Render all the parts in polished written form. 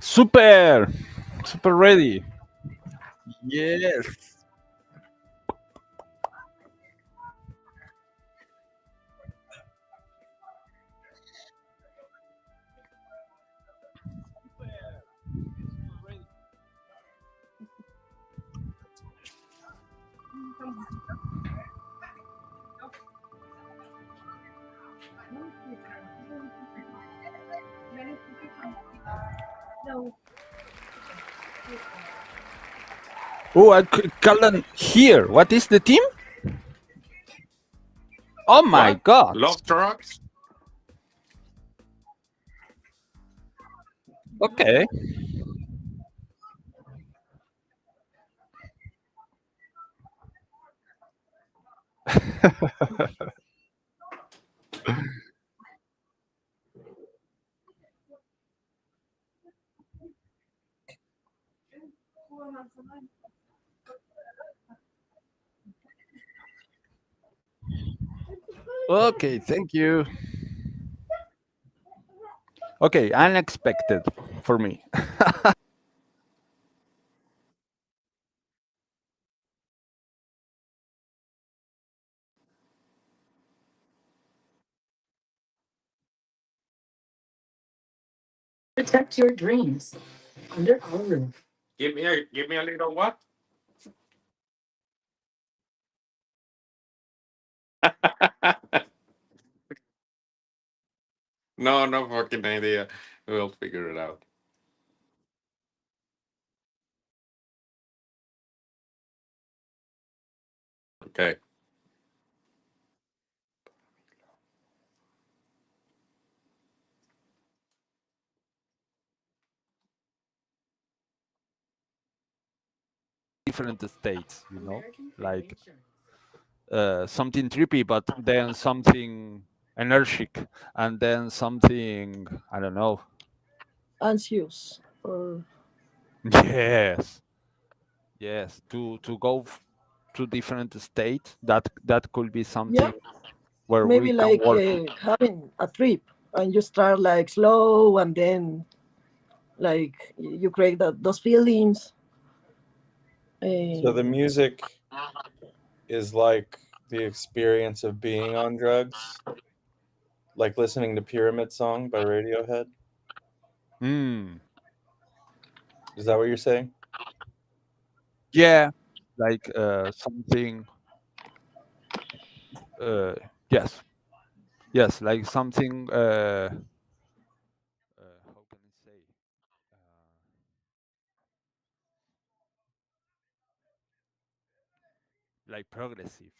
Super, super ready. Yes. Oh, I call them here. What is the team? Oh my What? god. Love trucks? Okay. Okay, thank you. Okay, unexpected for me. Protect your dreams under our roof. Give me a little what? No, no fucking idea. We'll figure it out. Okay. Different states, like something trippy, but then something energetic, and then something, I don't know. Anxious or Yes, yes. To go to different states, that could be yeah, something where we maybe can like work. having a trip and you start like slow and then like you create those feelings. So the Uh, music is like the experience of being on drugs, like listening to Pyramid Song by Radiohead. Mm, Is that what you're saying? yeah, like something. Uh, yes, yes, like something. How can I say? Uh, like progressive,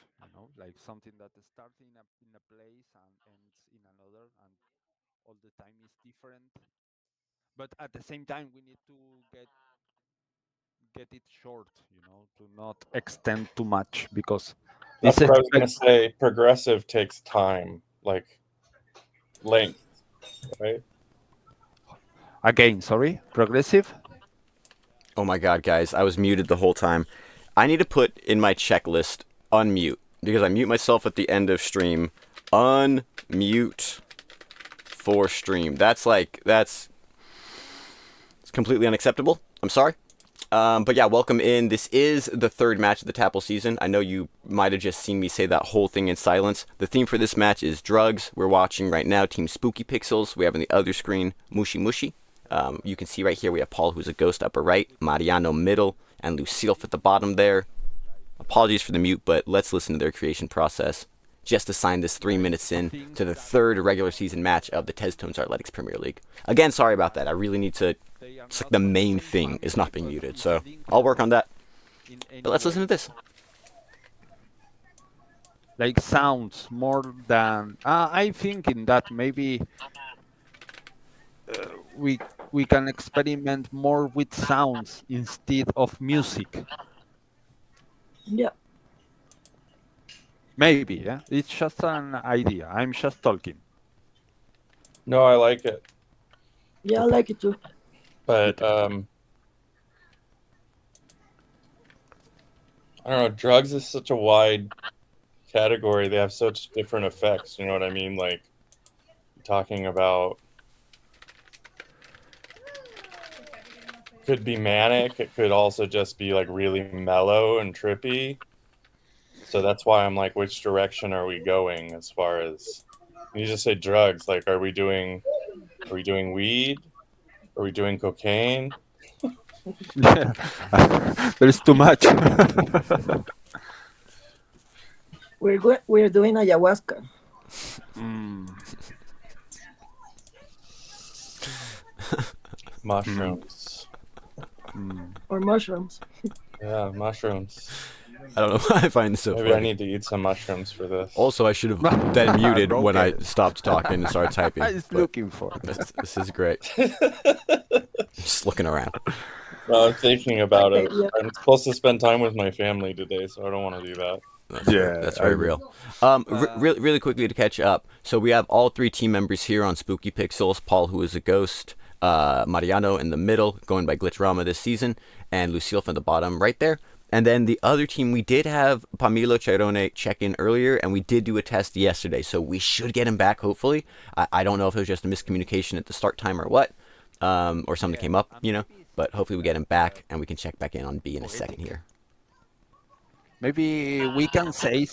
like something that starts in a place and ends in another, and all the time is different. But at the same time, we need to get it short, to not extend too much because That's it's what I was expect gonna say. Progressive takes time, like length, right? again. Sorry, progressive. Oh my god, guys, I was muted the whole time. I need to put in my checklist unmute because I mute myself at the end of stream. Unmute for stream. That's it's completely unacceptable. I'm sorry. But yeah, welcome in. This is the third match of the TAPL season. I know you might have just seen me say that whole thing in silence. The theme for this match is drugs. We're watching right now Team Spooky Pixels. We have on the other screen Mushy Mushy. You can see right here we have Paul, who's a ghost, upper right, Mariano middle, and Lucille at the bottom there. Apologies for the mute, but let's listen to their creation process. Just assigned this 3 minutes in to the third regular season match of the Testones Athletics Premier League. Again, sorry about that. I really need to. It's like the main thing is not being muted, so I'll work on that. But let's listen to this. Like sounds more than I think in that maybe we we can experiment more with sounds instead of music. yeah, Maybe, yeah. It's just an idea. I'm just talking. No, I like it, yeah, I like it too. but I don't know. Drugs is such a wide category, they have such different effects. You know what I mean? Like talking about could be manic. It could also just be like really mellow and trippy. So that's why I'm like, which direction are we going as far as you just say drugs? Like, are we doing weed? Are we doing cocaine? There's too much. We're doing ayahuasca Mm. Mushrooms. or mushrooms. Yeah, mushrooms. I don't know why I find this so Maybe I funny. need to eat some mushrooms for this. Also, I should have been muted when I Okay. stopped talking and started typing. I was but looking for it. this is great. Just looking around. No, I'm thinking about Okay, it. yeah. I'm supposed to spend time with my family today, so I don't want to do that. That's very real. Really quickly to catch up. So we have all three team members here on Spooky Pixels. Paul, who is a ghost, Mariano in the middle, going by Glitchrama this season, and Lucille from the bottom right there. And then the other team, we did have Pamilo Chirone check in earlier, and we did do a test yesterday, so we should get him back, hopefully. I don't know if it was just a miscommunication at the start time or what, or something came up, but hopefully we get him back, and we can check back in on B in a second here. Maybe we can say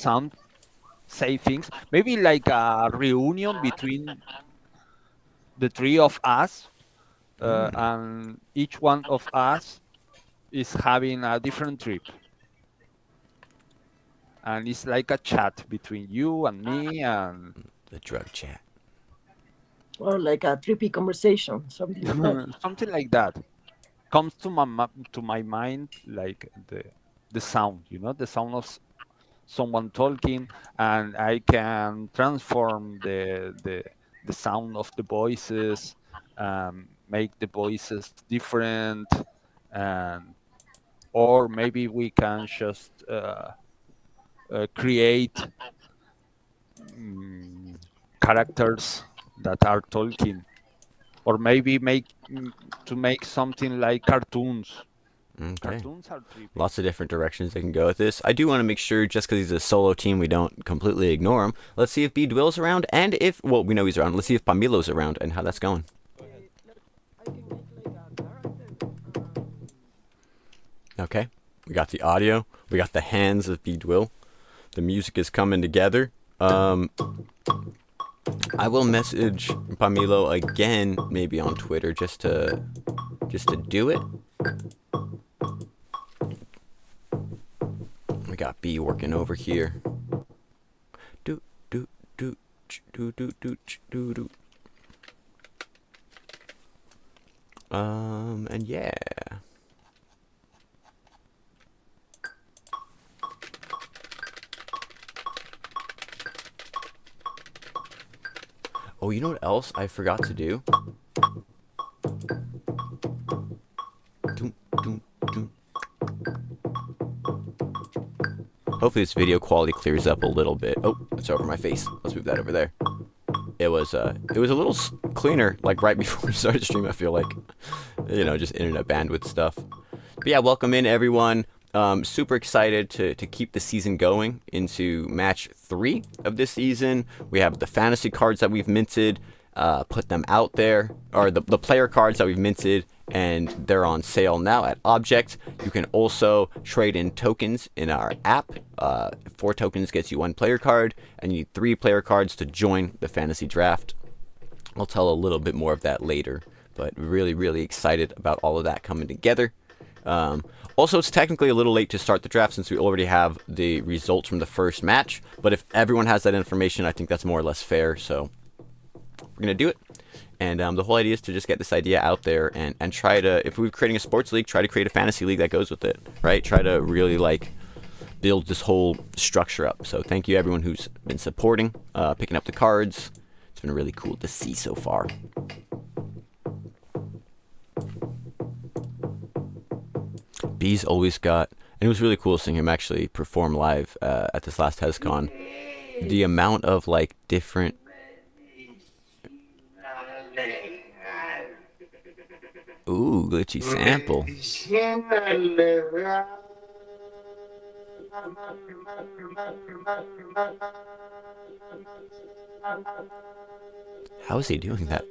things. Maybe like a reunion between the three of us, and each one of us is having a different trip. And it's like a chat between you and me and The drug chat. Or like a trippy conversation, something like that. something like that. Comes to my mind like the sound, the sound of someone talking, and I can transform the sound of the voices, make the voices different, and or maybe we can just create characters that are talking, or maybe make something like cartoons. Okay. Cartoons are trippy. Lots of different directions they can go with this. I do want to make sure, just because he's a solo team, we don't completely ignore him. Let's see if B Dwill's around, and if, well, we know he's around. Let's see if Pamilo's around and how that's going. I can make like a character. Okay. We got the audio. We got the hands of B Dwill. The music is coming together. I will message Pamilo again, maybe on Twitter, just to do it. We got B working over here. Do do do do do do do do. And yeah. Oh, you know what else I forgot to do? Doom, doom, doom. Hopefully this video quality clears up a little bit. Oh, it's over my face. Let's move that over there. It was a little cleaner, like right before we started stream, I feel like. Just internet bandwidth stuff. But yeah, welcome in everyone. Super excited to keep the season going into match 3 of this season. We have the fantasy cards that we've minted, put them out there, or the player cards that we've minted, and they're on sale now at Object. You can also trade in tokens in our app. 4 tokens gets you 1 player card, and you need 3 player cards to join the fantasy draft. I'll tell a little bit more of that later, but really, really excited about all of that coming together. Also, it's technically a little late to start the draft since we already have the results from the first match. But if everyone has that information, I think that's more or less fair. So we're going to do it. And the whole idea is to just get this idea out there and try to, if we're creating a sports league, try to create a fantasy league that goes with it, right? Try to really build this whole structure up. So thank you everyone who's been supporting, picking up the cards. It's been really cool to see so far. B's always got, and it was really cool seeing him actually perform live at this last HesCon. The amount of different. Ooh, glitchy sample. How is he doing that?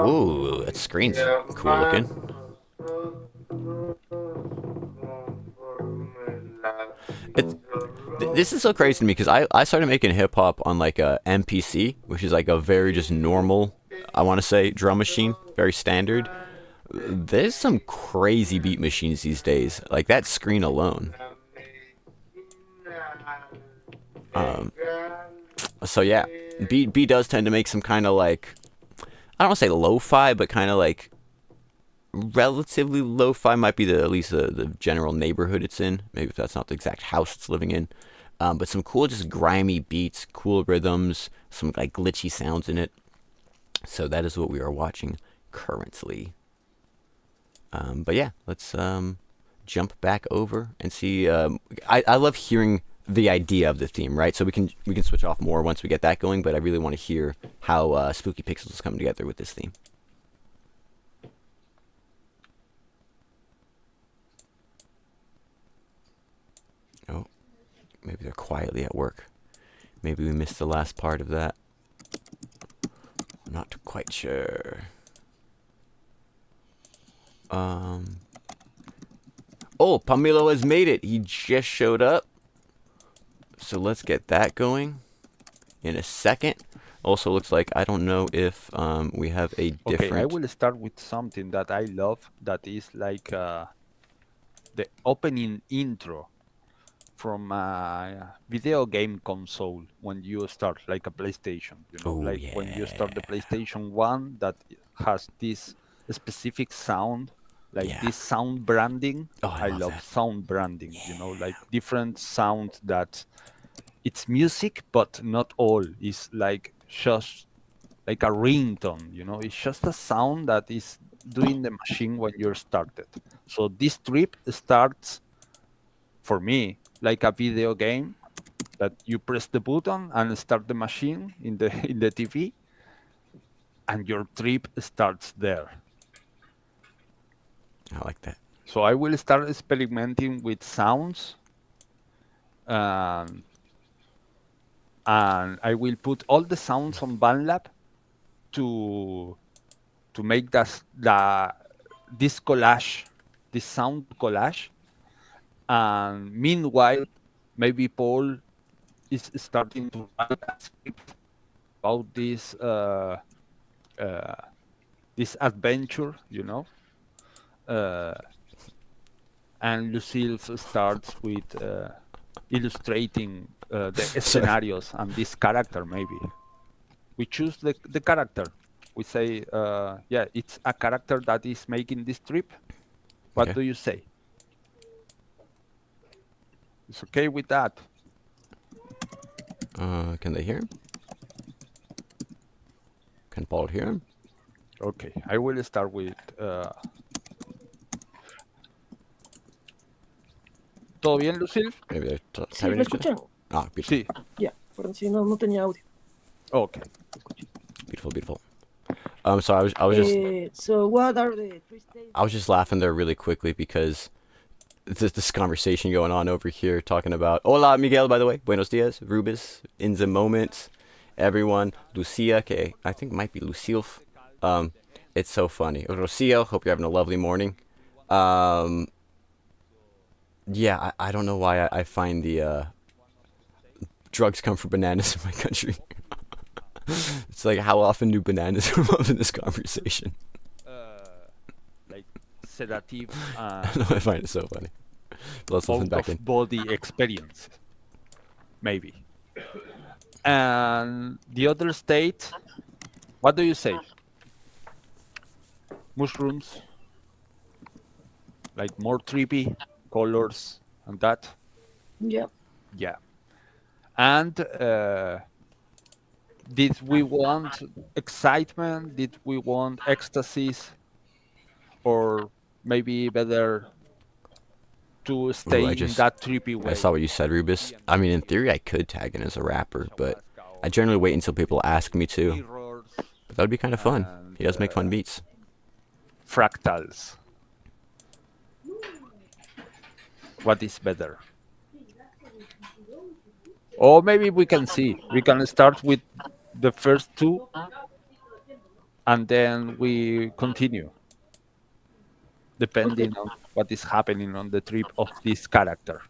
Ooh, that screen's cool looking. It's, this is so crazy to me because I started making hip hop on like a MPC, which is like a very just normal, I want to say, drum machine, very standard. There's some crazy beat machines these days, like that screen alone. So yeah, beat does tend to make some kind of like, I don't want to say lo-fi, but kind of like relatively lo-fi might be at least the general neighborhood it's in. Maybe if that's not the exact house it's living in. But some cool, just grimy beats, cool rhythms, some like glitchy sounds in it. So that is what we are watching currently. But yeah, let's jump back over and see. I love hearing the idea of the theme, right? So we can switch off more once we get that going. But I really want to hear how Spooky Pixels is coming together with this theme. Oh, maybe they're quietly at work. Maybe we missed the last part of that. I'm not quite sure. Oh, Pamilo has made it. He just showed up. So let's get that going in a second. Also looks like, I don't know if we have a different... Okay, I will start with something that I love, that is like the opening intro from a video game console when you start, like a PlayStation, you know, Ooh, like when you start the PlayStation 1, that has this specific sound, like this sound branding. Oh, I love sound branding, you know, like different sound that it's music, but not all. It's like just like a ringtone, you know, it's just a sound that is doing the machine when you're started. So this trip starts, for me, like a video game that you press the button and start the machine in the TV, and your trip starts there. I like that. So I will start experimenting with sounds, and I will put all the sounds on BandLab to make this collage, this sound collage. And meanwhile, maybe Paul is starting to write a script about this this adventure, you know. And Lucille starts with illustrating the scenarios and this character. Maybe we choose the character. We say, yeah, it's a character that is making this trip. What do you say? It's okay with that? Can they hear him? Can Paul hear him? Okay, I will start with... ¿Todo bien, Lucille? Maybe they're Sí, ¿me escuchan? Ah, beautiful. Sí. Ya, por si no tenía audio. Okay. Beautiful. So I was just... So what are the 3 stages? I was just laughing there really quickly because this conversation going on over here talking about... Hola, Miguel, by the way. Buenos dias. Rubis. In the moment. Everyone. Lucia, okay. I think it might be Lucille. It's so funny. Rocio, hope you're having a lovely morning. Yeah, I don't know why I find the drugs come from bananas in my country. It's like, how often do bananas come up in this conversation? Like sedative. I know, I find it so funny. But let's listen back in. Body experience, maybe. And the other state, what do you say? Mushrooms, like more trippy colors and that. Yeah. Yeah. And did we want excitement? Did we want ecstasies? Or maybe better to stay in that trippy way? I saw what you said, Rubis. I mean, in theory, I could tag in as a rapper, but I generally wait until people ask me to. But that would be kind of fun. He does make fun beats. fractals. What is better? Or maybe we can see. We can start with the first two, and then we continue, depending on what is happening on the trip of this character.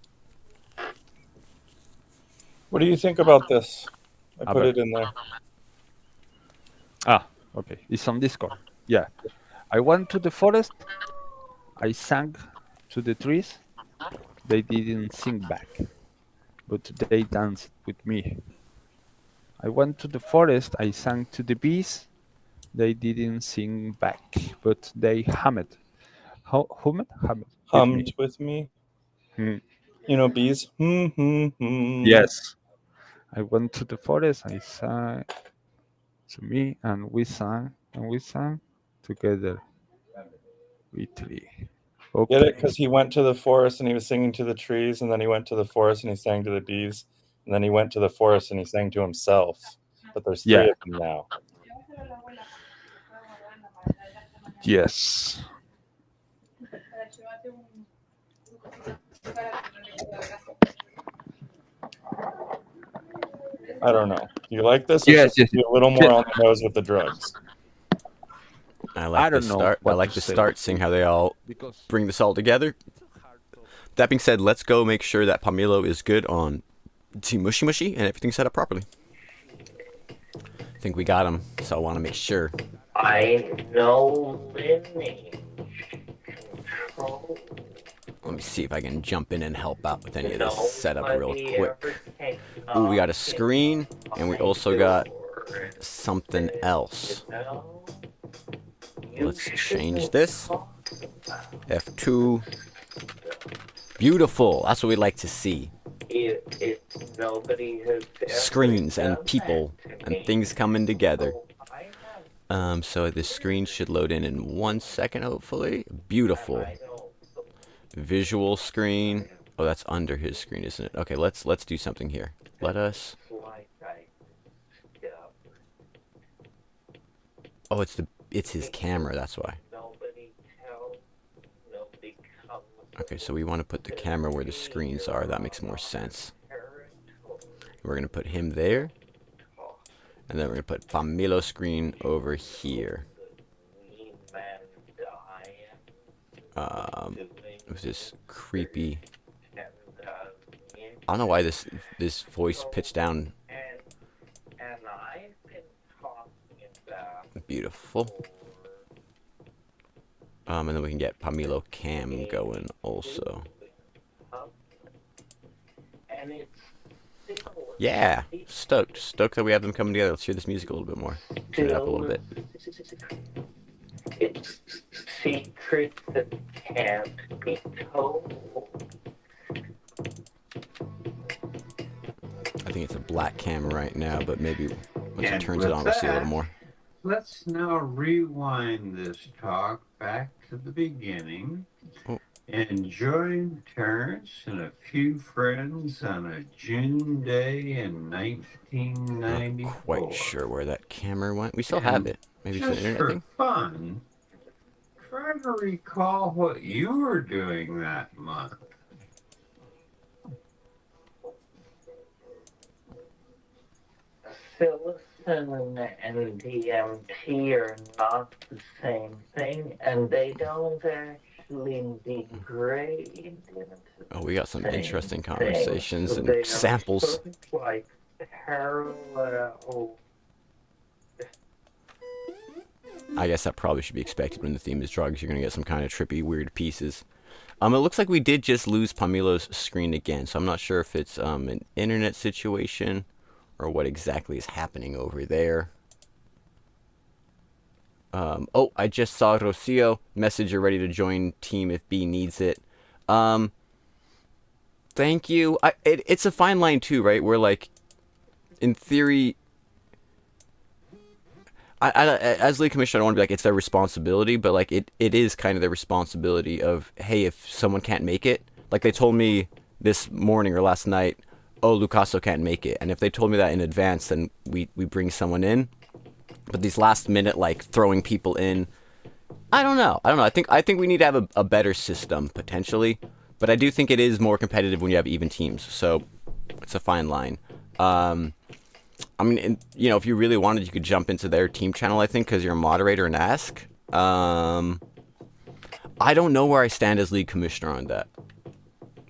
What do you think about this? I put ver. it in there. Ah, okay. It's on Discord. Yeah. I went to the forest. I sang to the trees. They didn't sing back, but they danced with me. I went to the forest. I sang to the bees. They didn't sing back, but they hummed. Hummed? Hummed with me. Hummed with me. Hmm. You know, bees. Hmm. Yes. I went to the forest. I sang to me, and we sang together. We three. Get it? Okay. Because he went to the forest and he was singing to the trees, and then he went to the forest and he sang to the bees, and then he went to the forest and he sang to himself. But there's three of them now. Yes. I don't know. Do you like this? Or Yes, should yes. we be a little more on the nose with the drugs? I like I the don't know start. I what like to the say. start, seeing how they all Because bring this all together. That being said, let's go make sure that Pamilo is good on Team Mushy Mushy and everything's set up properly. I think we got him, so I want to make sure. I know lineage control. Let me see if I can jump in and help out with any of this setup real quick. Ooh, we got a screen, and we also got something else. Let's change this. F2. Beautiful. That's what we like to see. Screens and people and things coming together. So this screen should load in 1 second, hopefully. Beautiful. Visual screen. Oh, that's under his screen, isn't it? Okay, let's do something here. Let us. Oh, it's his camera. That's why. Okay, so we want to put the camera where the screens are. That makes more sense. We're gonna put him there, and then we're gonna put Pamilo screen over here. It was this creepy. I don't know why this voice pitched down. Beautiful. And then we can get Pamilo cam going also. Yeah, stoked that we have them coming together. Let's hear this music a little bit more. Turn it up a little bit. It's secret that can't be told. I think it's a black cam right now, but maybe once it turns it on, we'll see a little more. Let's now rewind this talk back to the beginning and join Terrence and a few friends on a June day in 1994. Not quite sure where that camera went. We still have it. Maybe it's an Just internet for thing? fun, try to recall what you were doing that month. Psilocin and DMT are not the same thing, and they don't actually degrade into Oh, we got some the interesting same conversations thing. They and are samples. sort of like parallel. I guess that probably should be expected when the theme is drugs. You're going to get some kind of trippy, weird pieces. It looks like we did just lose Pamilo's screen again, so I'm not sure if it's an internet situation or what exactly is happening over there. Oh, I just saw Rocio message you're ready to join team if B needs it. Thank you. It's a fine line too, right? Where like, in theory, as league commissioner, I don't want to be like it's their responsibility, but like it is kind of their responsibility of, hey, if someone can't make it, like they told me this morning or last night, oh, Lucaso can't make it, and if they told me that in advance, then we bring someone in. But these last minute like throwing people in, I don't know. I think we need to have a better system potentially, but I do think it is more competitive when you have even teams. So it's a fine line. I mean, if you really wanted, you could jump into their team channel, I think, because you're a moderator, and ask. I don't know where I stand as league commissioner on that.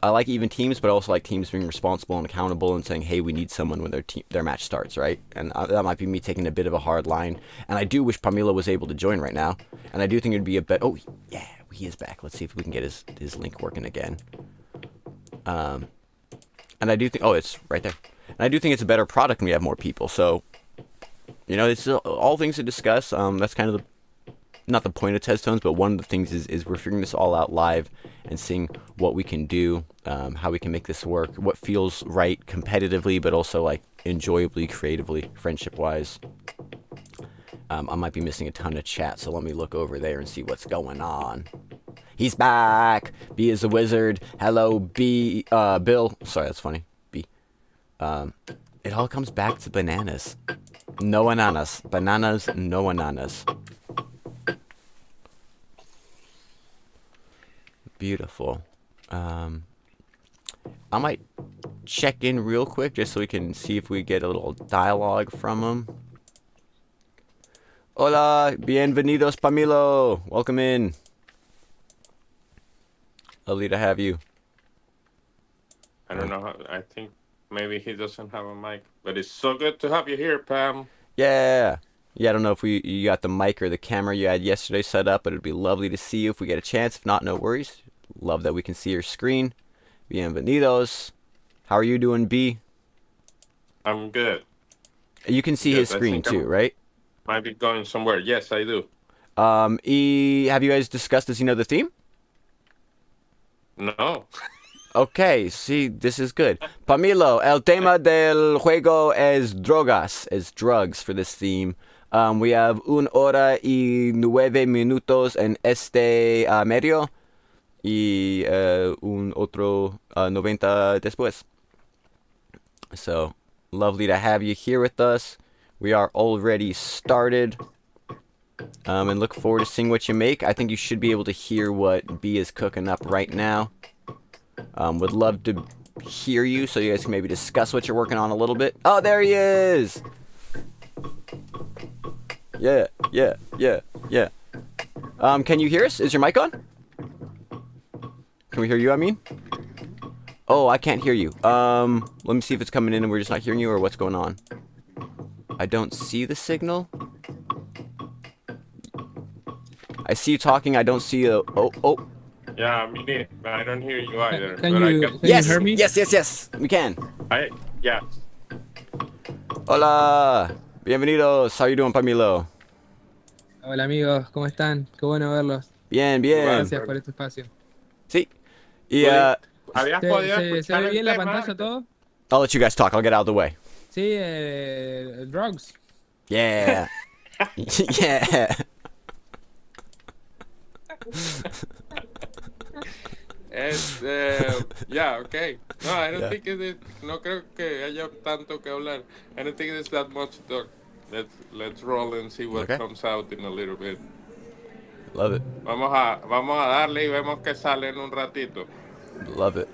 I like even teams, but I also like teams being responsible and accountable and saying, hey, we need someone when their match starts, right? And that might be me taking a bit of a hard line. And I do wish Pamilo was able to join right now. And I do think it would be a bet. Oh, yeah, he is back. Let's see if we can get his link working again. And I do think, oh, it's right there. And I do think it's a better product when we have more people. So, it's all things to discuss. That's kind of not the point of Test Tones, but one of the things is we're figuring this all out live and seeing what we can do, how we can make this work, what feels right competitively, but also like enjoyably, creatively, friendship-wise. I might be missing a ton of chat, so let me look over there and see what's going on. He's back! B is a wizard. Hello, B. Bill. Sorry, that's funny. B. It all comes back to bananas. No ananas. Bananas, no ananas. Beautiful. I might check in real quick just so we can see if we get a little dialogue from him. Hola, bienvenidos, Pamilo. Welcome in. Lovely to have you. I don't know how, I think maybe he doesn't have a mic, but it's so good to have you here, Pam. Yeah. Yeah, I don't know if you got the mic or the camera you had yesterday set up, but it'd be lovely to see you if we get a chance. If not, no worries. Love that we can see your screen. Bienvenidos. How are you doing, B? I'm good. You can see his screen too, right? Might be going somewhere. Yes, I do. Have you guys discussed, does he know the theme? No. Okay, see, this is good. Pamilo, el tema del juego es drogas, is drugs for this theme. We have 1 hora y 9 minutos en este medio y un otro 90 después. So, lovely to have you here with us. We are already started. And look forward to seeing what you make. I think you should be able to hear what B is cooking up right now. Would love to hear you so you guys can maybe discuss what you're working on a little bit. Oh, there he is! Yeah. Can you hear us? Is your mic on? Can we hear you, I mean? Oh, I can't hear you. Let me see if it's coming in and we're just not hearing you or what's going on. I don't see the signal. I see you talking, I don't see a... Oh. Yeah, me neither. I don't hear you either. Can you hear me? Yes, we can. Yeah. Hola, bienvenidos. How you doing, Pamilo? Hola amigos, ¿cómo están? Qué bueno verlos. Bien. Gracias por este espacio. Sí. Y, ¿Habías podido ¿Se escuchar ve el bien la tema? pantalla todo? I'll let you guys talk. I'll get out of the way. Sí, drugs. Yeah. Yeah. Yeah, okay. No, I don't think no creo que haya tanto que hablar. I don't think there's that much to talk. Let's roll and see what comes out in a little bit. Love it. Vamos a darle y vemos qué sale en un ratito. Love it.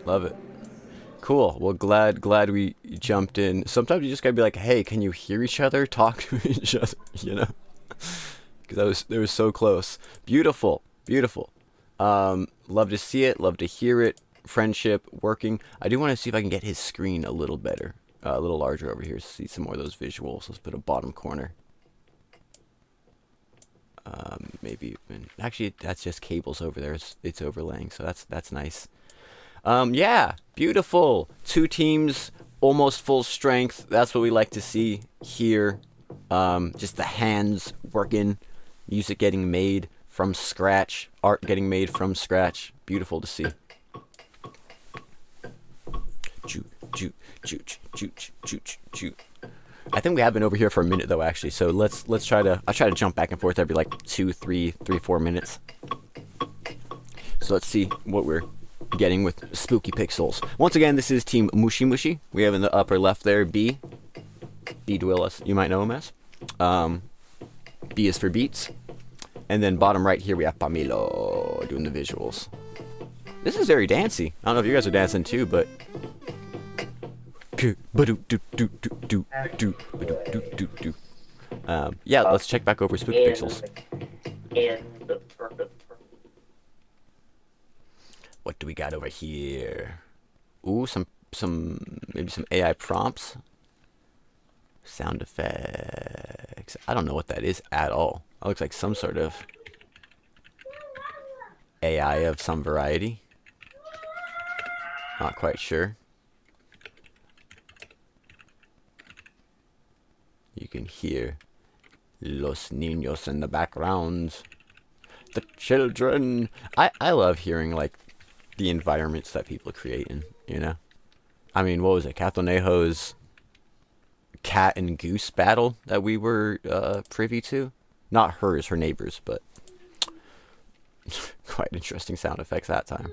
Cool. Well, glad we jumped in. Sometimes you just gotta be like, hey, can you hear each other? Talk to each other, Because they were so close. Beautiful. Love to see it. Love to hear it. Friendship, working. I do want to see if I can get his screen a little better. A little larger over here. See some more of those visuals. Let's put a bottom corner. Maybe even... Actually, that's just cables over there. It's overlaying, so that's nice. Yeah, beautiful. 2 teams, almost full strength. That's what we like to see here. Just the hands working, music getting made from scratch, art getting made from scratch. Beautiful to see. I think we have been over here for a minute though, actually. So let's try to. I'll try to jump back and forth every like 2, 3, 4 minutes. So let's see what we're getting with Spooky Pixels. Once again, this is Team Mushy Mushy. We have in the upper left there B. B Dwillis, you might know him as. B is for beats. And then bottom right here we have Pamilo doing the visuals. This is very dancey. I don't know if you guys are dancing too, but yeah, let's check back over Spooky Pixels. What do we got over here? Ooh, maybe some AI prompts. Sound effects. I don't know what that is at all. It looks like some sort of AI of some variety. Not quite sure. You can hear los niños in the background. The children. I love hearing like the environments that people create in, you know? I mean, what was it? Catonejo's cat and goose battle that we were privy to? Not hers, her neighbors, but quite interesting sound effects that time.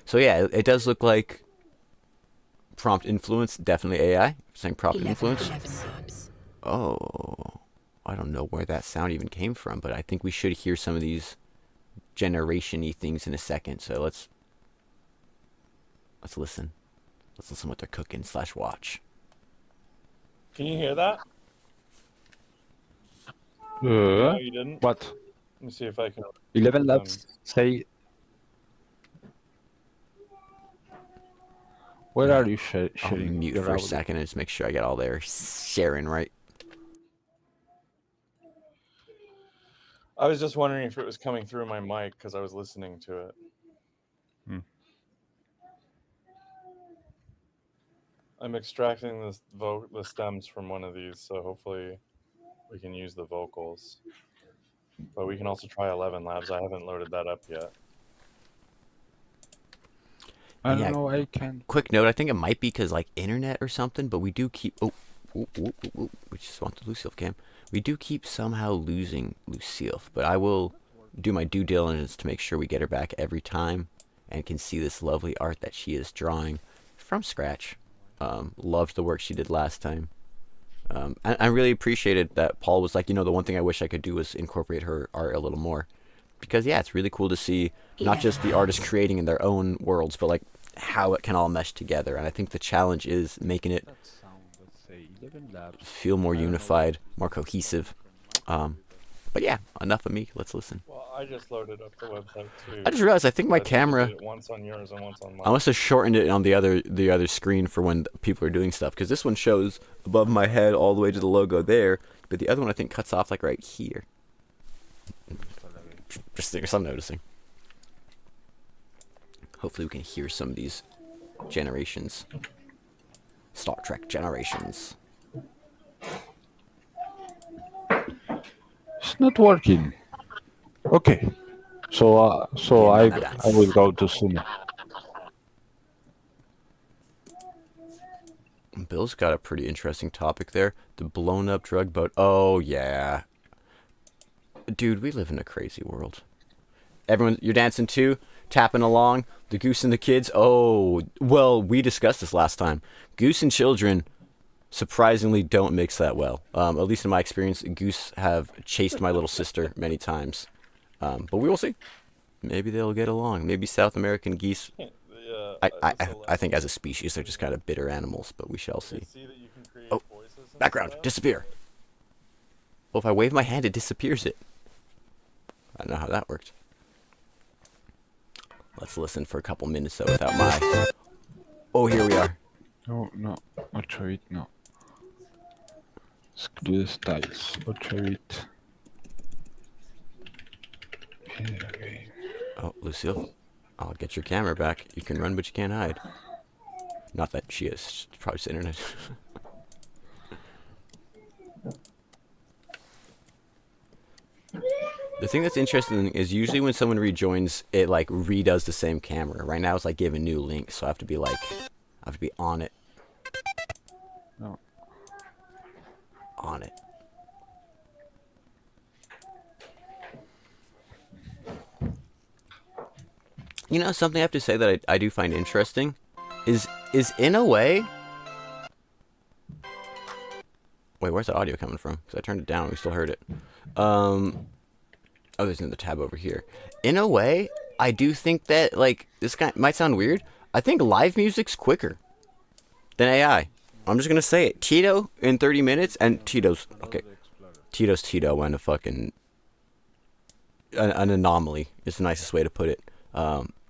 So yeah, it does look like prompt influence, definitely AI. Saying prompt influence. Oh, I don't know where that sound even came from, but I think we should hear some of these generation-y things in a second. So let's listen. Let's listen what they're cooking / watch. Can you hear that? No, you didn't. What? Let me see if I can. 11 Labs say. Where are you I'll sharing? mute your for a audio? second and just make sure I get all their sharing right. I was just wondering if it was coming through my mic because I was listening to it. I'm extracting the stems from one of these, so hopefully we can use the vocals. But we can also try 11 Labs. I haven't loaded that up yet. I don't know. I can. Quick note: I think it might be because like internet or something, but we do keep. We just want the Lucille cam. We do keep somehow losing Lucille, but I will do my due diligence to make sure we get her back every time and can see this lovely art that she is drawing from scratch. Loved the work she did last time. I really appreciated that Paul was like, you know, the one thing I wish I could do was incorporate her art a little more. Because, yeah, it's really cool to see not just the artists creating in their own worlds, but, like, how it can all mesh together. And I think the challenge is making it feel more unified, more cohesive. But, yeah, enough of me. Let's listen. Well, I just loaded up the website, too. I just realized I think my camera... Once on yours and once on mine. I must have shortened it on the other screen for when people are doing stuff. Because this one shows above my head all the way to the logo there. But the other one, I think, cuts off, like, right here. Just things I'm noticing. Hopefully we can hear some of these generations. Star Trek generations. It's not working. Okay. So I will go to Zoom. Bill's got a pretty interesting topic there. The blown up drug boat. Oh yeah. Dude, we live in a crazy world. Everyone, you're dancing too? Tapping along? The goose and the kids? Oh, well, we discussed this last time. Goose and children surprisingly don't mix that well. At least in my experience, goose have chased my little sister many times. But we will see. Maybe they'll get along. Maybe South American geese. I think as a species, they're just kind of bitter animals, but we shall see. Oh, background, disappear. Well, if I wave my hand, it disappears it. I don't know how that worked. Let's listen for a couple minutes, though, without my... Oh, here we are. No, 8-bit, no. Exclude styles, 8-bit. Oh, Lucille, I'll get your camera back. You can run, but you can't hide. Not that she is. It's probably just internet. The thing that's interesting is usually when someone rejoins, it like redoes the same camera. Right now it's like giving new links, so I have to be like, I have to be on it. No. On it. You know, something I have to say that I do find interesting is in a way... Wait, where's the audio coming from? Because I turned it down and we still heard it. Oh, there's another tab over here. In a way, I do think that, like, this guy might sound weird. I think live music's quicker than AI. I'm just gonna say it. Tito in 30 minutes, and Tito's okay. Tito's Tito and a fucking an anomaly is the nicest way to put it.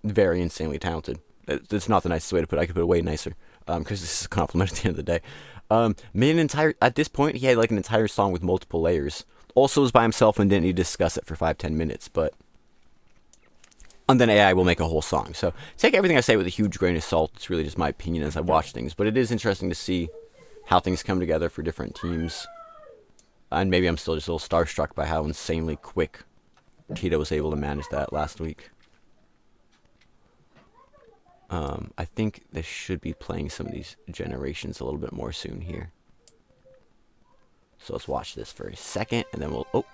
Very insanely talented. It's not the nicest way to put it. I could put it way nicer. Because this is a compliment at the end of the day. Made an entire at this point he had like an entire song with multiple layers. Also was by himself and didn't need to discuss it for 5-10 minutes, but and then AI will make a whole song. So take everything I say with a huge grain of salt. It's really just my opinion as I watch things, but it is interesting to see how things come together for different teams. And maybe I'm still just a little starstruck by how insanely quick Tito was able to manage that last week. I think they should be playing some of these generations a little bit more soon here. So let's watch this for a second, and then we'll... Oh!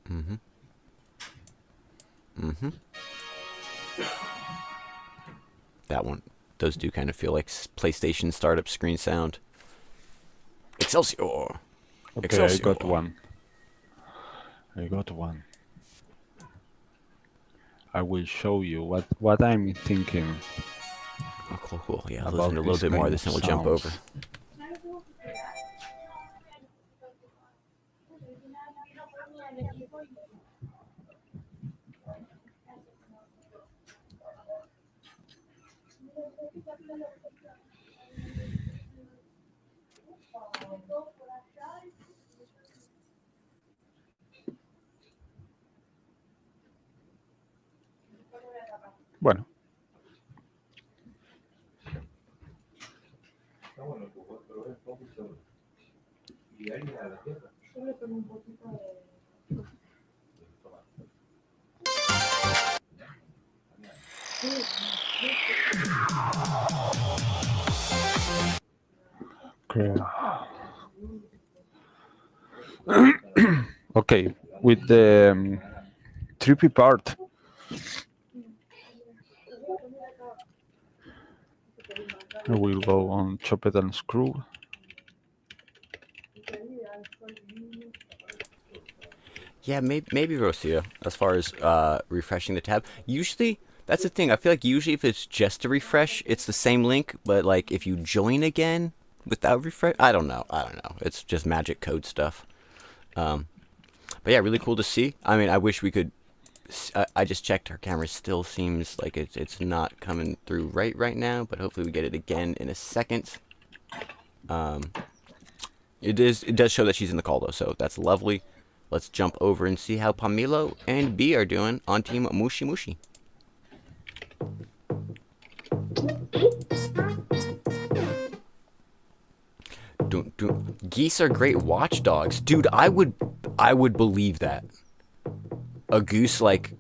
Mm-hmm. Mm-hmm. That one. Those do kind of feel like PlayStation startup screen sound. Excelsior! Okay, Excelsior. I got one. I will show you what I'm thinking. Oh, cool. Yeah, About listen to a little bit more of this and we'll jump over. Bueno. Okay, with the trippy part. I will go on chop it and screw. Yeah, maybe Rocio, as far as refreshing the tab. Usually, that's the thing. I feel like usually if it's just a refresh, it's the same link. But like if you join again without refresh, I don't know. It's just magic code stuff. But yeah, really cool to see. I mean, I wish we could. I just checked. Her camera still seems like it's not coming through right now. But hopefully we get it again in a second. It does show that she's in the call though, so that's lovely. Let's jump over and see how Pamilo and B are doing on Team Mushy Mushy. Geese are great watchdogs. Dude, I would believe that. A goose like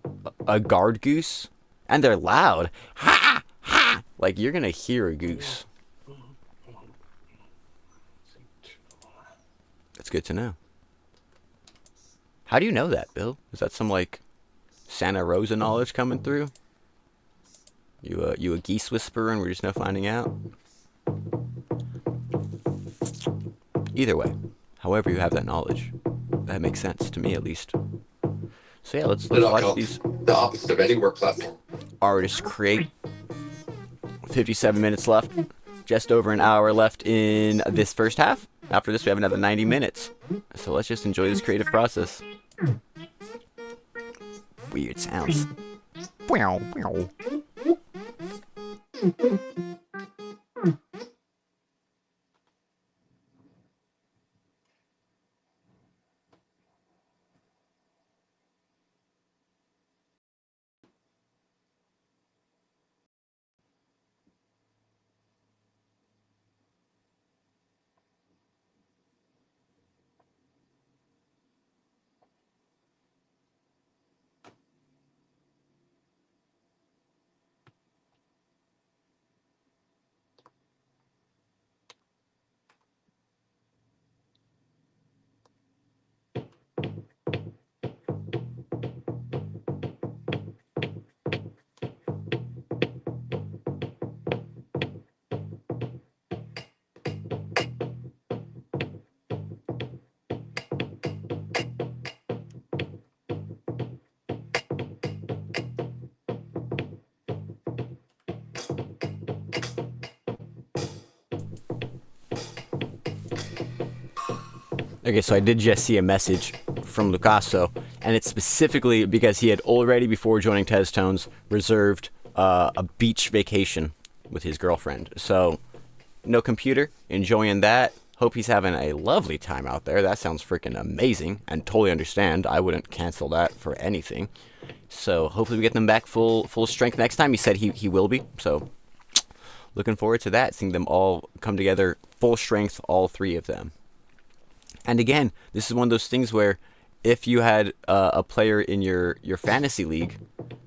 a guard goose, and they're loud. Ha ha! Like you're gonna hear a goose. That's good to know. How do you know that, Bill? Is that some like Santa Rosa knowledge coming through? You a geese whisperer and we're just now finding out? Either way, however you have that knowledge, that makes sense to me at least. So yeah, let's watch these. The opposite of any work platform. Artists create. 57 minutes left. Just over an hour left in this first half. After this, we have another 90 minutes. So let's just enjoy this creative process. Weird sounds. Wow, wow. Okay, so I did just see a message from Lucasso, and it's specifically because he had already, before joining Tez Tones, reserved a beach vacation with his girlfriend. So, no computer, enjoying that. Hope he's having a lovely time out there. That sounds freaking amazing, and totally understand. I wouldn't cancel that for anything. So, hopefully we get them back full strength next time. He said he will be, so looking forward to that, seeing them all come together, full strength, all three of them. And again, this is one of those things where if you had a player in your fantasy league,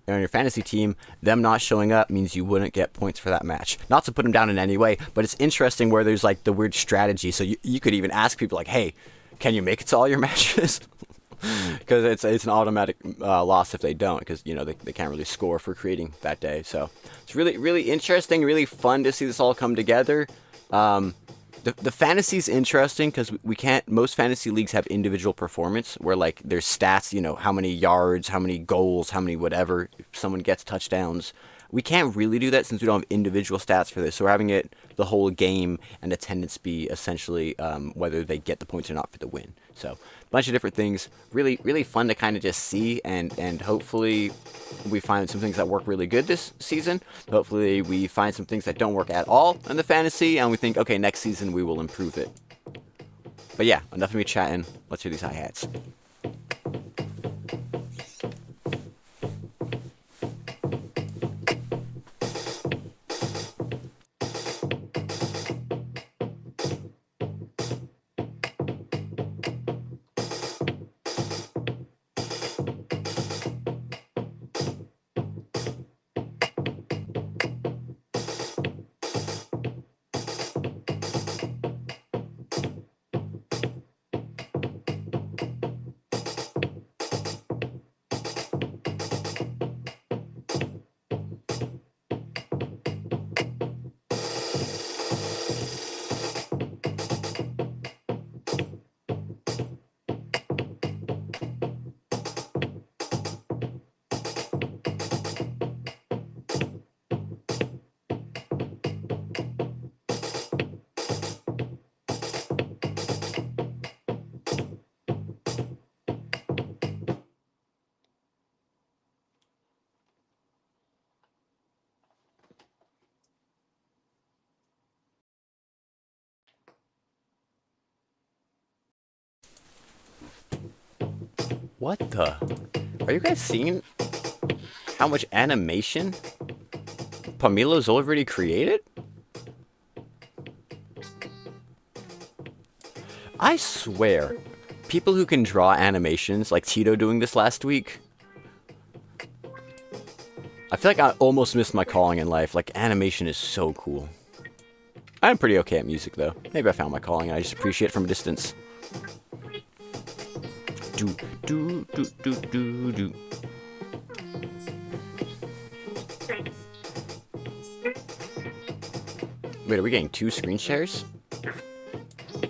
or in your fantasy team, them not showing up means you wouldn't get points for that match. Not to put them down in any way, but it's interesting where there's like the weird strategy. So you could even ask people like, hey, can you make it to all your matches? Because it's an automatic loss if they don't, because they can't really score for creating that day. So it's really interesting, really fun to see this all come together. The fantasy's interesting because most fantasy leagues have individual performance where like there's stats, how many yards, how many goals, how many whatever, if someone gets touchdowns. We can't really do that since we don't have individual stats for this. So we're having it the whole game and attendance be essentially whether they get the points or not for the win. So a bunch of different things. Really, really fun to kind of just see, and hopefully we find some things that work really good this season. Hopefully we find some things that don't work at all in the fantasy, and we think, okay, next season we will improve it. But yeah, enough of me chatting. Let's hear these hi-hats. What the? Are you guys seeing how much animation Pamilo's already created? I swear, people who can draw animations, like Tito doing this last week, I feel like I almost missed my calling in life. Like, animation is so cool. I'm pretty okay at music, though. Maybe I found my calling and I just appreciate it from a distance. Do, do, do, do, do, do. Wait, are we getting 2 screen shares?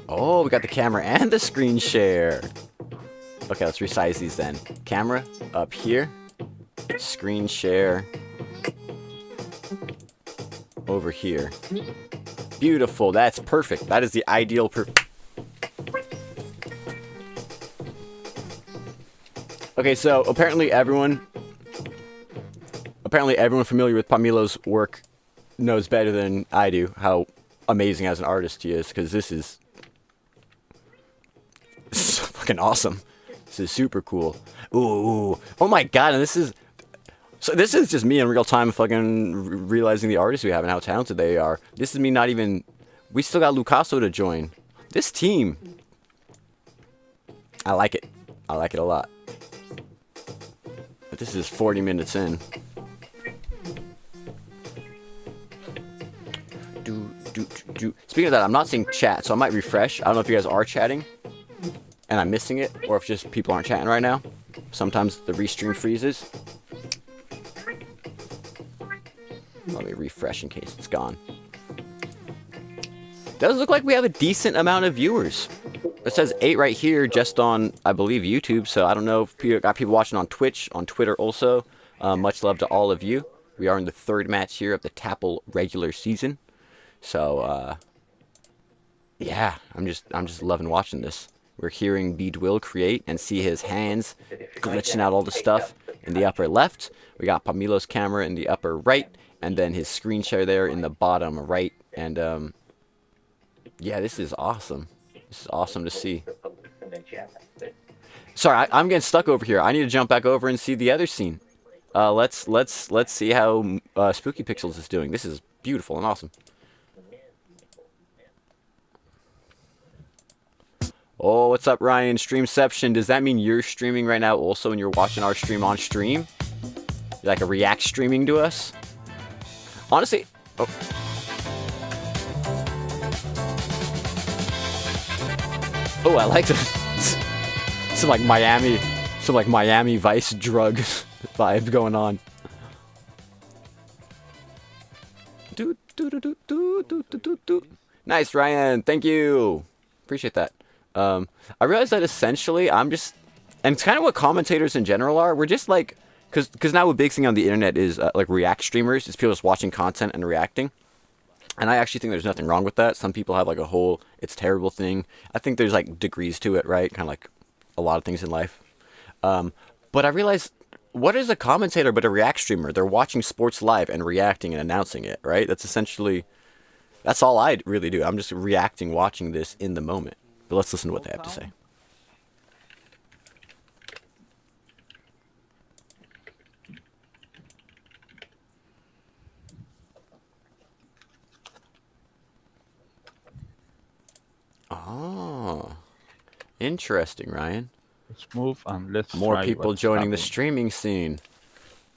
Oh, we got the camera and the screen share. Okay, let's resize these then. Camera up here. Screen share over here. Beautiful. That's perfect. That is the ideal Okay, so apparently everyone familiar with Pamilo's work knows better than I do how amazing as an artist he is, because this is so fucking awesome. This is super cool. Ooh, oh my god, and this is just me in real time fucking realizing the artists we have and how talented they are. This is me not even... We still got Lucasso to join. This team. I like it. I like it a lot. But this is 40 minutes in. Speaking of that, I'm not seeing chat, so I might refresh. I don't know if you guys are chatting and I'm missing it, or if just people aren't chatting right now. Sometimes the restream freezes. Let me refresh in case it's gone. Does look like we have a decent amount of viewers. It says 8 right here just on, I believe, YouTube, so I don't know if you got people watching on Twitch, on Twitter also. Much love to all of you. We are in the 3rd match here of the TAPL regular season. So, yeah, I'm just loving watching this. we're hearing Bedwill create and see his hands glitching out all the stuff in the upper left. We got Pamilo's camera in the upper right, and then his screen share there in the bottom right. And yeah, this is awesome. This is awesome to see. Sorry, I'm getting stuck over here. I need to jump back over and see the other scene. Let's see how Spooky Pixels is doing. This is beautiful and awesome. Oh, what's up, Ryan? Streamception. Does that mean you're streaming right now also and you're watching our stream on stream? You're like a react streaming to us? Honestly... Oh. Oh, I like this. Some like Miami Vice drug vibe going on. Nice, Ryan. Thank you. Appreciate that. I realize that essentially I'm just, and it's kind of what commentators in general are. We're just like, because now a big thing on the internet is like react streamers. It's people just watching content and reacting. And I actually think there's nothing wrong with that. Some people have like a whole it's terrible thing. I think there's like degrees to it, right? Kind of like a lot of things in life. But I realize, what is a commentator but a react streamer? They're watching sports live and reacting and announcing it, right? That's all I really do. I'm just reacting, watching this in the moment. But let's listen to what they have to say. Oh, interesting, Ryan. Let's move and let's more try people what's joining the happening. streaming scene.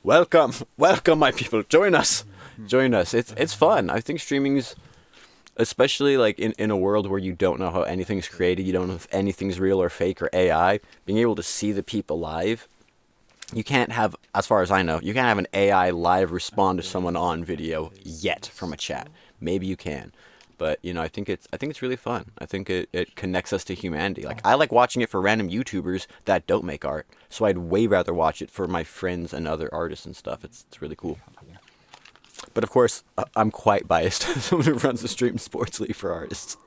Welcome, my people. Join us, join us. It's fun. I think streaming's, especially like in a world where you don't know how anything's created, you don't know if anything's real or fake or AI. Being able to see the people live, you can't have, as far as I know, you can't have an AI live respond to someone on video yet from a chat. Maybe you can. But you know, I think it's really fun. I think it connects us to humanity. Like I like watching it for random YouTubers that don't make art. So I'd way rather watch it for my friends and other artists and stuff. It's really cool. But of course, I'm quite biased as someone who runs the Stream Sports League for artists.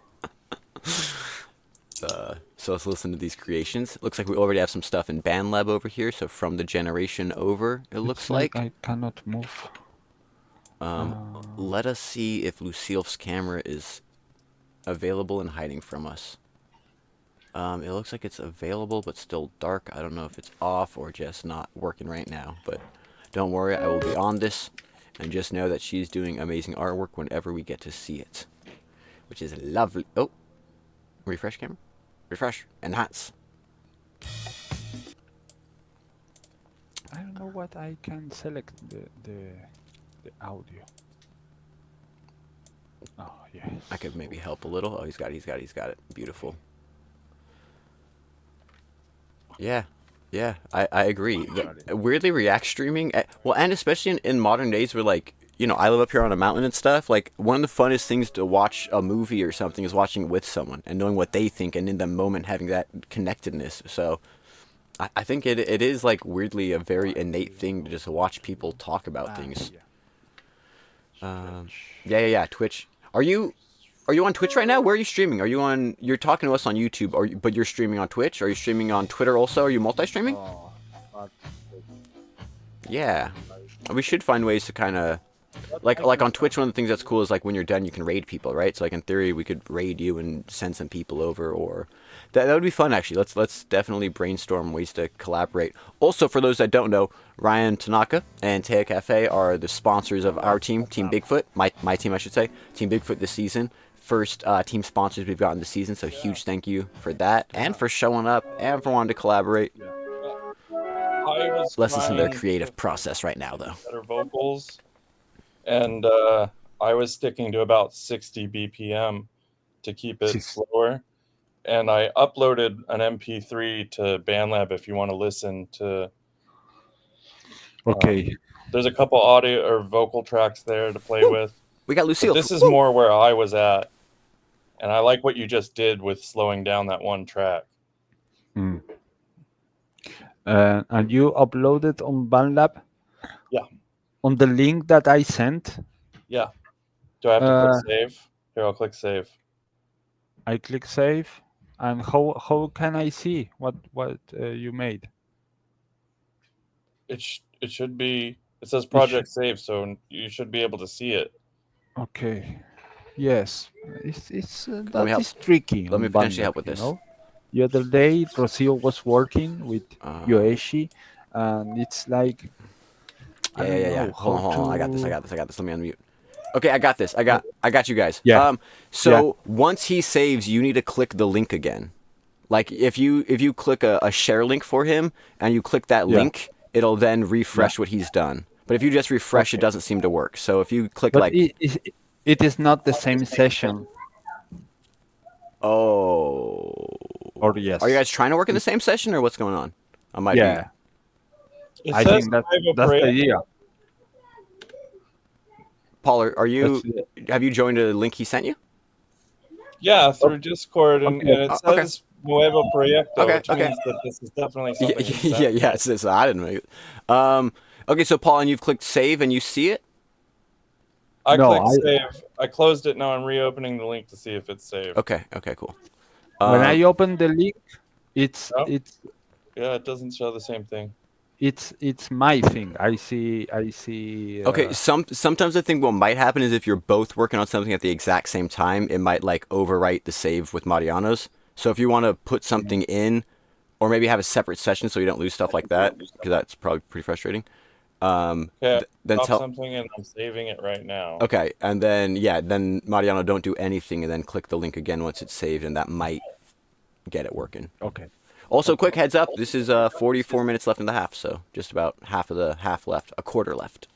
So let's listen to these creations. It looks like we already have some stuff in BandLab over here. So from the generation over, it looks like I cannot move. Let us see if Lucille's camera is available and hiding from us. It looks like it's available, but still dark. I don't know if it's off or just not working right now. But don't worry, I will be on this. And just know that she's doing amazing artwork whenever we get to see it. Which is lovely. Oh, refresh camera. Refresh. Enhance. I don't know what I can select the audio. Oh yes. I could maybe help a little. Oh, he's got it. Beautiful. Yeah, I agree. Weirdly, react streaming, well, and especially in modern days where, like, you know, I live up here on a mountain and stuff, like, one of the funnest things to watch a movie or something is watching it with someone and knowing what they think and in the moment having that connectedness. So I think it is, like, weirdly a very innate thing to just watch people talk about things. Yeah, Twitch. Are you on Twitch right now? Where are you streaming? Are you on? You're talking to us on YouTube, but you're streaming on Twitch. Are you streaming on Twitter also? Are you multi-streaming? Yeah, we should find ways to kind of, like on Twitch. One of the things that's cool is like when you're done, you can raid people, right? So like in theory, we could raid you and send some people over, or that would be fun actually. Let's definitely brainstorm ways to collaborate. Also, for those that don't know, Ryan Tanaka and Teo Cafe are the sponsors of our team, Team Bigfoot. My team, I should say, Team Bigfoot this season. First team sponsors we've gotten this season, so huge thank you for that and for showing up and for wanting to collaborate. Let's listen to their creative process right now, though. Better vocals, and I was sticking to about 60 BPM to keep it slower, and I uploaded an MP3 to BandLab if you want to listen to. Okay. There's a couple audio or vocal tracks there to play with. We got Lucille. But this is more where I was at. And I like what you just did with slowing down that one track. And you uploaded on BandLab? Yeah. On the link that I sent? Yeah. Do I have to click save? Here, I'll click save. I click save. And how can I see what you made? It should be. It says It project save, so you should be able to see it. Okay. Yes, it's Let me that help. is tricky Let me on potentially Bundle, help with you this. know. The other day, Rocio was working with Yoeshi, and it's like I don't Yeah. know Hold how on, hold on. I got this. to. Let me unmute. Okay, I got this. I got you guys. Yeah, yeah, So once he saves, you need to click the link again. Like if you click a share link for him and you click that yeah, link, it'll then yeah. refresh what he's done. But if you just refresh, it Okay, doesn't seem to work. So if you click but like, it is not the same session, oh, or are you yes? guys trying to work in the same session or what's going on? I might be. Yeah, It I says think Nuevo that's the idea. Proyecto. Paul, are That's you? it. Have you joined a link he sent you? Yeah, through Discord, and Okay, it Okay. says Nuevo Proyecto, Okay. which Okay. means that this is definitely Yeah. something he sent. Yeah. It's I didn't make it. Okay. So Paul, and you've clicked save and you see it. I no, clicked save. I closed it. Now I'm reopening the link to see if it's saved. Okay. Okay. Cool. when I open the link, it's Oh, it's yeah, it doesn't show the same thing. it's my thing. I see. Okay, sometimes I think what might happen is if you're both working on something at the exact same time, it might like overwrite the save with Mariano's. So if you want to put something in, or maybe have a separate session so you don't lose stuff like that, because that's probably pretty frustrating. Okay, Then off tell. something and I'm saving it right now. Okay, and then then Mariano, don't do anything, and then click the link again once it's saved, and that might get it working. Okay. Also, quick heads up: this is 44 minutes left in the half, so just about half of the half left, a quarter left.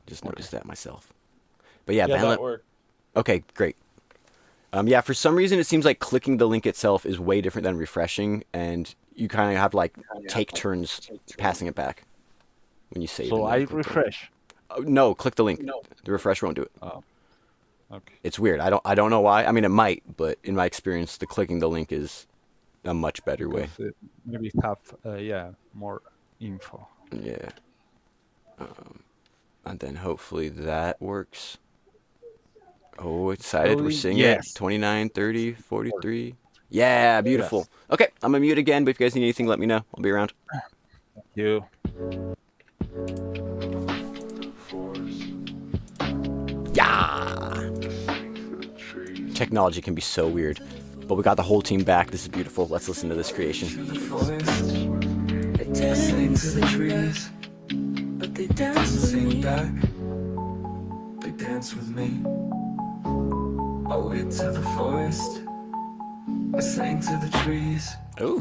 Just noticed that myself. But yeah, Yeah, that worked. Okay, great. Yeah, for some reason it seems like clicking the link itself is way different than refreshing, and you kind of have to like take turns passing it back when you save. So And I then click the link. refresh. No, click the link. The refresh won't do it. Oh, okay. It's weird. I don't know why. I mean, it might, but in my experience, the clicking the link is a much better way. Because it maybe have more info. Yeah. And then hopefully that works. Oh, excited. We're Slowly, seeing yes. it. 29, 30, 43. Yeah, beautiful. Okay, I'm going to mute again, but if you guys need anything, let me know. I'll be around. You. Yeah. Technology can be so weird. But we got the whole team back. This is beautiful. Let's listen to this creation. They sing to the trees, but they dance and sing back. They dance with me. I went to the forest. I sang to the trees. Oh.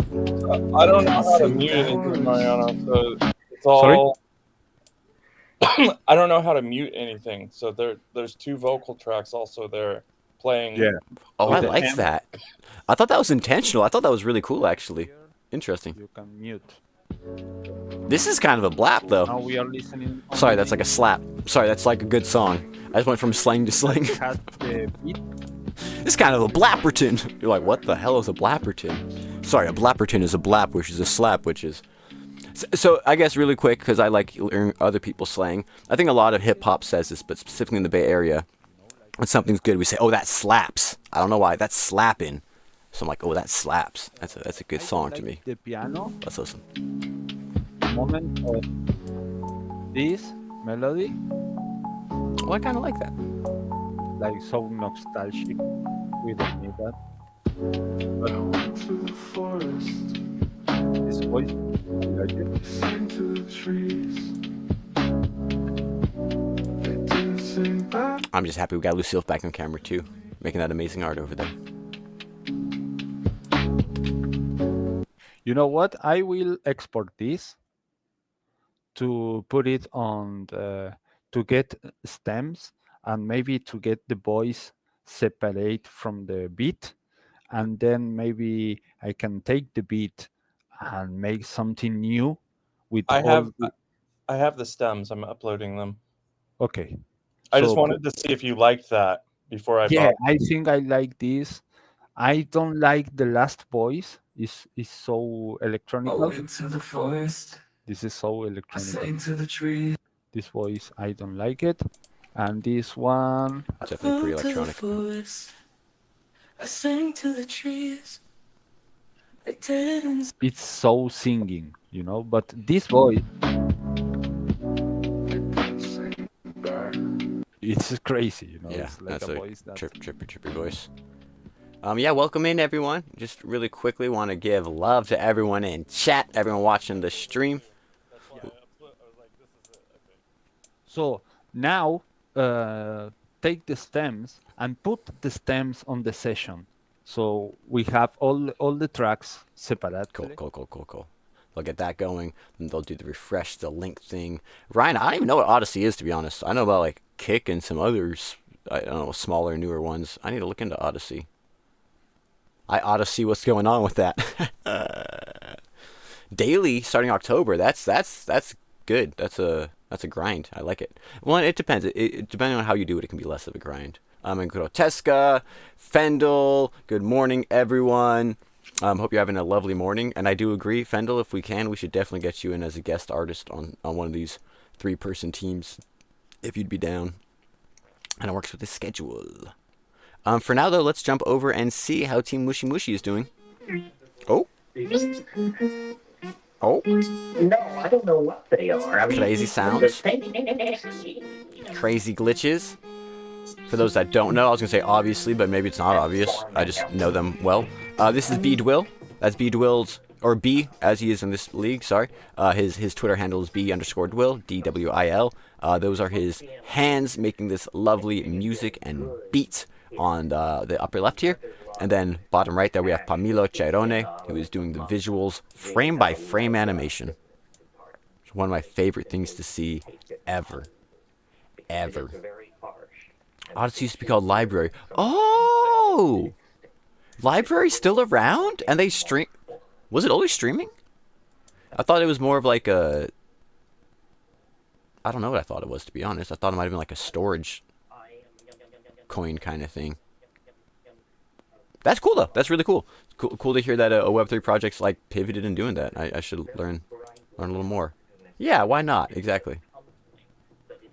I don't know how to mute anything, Mariano. So it's all. I don't know how to mute anything. So there's two vocal tracks also there playing. Yeah. Oh, I like that. I thought that was intentional. I thought that was really cool, actually. Interesting. You can mute. This is kind of a blap, though. Now we are listening. Sorry, that's like a slap. Sorry, that's like a good song. I just went from slang to slang. Has the beat. This is kind of a blapperton. You're like, what the hell is a blapperton? Sorry, a blapperton is a blap, which is a slap, which is... So I guess really quick, because I like hearing other people slang. I think a lot of hip-hop says this, but specifically in the Bay Area, when something's good, we say, oh, that slaps. I don't know why. That's slapping. So I'm like, oh, that slaps. That's a good song to me. The piano. Let's listen. Moment of this melody. Oh, I kind of like that. Like so nostalgic. We don't need that. I went to the forest. This voice, I like it. Sang to the trees. They didn't sing back. I'm just happy we got Lucille back on camera too, making that amazing art over there. You know what? I will export this to put it on to get stems and maybe to get the voice separate from the beat, and then maybe I can take the beat and make something new with I all have the stems. I'm uploading them. Okay. I just wanted to see if you liked that before I Yeah, bought. I think I like this. I don't like the last voice. Is so electronic. I went to the forest. This is so I electronic. sang to the trees. This voice, I don't like it. And this one, It's definitely pretty To the electronic. forest. I sang to the trees. They didn't. It's so singing, you know. But this voice, it's crazy, you know. Yeah, It's like that's a a voice that. trippy voice. Yeah, welcome in everyone. Just really quickly want to give love to everyone in chat, everyone watching the stream. So now take the stems and put the stems on the session. So we have all the tracks separately. Cool. They'll get that going, and they'll do the refresh, the link thing. Ryan, I don't even know what Odyssey is, to be honest. I know about like Kick and some others, I don't know, smaller, newer ones. I need to look into Odyssey. I ought to see what's going on with that. Daily starting October. That's good. That's a grind. I like it. Well, it depends. It depending on how you do it, it can be less of a grind. And Groteska, Fendel. Good morning, everyone. Hope you're having a lovely morning. And I do agree, Fendel. If we can, we should definitely get you in as a guest artist on one of these 3-person teams, if you'd be down. And it works with the schedule. For now, though, let's jump over and see how Team Mushy Mushy is doing. Oh. No, I don't know what they are. I mean, crazy sounds. Crazy glitches. For those that don't know, I was going to say obviously, but maybe it's not obvious. I just know them well. This is B Dwill. That's B Dwill's, or B, as he is in this league, sorry. His Twitter handle is B_Dwill, DWIL. Those are his hands making this lovely music and beat on the upper left here. And then bottom right there we have Pamilo Chairone, who is doing the visuals frame by frame animation. It's one of my favorite things to see ever. Odyssey used to be called Library. Oh! Library's still around? And they stream... Was it always streaming? I thought it was more of like a... I don't know what I thought it was, to be honest. I thought it might have been like a storage coin kind of thing. That's cool, though. That's really cool. Cool to hear that a Web3 project's like pivoted and doing that. I should learn a little more. Yeah, why not? Exactly.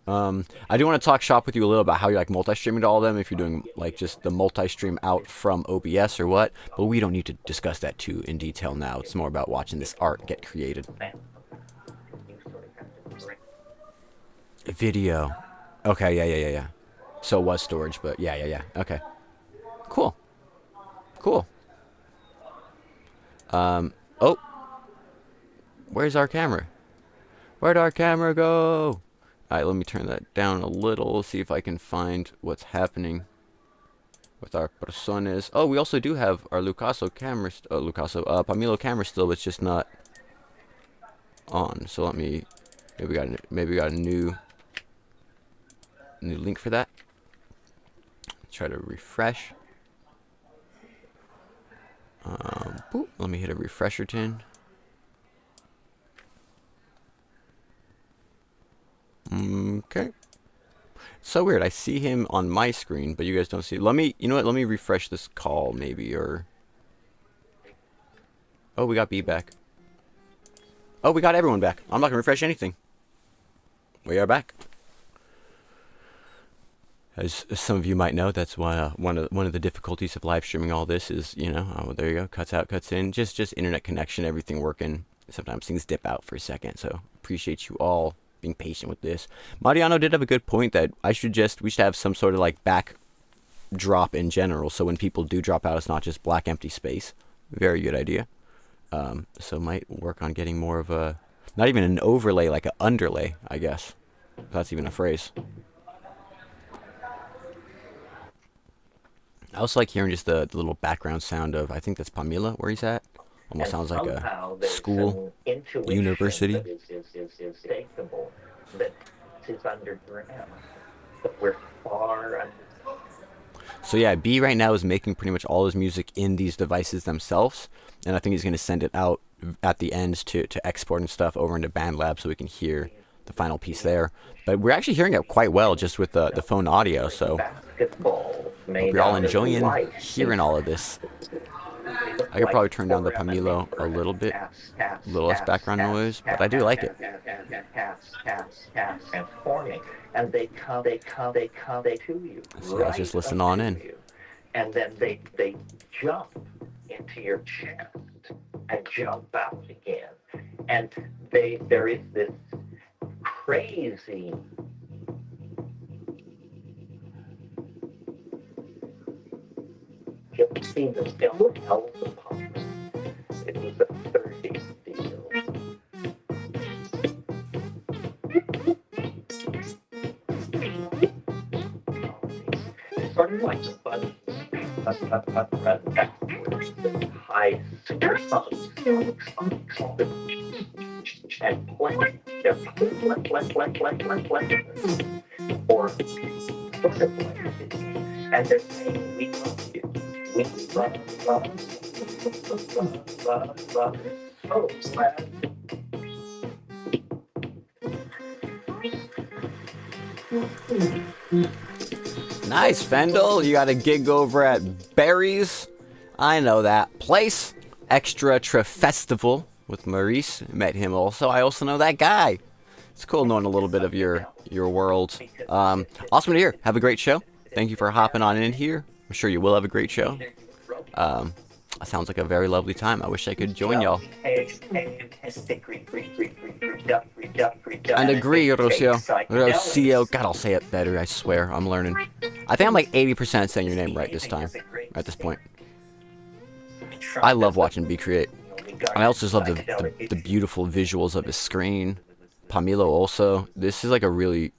I do want to talk shop with you a little about how you're like multi-streaming to all of them, if you're doing like just the multi-stream out from OBS or what, but we don't need to discuss that too in detail now. It's more about watching this art get created. Video. Okay, yeah. So it was storage, but yeah. Okay. Cool. Oh. Where's our camera? Where'd our camera go? Alright, let me turn that down a little, see if I can find what's happening with our personas. Oh, we also do have our Lucaso camera, Pamilo camera still, it's just not on. So let me, maybe we got a new link for that. Let's try to refresh. Boop, let me hit a refresher tin. Okay. So weird. I see him on my screen, but you guys don't see it. You know what? Let me refresh this call, maybe, or... Oh, we got B back. Oh, we got everyone back. I'm not going to refresh anything. We are back. As some of you might know, that's why one of the difficulties of live streaming all this is, you know, oh, there you go, cuts out, cuts in, just internet connection, everything working. Sometimes things dip out for a second, so appreciate you all being patient with this. Mariano did have a good point that we should have some sort of like backdrop in general, so when people do drop out, it's not just black empty space. Very good idea. So might work on getting more of a, not even an overlay, like an underlay, I guess. If that's even a phrase. I also like hearing just the little background sound of, I think that's Pamela where he's at. Almost sounds like a school, university. That is underground. But we're far under. So yeah, B right now is making pretty much all his music in these devices themselves, and I think he's going to send it out at the end to export and stuff over into BandLab so we can hear the final piece there. But we're actually hearing it quite well just with the phone audio, so hope you're all enjoying hearing all of this. I could probably turn down the Pamilo a little bit, a little less background noise, but I do like it. And they come to you. So let's just listen on in. and then they jump into your chest and jump out again. And there is this crazy you'll see the film Hell of the Pump. It was a 30s deal. It's sort of like a bunny run backwards, high and play. They're play, or sort of like it. And they're saying, we love you. We love. So sad. Nice, Fendel. You got a gig over at Barry's. I know that place. Extra Festival with Maurice. Met him also. I also know that guy. It's cool knowing a little bit of your world. Awesome to hear. Have a great show. Thank you for hopping on in here. I'm sure you will have a great show. Sounds like a very lovely time. I wish I could join y'all. And agree, Rocio. Rocio. God, I'll say it better. I swear. I'm learning. I think I'm like 80% saying your name right this time. At this point. I love watching B create. And I also just love the beautiful visuals of his screen. Pamilo also. This is like a really...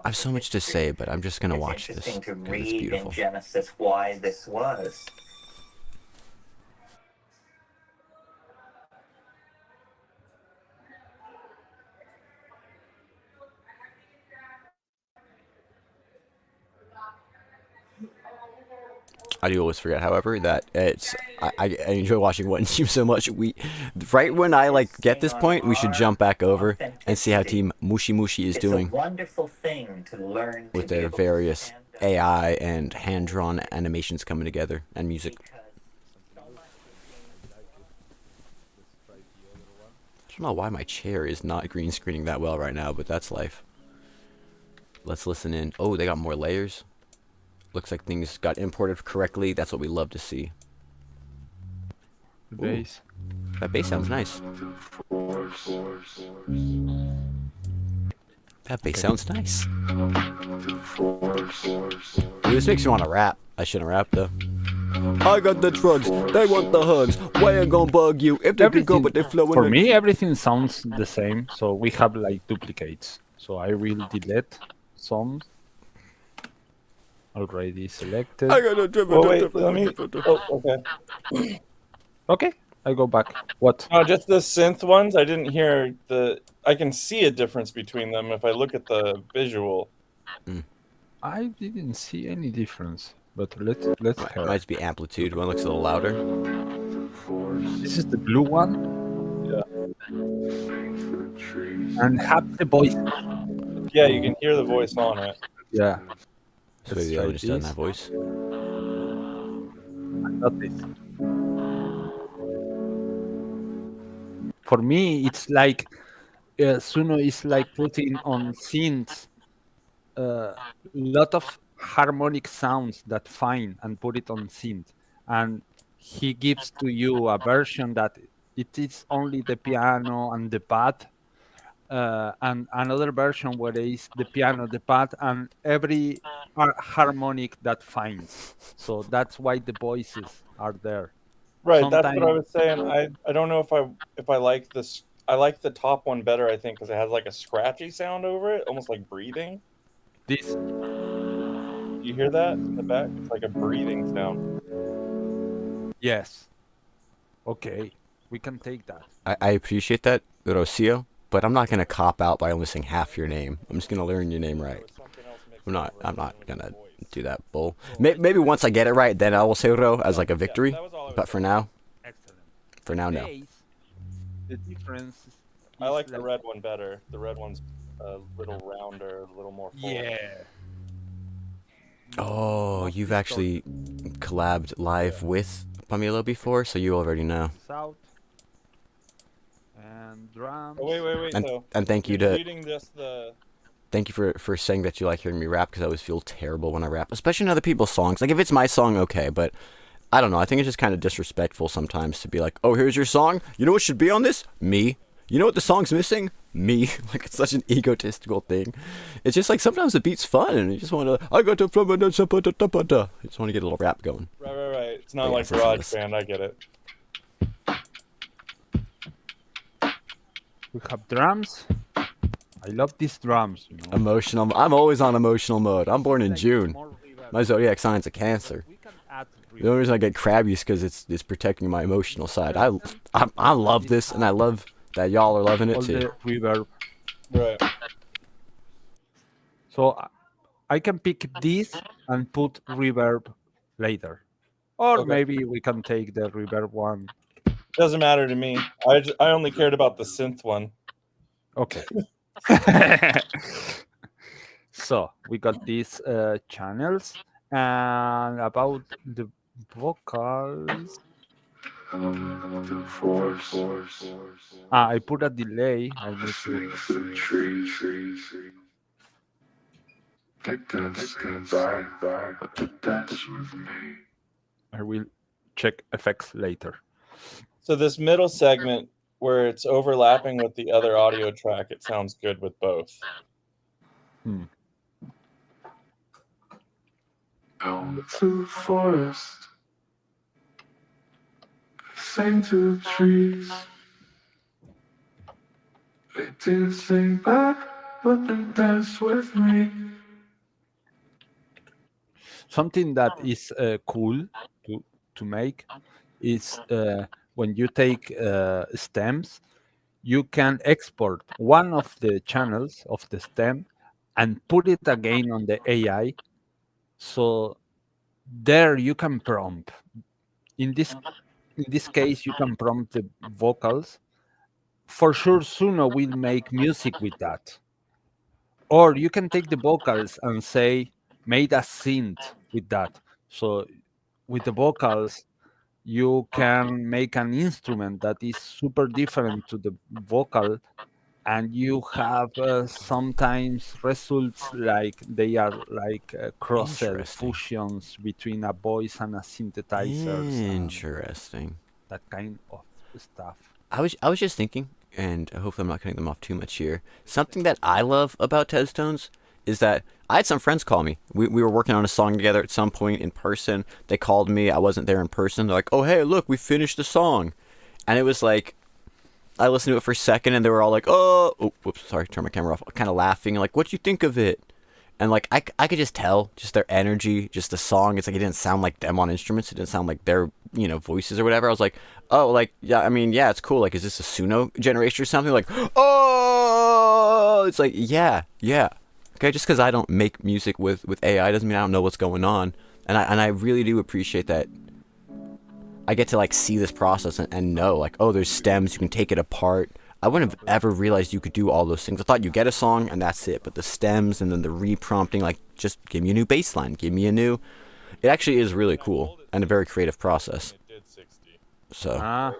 I have so much to say, but I'm just gonna watch this. It's interesting to It's read beautiful. in Genesis why this was. I do always forget, however, that it's I enjoy watching What and Team so much. Right when I like get this point, we should jump back over and see how Team Mushy Mushy is doing Wonderful thing to learn with their various AI and hand-drawn animations coming together and music. I don't know why my chair is not green screening that well right now, but that's life. Let's listen in. Oh, they got more layers. Looks like things got imported correctly. That's what we love to see. The bass. That bass sounds nice. That bass sounds nice. Ooh, this makes me want to rap. I shouldn't rap though. I got the drugs. They want the hugs. Why ain't gonna bug you if they can go, but they're flowing. For me, everything sounds the same. So we have like duplicates. So I will delete some. Already selected. I got a dribble. Oh wait, let me. Oh, okay. Okay, I go back. What? No, just the synth ones. I didn't hear the. I can see a difference between them if I look at the visual. I didn't see any difference, but let's hear. Might be amplitude. One looks a little louder. This is the blue one. Yeah. And have the voice. Yeah, you can hear the voice on it. Yeah. So maybe I just done that voice. Not this. For me, it's like Suno is like putting on synths a lot of harmonic sounds that fine and put it on synth, and he gives to you a version that it is only the piano and the pad. And another version where there is the piano, the pad, and every harmonic that finds. So that's why the voices are there. Right, Sometimes, that's what I was saying. I don't know if I like this. I like the top one better, I think, because it has like a scratchy sound over it, almost like breathing. This. You hear that in the back? It's like a breathing sound. Yes. Okay, we can take that. I appreciate that, Rocio, but I'm not gonna cop out by only saying half your name. I'm just gonna learn your name right. I'm not gonna do that bull. Maybe once I get it right, then I will say Ro as like a victory. But for now, no. The difference. I like the red one better. The red one's a little rounder, a little more full. Yeah. Oh, you've actually collabed live with Pamilo before, so you already know. South. And drums. Oh, wait. And thank you to reading just the thank you for saying that you like hearing me rap, because I always feel terrible when I rap, especially in other people's songs. Like if it's my song, okay, but I don't know. I think it's just kind of disrespectful sometimes to be like, oh, here's your song. You know what should be on this? Me. You know what the song's missing? Me. Like it's such an egotistical thing. It's just like sometimes the beat's fun and you just want to. I got to. You just want to get a little rap going. Right. It's not like garage band. I get it. We have drums. I love these drums. You know? Emotional. I'm always on emotional mode. I'm born in June. My zodiac sign's a Cancer. The only reason I get crabby is because it's protecting my emotional side. I love this, and I love that y'all are loving it too. The reverb. Right. So I can pick this and put reverb later, or maybe we can take the reverb one. Doesn't matter to me. I only cared about the synth one. Okay. So we got these channels, and about the vocals. I put a delay. I need I will check effects later. So this middle segment where it's overlapping with the other audio track, it sounds good with both. Down to the forest, sing to the trees. They didn't sing back, but they danced with me. Something that is cool to make is when you take stems, you can export one of the channels of the stem and put it again on the AI. So there you can prompt. In this case, you can prompt the vocals. For sure, Suno will make music with that. Or you can take the vocals and say, made a synth with that. So with the vocals, you can make an instrument that is super different to the vocal, and you have sometimes results like they are like crossed fusions between a voice and a synthesizer. Interesting. That kind of stuff. I was just thinking, and hopefully I'm not cutting them off too much here. Something that I love about Teztones is that I had some friends call me. We were working on a song together at some point in person. They called me. I wasn't there in person. They're like, oh, hey, look, we finished the song. And it was like, I listened to it for a second, and they were all like, oh whoops, sorry, turn my camera off. Kind of laughing, like, what'd you think of it? And like, I could just tell, just their energy, just the song. It's like, it didn't sound like them on instruments. It didn't sound like their, voices or whatever. I was like, oh, like, yeah, I mean, yeah, it's cool. Like, is this a Suno generation or something? Like, oh, it's like, yeah. Okay, just because I don't make music with AI doesn't mean I don't know what's going on. And I really do appreciate that I get to like see this process and know like, oh, there's stems, you can take it apart. I wouldn't have ever realized you could do all those things. I thought you get a song and that's it, but the stems and then the reprompting, like just give me a new bass line, give me a new. It actually is really cool and a very creative process. So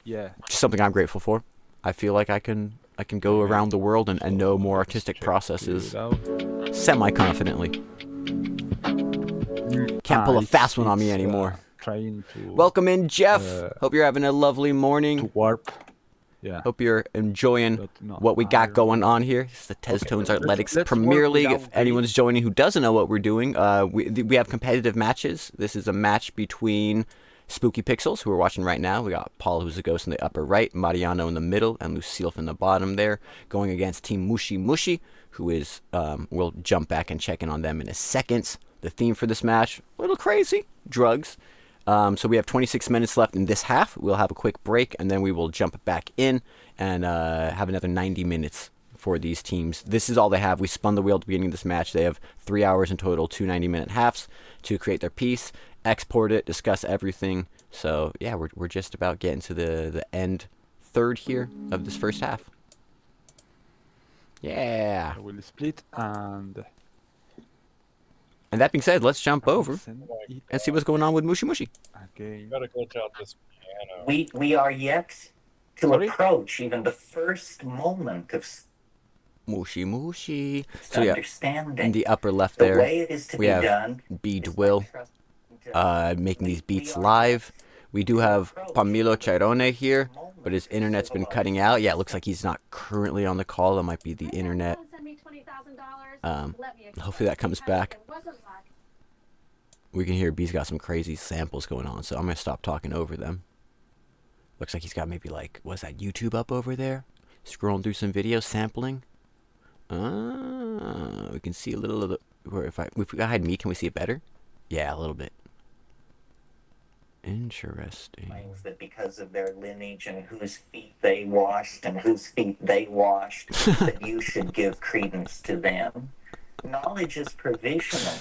yeah, just something I'm grateful for. I feel like I can go around the world and know more artistic processes semi-confidently. Can't pull a fast one on me anymore. Trying to welcome in, Jeff. Hope you're having a lovely morning. To warp. Yeah. Hope you're enjoying what we got going on here. It's the Teztones Athletics Premier League. If anyone's joining who doesn't know what we're doing, we have competitive matches. This is a match between Spooky Pixels, who we're watching right now. We got Paul, who's a ghost in the upper right, Mariano in the middle, and Lucille in the bottom there, going against Team Mushy Mushy, who is, we'll jump back and check in on them in a second. The theme for this match, a little crazy, drugs. So we have 26 minutes left in this half. We'll have a quick break, and then we will jump back in and have another 90 minutes for these teams. This is all they have. We spun the wheel at the beginning of this match. They have 3 hours in total, 2 90-minute halves to create their piece, export it, discuss everything. So, yeah, we're just about getting to the end third here of this first half. Yeah. We'll split and that being said, let's jump over and see what's going on with Mushy Mushy. Okay. Gotta glitch out this piano. We are yet to approach even the first moment of Mushy Mushy. So yeah, in Understanding the upper left the there, way it is to we be have done Bead is by Will trusting making these beats live. We do have Pamilo Chirone here, but his internet's been cutting out. Yeah, it looks like he's not currently on the call. That might be the internet. Hopefully that comes back. We can hear B's got some crazy samples going on, so I'm going to stop talking over them. Looks like he's got maybe like, what's that, YouTube up over there? Scrolling through some videos, sampling. We can see a little of the, where if I hide me, can we see it better? Yeah, a little bit. Interesting. That because of their lineage and whose feet they washed and whose feet they washed, that you should give credence to them. Knowledge is provisional.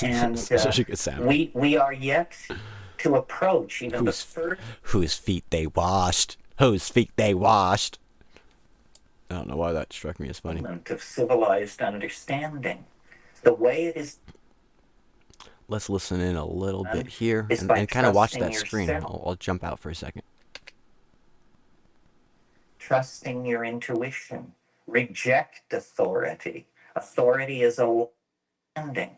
And such a good sound. We are yet to approach even the first. Whose feet they washed. Whose feet they washed. I don't know why that struck me as funny. Of civilized understanding. The way it is. Let's listen in a little bit here and kind of watch that screen. I'll jump out for a second. Trusting your intuition. Reject authority. Authority is a landing.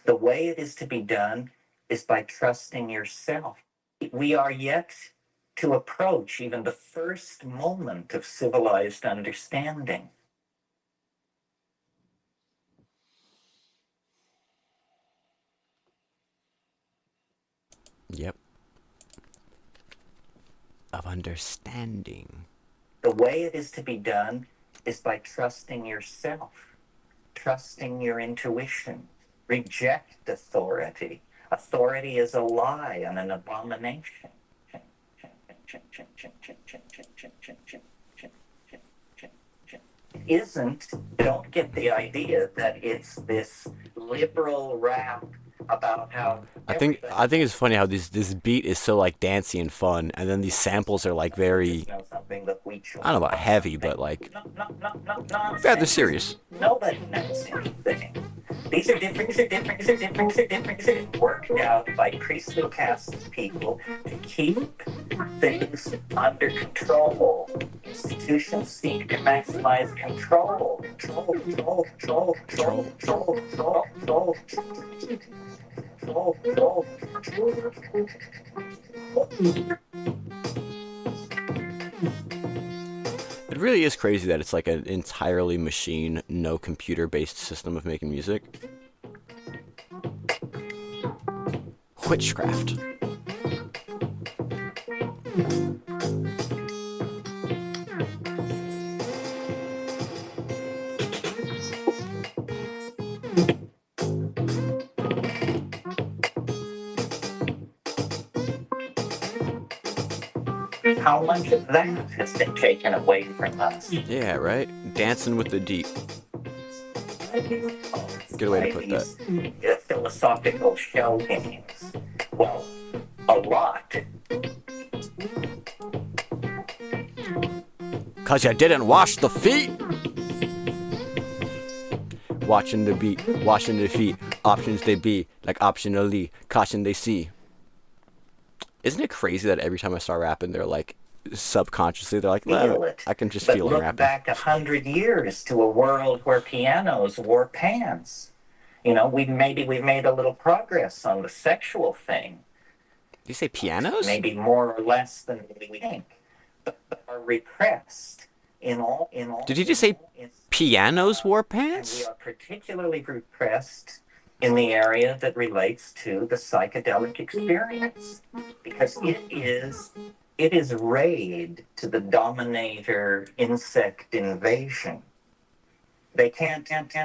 The way it is to be done is by trusting yourself. We are yet to approach even the first moment of civilized understanding. Yep. Of understanding. The way it is to be done is by trusting yourself, trusting your intuition. Reject authority. Authority is a lie and an abomination. Don't get the idea that it's this liberal rap about how I think it's funny how this beat is so like dancey and fun, and then these samples are like very, I don't know about heavy, but like rather serious. Nobody knows anything. These are different, worked out by priestly caste people to keep things under control. Institutions seek to maximize control. It really is crazy that it's like an entirely machine, no computer-based system of making music. Witchcraft. How much of that has been taken away from us? Yeah, right? Dancing with the deep. Good way to put that. Philosophical shell games. Well, a lot. 'Cause you didn't wash the feet! Watching the beat, washing the feet. Options they be, like optionally, caution they see. Isn't it crazy that every time I start rapping, they're like, subconsciously, they're like, well, I can just feel it rapping. Look back 100 years to a world where pianos wore pants. You know, we've made a little progress on the sexual thing. Did you say pianos? Maybe more or less than we think, but are repressed in all. Did you just say pianos wore pants? And we are particularly repressed in the area that relates to the psychedelic experience, because it is raid to the dominator insect invasion. They can't stand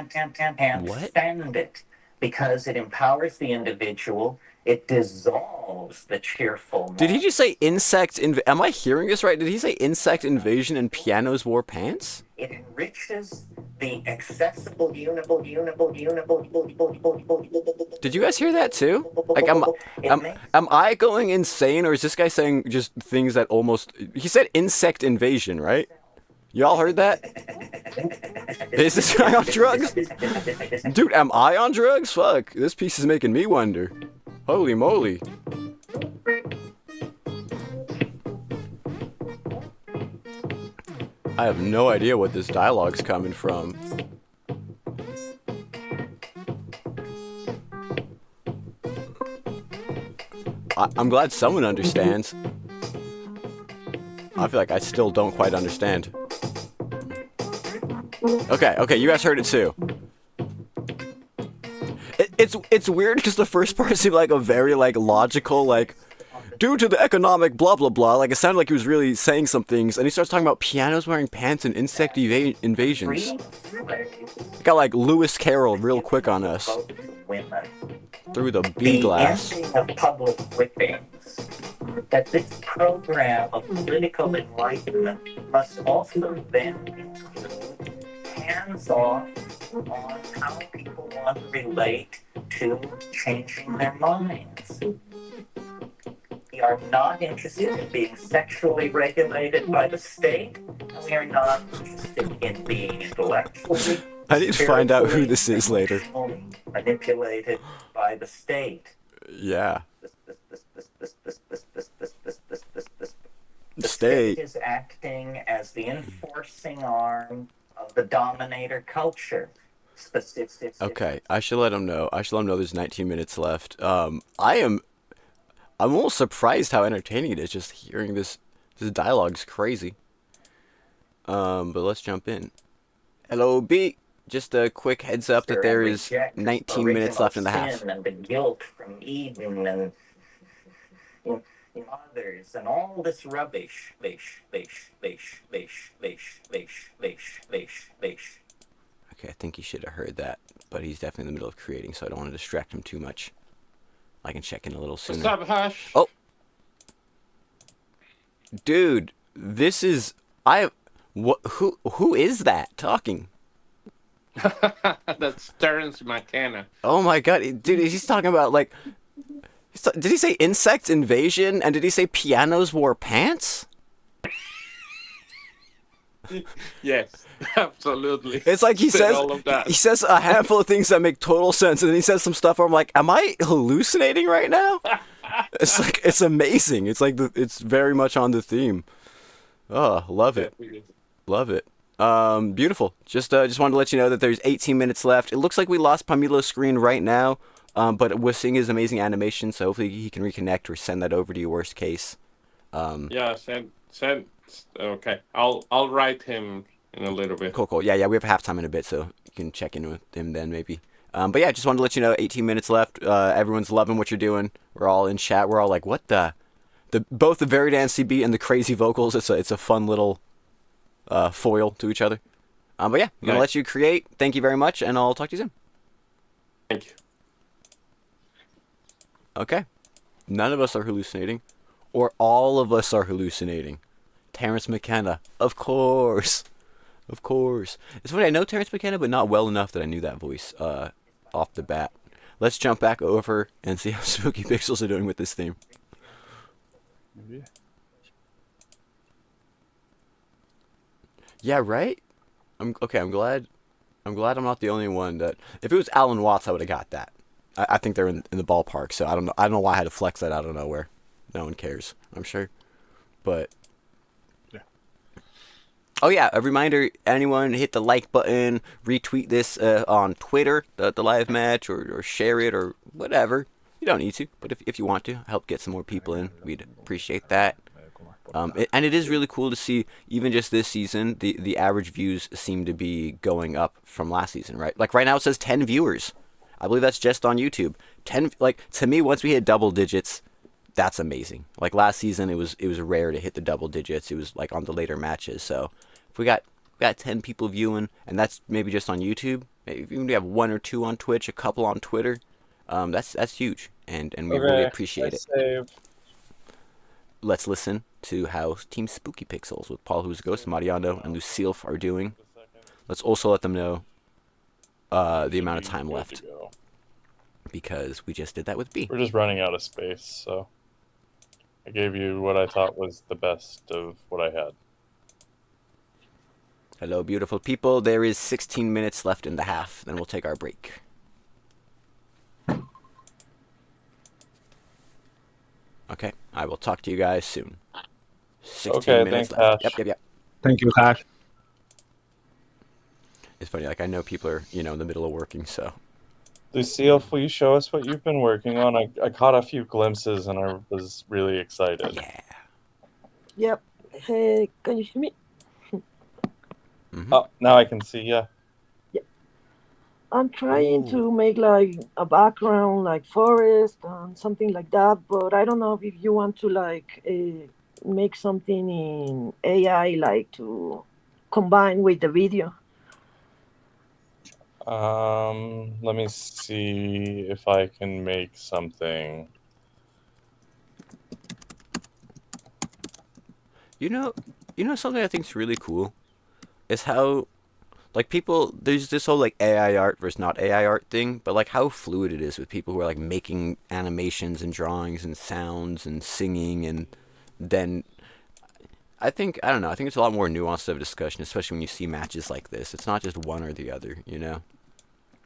it because it empowers the individual. It dissolves the cheerful. Did he just say insect am I hearing this right? Did he say insect invasion and pianos wore pants? It enriches the accessible, Did you guys hear that too? Like, am I going insane, or is this guy saying just things that almost... He said insect invasion, right? Y'all heard that? Is this guy on drugs? Dude, am I on drugs? Fuck, this piece is making me wonder. Holy moly. I have no idea what this dialogue's coming from. I'm glad someone understands. I feel like I still don't quite understand. Okay, you guys heard it too. It's weird because the first part seemed like a very like logical like, due to the economic blah blah blah. Like it sounded like he was really saying some things, and he starts talking about pianos wearing pants and insect invasions. Got like Lewis Carroll real quick on us. Through the bee glass. The ending of public whippings, that this program of political enlightenment must also then include hands-off on how people want to relate to changing their minds. We are not interested in being sexually regulated by the state, and we are not interested in being intellectually. I need to find out who this is later. Manipulated by the state. Yeah. The state is acting as the enforcing arm of the dominator culture. Okay, I should let him know. There's 19 minutes left. I'm almost surprised how entertaining it is just hearing this. This dialogue's crazy. But let's jump in. Hello, B. Just a quick heads up that there is 19 minutes left in the half. And the guilt from Eden and others and all this rubbish. Okay, I think he should have heard that, but he's definitely in the middle of creating, so I don't want to distract him too much. I can check in a little sooner. What's up, Hush? Oh, dude, this is who is that talking? That's Terrence McKenna. Oh my god, dude, he's talking about like. Did he say insect invasion? And did he say pianos wore pants? Yes, absolutely. It's like he says all of that. he says a handful of things that make total sense, and then he says some stuff where I'm like, am I hallucinating right now? It's like it's amazing. It's like it's very much on the theme. Oh, love it. Love it. Beautiful. Just wanted to let you know that there's 18 minutes left. It looks like we lost Pamilo's screen right now, but we're seeing his amazing animation, so hopefully he can reconnect or send that over to you. Worst case. Yeah, send. Okay, I'll write him in a little bit. Cool. Yeah, we have halftime in a bit, so you can check in with him then maybe. But yeah, just wanted to let you know, 18 minutes left. Everyone's loving what you're doing. We're all in chat. We're all like, what the both the very dancey beat and the crazy vocals. It's a fun little foil to each other. But yeah, I'm gonna let you create. Thank you very much, and I'll talk to you soon. Thank you. Okay. None of us are hallucinating, or all of us are hallucinating. Terrence McKenna, of course. Of course. It's funny, I know Terrence McKenna, but not well enough that I knew that voice off the bat. Let's jump back over and see how Spooky Pixels are doing with this theme. Yeah, right? I'm glad I'm not the only one that... If it was Alan Watts, I would have got that. I think they're in the ballpark, so I don't know why I had to flex that out of nowhere. No one cares, I'm sure. But... Oh yeah, a reminder, anyone hit the like button, retweet this on Twitter, the live match, or share it, or whatever. You don't need to, but if you want to, help get some more people in, we'd appreciate that. And it is really cool to see, even just this season, the average views seem to be going up from last season, right? Like right now it says 10 viewers. I believe that's just on YouTube. 10, like, to me, once we hit double digits, that's amazing. Like last season, it was rare to hit the double digits. It was like on the later matches. So if we got 10 people viewing, and that's maybe just on YouTube. Maybe even we have 1 or 2 on Twitch, a couple on Twitter. That's huge, and we really appreciate it. Saved. Let's listen to how Team Spooky Pixels with Paul Who's Ghost, Mariano, and Lucille are doing. Let's also let them know the amount of time left, because we just did that with B. We're just running out of space, so I gave you what I thought was the best of what I had. Hello, beautiful people. There is 16 minutes left in the half, then we'll take our break. Okay, I will talk to you guys soon. 16 minutes thanks, left. Hash. Yep. Thank you, Hash. It's funny, like I know people are, in the middle of working, so. Lucille, will you show us what you've been working on? I caught a few glimpses and I was really excited. Yeah. Yep. Hey, can you hear me? Oh, now I can see, yeah. I'm trying to make like a background, like forest and something like that, but I don't know if you want to like make something in AI, like to combine with the video. Let me see if I can make something. You know something I think is really cool is how, like, people, there's this whole like AI art versus not AI art thing, but like how fluid it is with people who are like making animations and drawings and sounds and singing, and then I don't know, I think it's a lot more nuanced of a discussion, especially when you see matches like this. It's not just one or the other,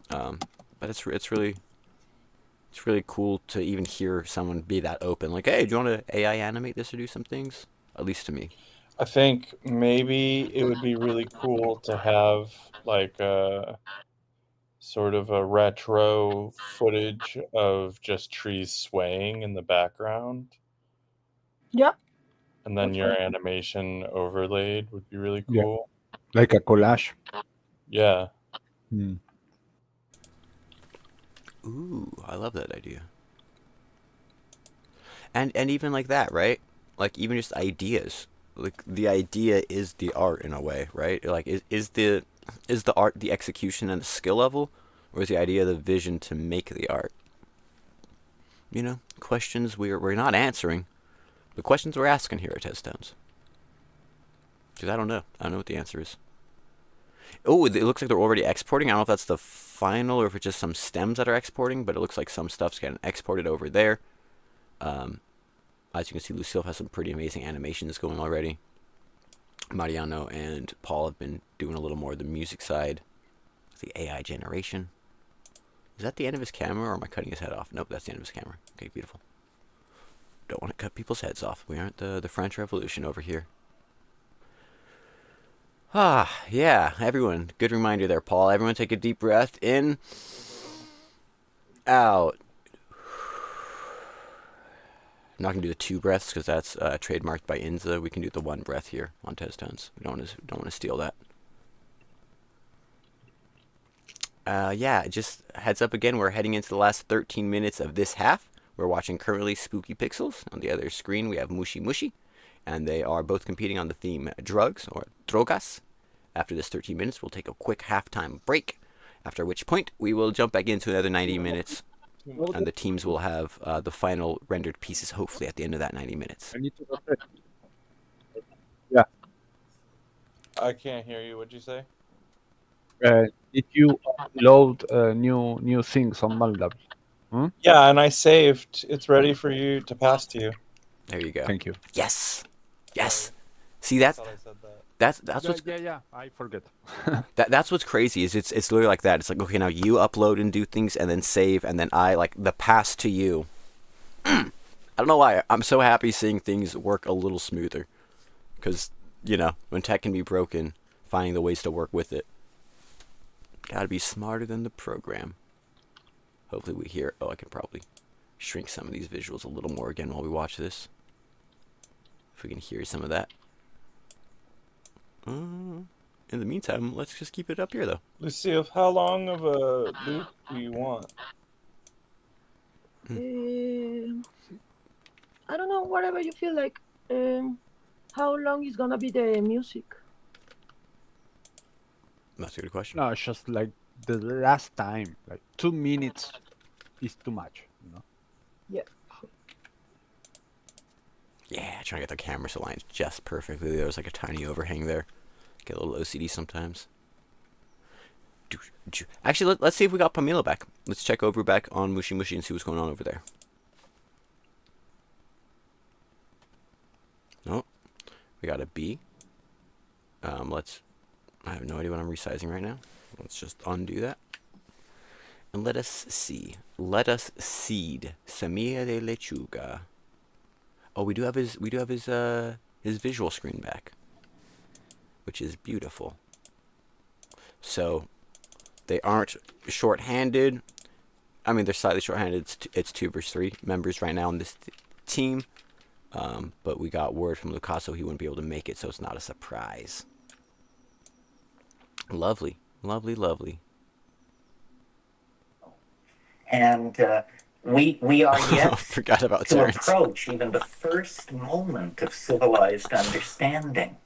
but it's really cool to even hear someone be that open, like, hey, do you want to AI animate this or do some things? At least to me. I think maybe it would be really cool to have like a sort of a retro footage of just trees swaying in the background. Yeah. And then your animation overlaid would be really cool. Yeah. Like a collage. Yeah. Ooh, I love that idea. And even like that, right? Like even just ideas. Like the idea is the art in a way, right? Like is the art the execution and the skill level, or is the idea the vision to make the art? Questions we're not answering, but questions we're asking here at Test Towns. Because I don't know what the answer is. Oh, it looks like they're already exporting. I don't know if that's the final or if it's just some stems that are exporting, but it looks like some stuff's getting exported over there. As you can see, Lucille has some pretty amazing animations going already. Mariano and Paul have been doing a little more of the music side. The AI generation. Is that the end of his camera, or am I cutting his head off? Nope, that's the end of his camera. Okay, beautiful. Don't want to cut people's heads off. We aren't the French Revolution over here. Ah, yeah, everyone. Good reminder there, Paul. Everyone take a deep breath in, out. I'm not going to do the 2 breaths because that's trademarked by Inza. We can do the 1 breath here on Test Tones. We don't want to steal that. Yeah, just heads up again, we're heading into the last 13 minutes of this half. We're watching currently Spooky Pixels. On the other screen, we have Mushy Mushy, and they are both competing on the theme drugs, or drogas. After this 13 minutes, we'll take a quick halftime break, after which point we will jump back into another 90 minutes, and the teams will have the final rendered pieces, hopefully, at the end of that 90 minutes. Yeah. I can't hear you. What'd you say? Did you load new things on MATLAB? Yeah, and I saved. It's ready for you to pass to you. There you go. Thank you. Yes. See, that's what's yeah. I forget. that's what's crazy is it's literally like that. It's like, okay, now you upload and do things and then save, and then I like the pass to you. I don't know why I'm so happy seeing things work a little smoother, because when tech can be broken, finding the ways to work with it. Gotta be smarter than the program. Hopefully we hear. Oh, I can probably shrink some of these visuals a little more again while we watch this. If we can hear some of that. In the meantime, let's just keep it up here, though. Lucille, how long of a loop do you want? I don't know, whatever you feel like. How long is gonna be the music? That's a good question. No, it's just like the last time, like 2 minutes is too much, Yeah. Yeah, trying to get the cameras aligned just perfectly. There was like a tiny overhang there. Get a little OCD sometimes. Actually, let's see if we got Pamela back. Let's check over back on Mushy Mushy and see what's going on over there. Oh, we got a B. I have no idea what I'm resizing right now. Let's just undo that. And let us see. Let us seed Samia de Lechuga. Oh, we do have his visual screen back, which is beautiful. So they aren't short-handed. I mean, they're slightly short-handed. It's 2 versus 3 members right now on this team. But we got word from Lucasso he wouldn't be able to make it, so it's not a surprise. Lovely, lovely, lovely. And we are yet Forgot about to Terrence. approach even the first moment of civilized understanding.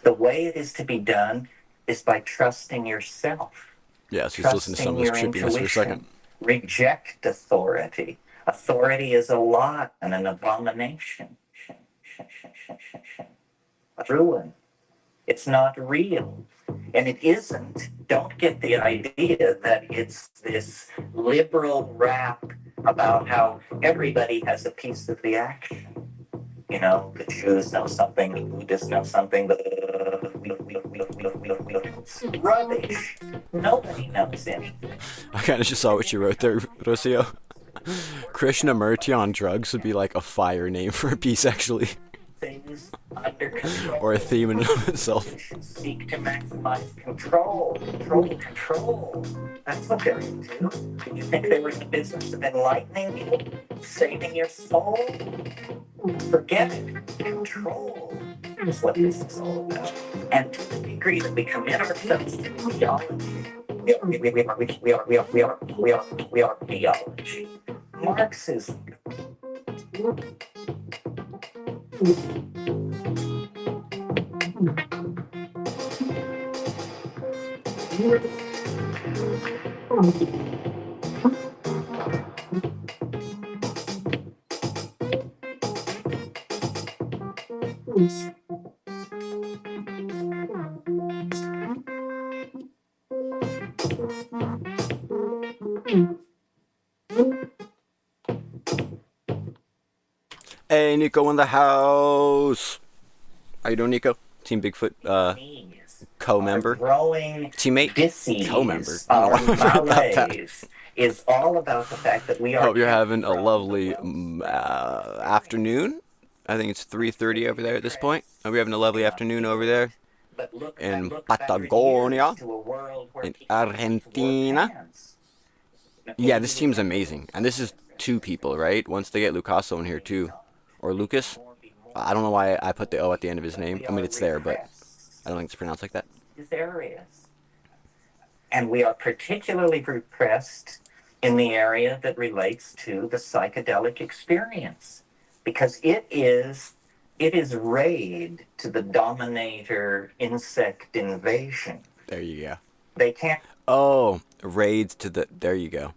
The way it is to be done is by trusting yourself. Yeah, so just listen to some of this trippiness for a second. Reject authority. Authority is a lie and an abomination. Ruin. It's not real. And it isn't. Don't get the idea that it's this liberal rap about how everybody has a piece of the action. You know, the Jews know something, the Buddhists know something, rubbish. Nobody knows anything. I kind of just saw what you wrote there, Rocio. Krishnamurti on drugs would be like a fire name for a piece, actually. Things under control. Or a theme in and of itself. Seek to maximize control. That's what they're into. You think they were in the business of enlightening you? Saving your soul? Forget it. Control is what this is all about. And to the degree that we commit ourselves to theology, we are theology. Marxism. Hey, Nico in the house. How you doing, Nico? Team Bigfoot, co-member, teammate, co-member. Is all about the fact that we are. Hope you're having a lovely afternoon. I think it's 3:30 over there at this point. Hope you're having a lovely afternoon over there in Patagonia, in Argentina. Yeah, this team's amazing, and this is 2 people, right? Once they get Lucasso in here too, or Lucas. I don't know why I put the O at the end of his name. I mean, it's there, but I don't think it's pronounced like that. These areas. And we are particularly repressed in the area that relates to the psychedelic experience, because it is raid to the dominator insect invasion. There you go. They can't. Oh, raids to the. There you go.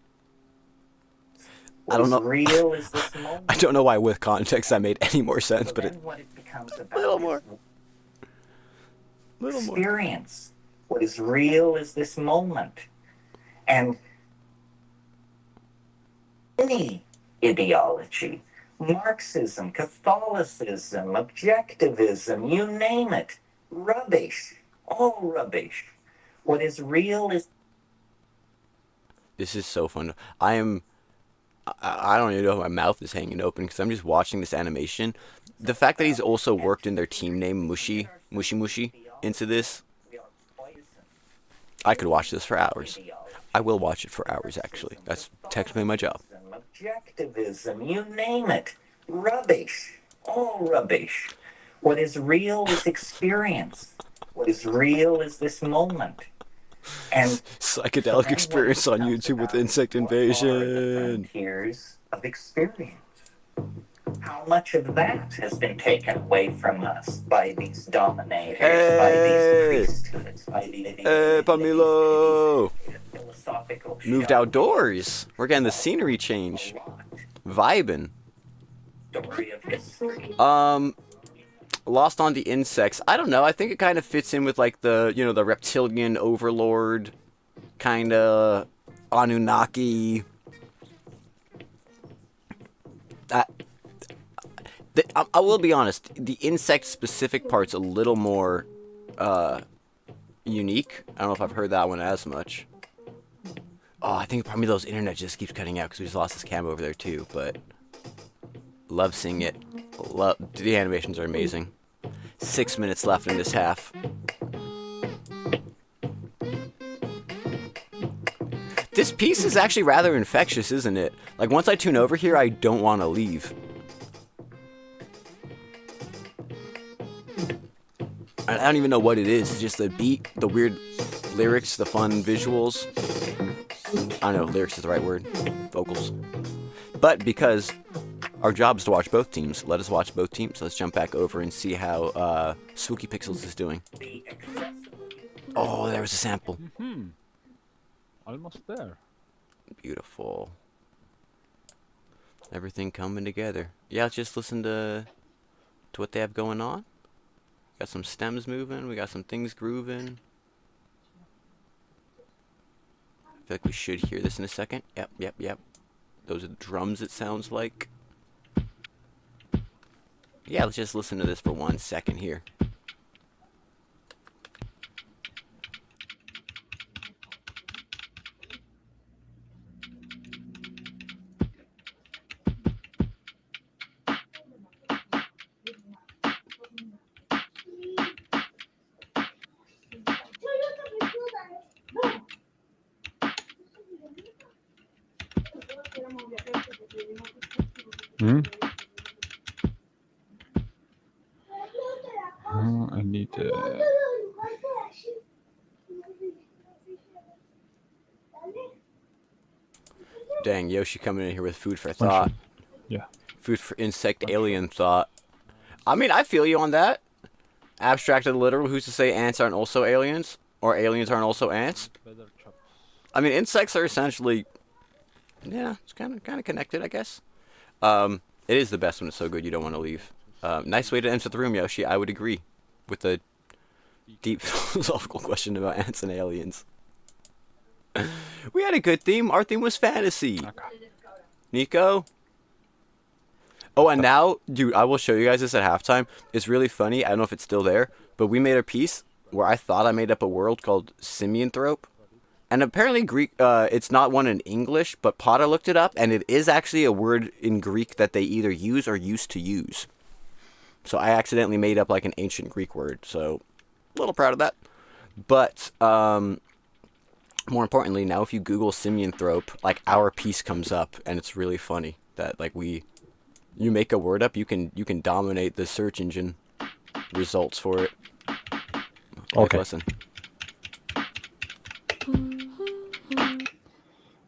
I don't know. Real is this moment. I don't know why with context that made any more sense, but what it becomes about little more. Experience. What is real is this moment. And any ideology, Marxism, Catholicism, objectivism, you name it, rubbish, all rubbish. What is real is... This is so fun. I don't even know if my mouth is hanging open because I'm just watching this animation. The fact that he's also worked in their team name, Mushy Mush, into this. I could watch this for hours. I will watch it for hours, actually. That's technically my job. Objectivism, you name it. Rubbish. All rubbish. What is real is experience. What is real is this moment. And psychedelic experience on YouTube with insect invasion. Frontiers of experience. How much of that has been taken away from us by these dominators, by these priesthoods, by Hey, Pamilo! Moved outdoors. We're getting the scenery change. Vibing. Story of history. Lost on the insects. I don't know. I think it kind of fits in with like the, the reptilian overlord kind of Anunnaki. I will be honest. The insect-specific part's a little more unique. I don't know if I've heard that one as much. Oh, I think probably those internet just keeps cutting out because we just lost this cam over there too. But love seeing it. The animations are amazing. 6 minutes left in this half. This piece is actually rather infectious, isn't it? Like, once I tune over here, I don't want to leave. I don't even know what it is. It's just the beat, the weird lyrics, the fun visuals. I don't know, lyrics is the right word. Vocals. But because our job is to watch both teams, let us watch both teams. Let's jump back over and see how spookypixels is doing. Oh, there was a sample. Almost there. Beautiful. Everything coming together. Yeah, let's just listen to what they have going on. Got some stems moving. We got some things grooving. I feel like we should hear this in a second. Yep. Those are the drums, it sounds like. Yeah, let's just listen to this for 1 second here. I need. Dang, Yoshi coming in here with food for thought. Yeah. Food for insect alien thought. I mean, I feel you on that. Abstract to the literal, who's to say ants aren't also aliens? Or aliens aren't also ants? I mean, insects are essentially... Yeah, it's kind of connected, I guess. It is the best when it's so good you don't want to leave. Nice way to enter the room, Yoshi. I would agree with the deep philosophical question about ants and aliens. We had a good theme. Our theme was fantasy. Nico? Oh, and now, dude, I will show you guys this at halftime. It's really funny. I don't know if it's still there, but we made a piece where I thought I made up a world called Simianthrope. And apparently Greek, it's not one in English, but Potter looked it up, and it is actually a word in Greek that they either use or used to use. So I accidentally made up like an ancient Greek word, so a little proud of that. But, more importantly, now if you Google Simianthrope, like our piece comes up, and it's really funny that like you make a word up, you can dominate the search engine results for it. Okay. Listen.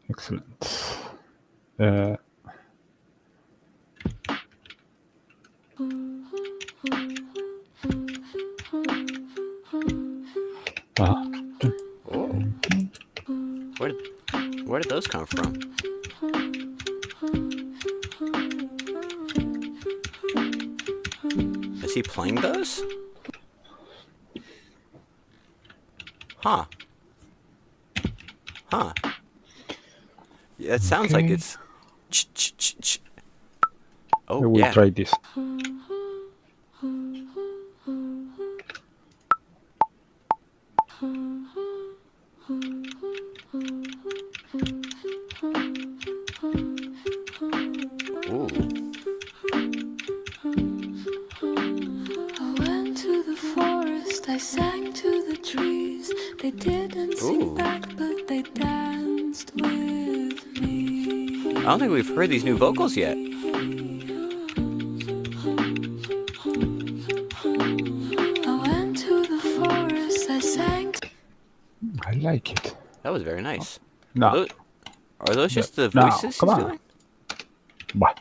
Excellent. Oh. Where did those come from? Is he playing those? Huh. Yeah, it sounds like it's... Oh, I will try this. Ooh. I went to the forest, I sang to the trees. They didn't sing back, but they danced with me. I don't think we've heard these new vocals yet. I like it. That was very nice. No. Are those just the voices come he's on. doing? What?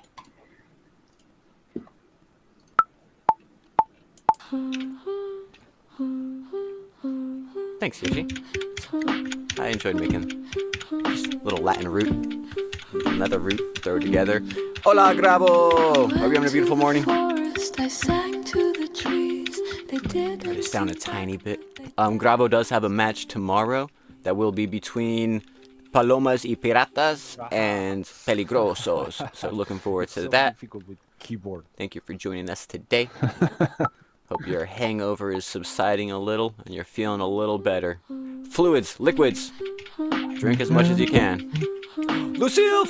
Thanks, Yoshi. I enjoyed making just a little Latin root, another root, throw it together. Hola, Grabo! Hope you're having a beautiful morning. I sang to the trees. They didn't Write this down a tiny bit. Grabo does have a match tomorrow that will be between Palomas y Piratas and Peligrosos. So looking forward to that. Difficult with keyboard. Thank you for joining us today. Hope your hangover is subsiding a little and you're feeling a little better. Fluids, liquids, drink as much as you can. Lucille,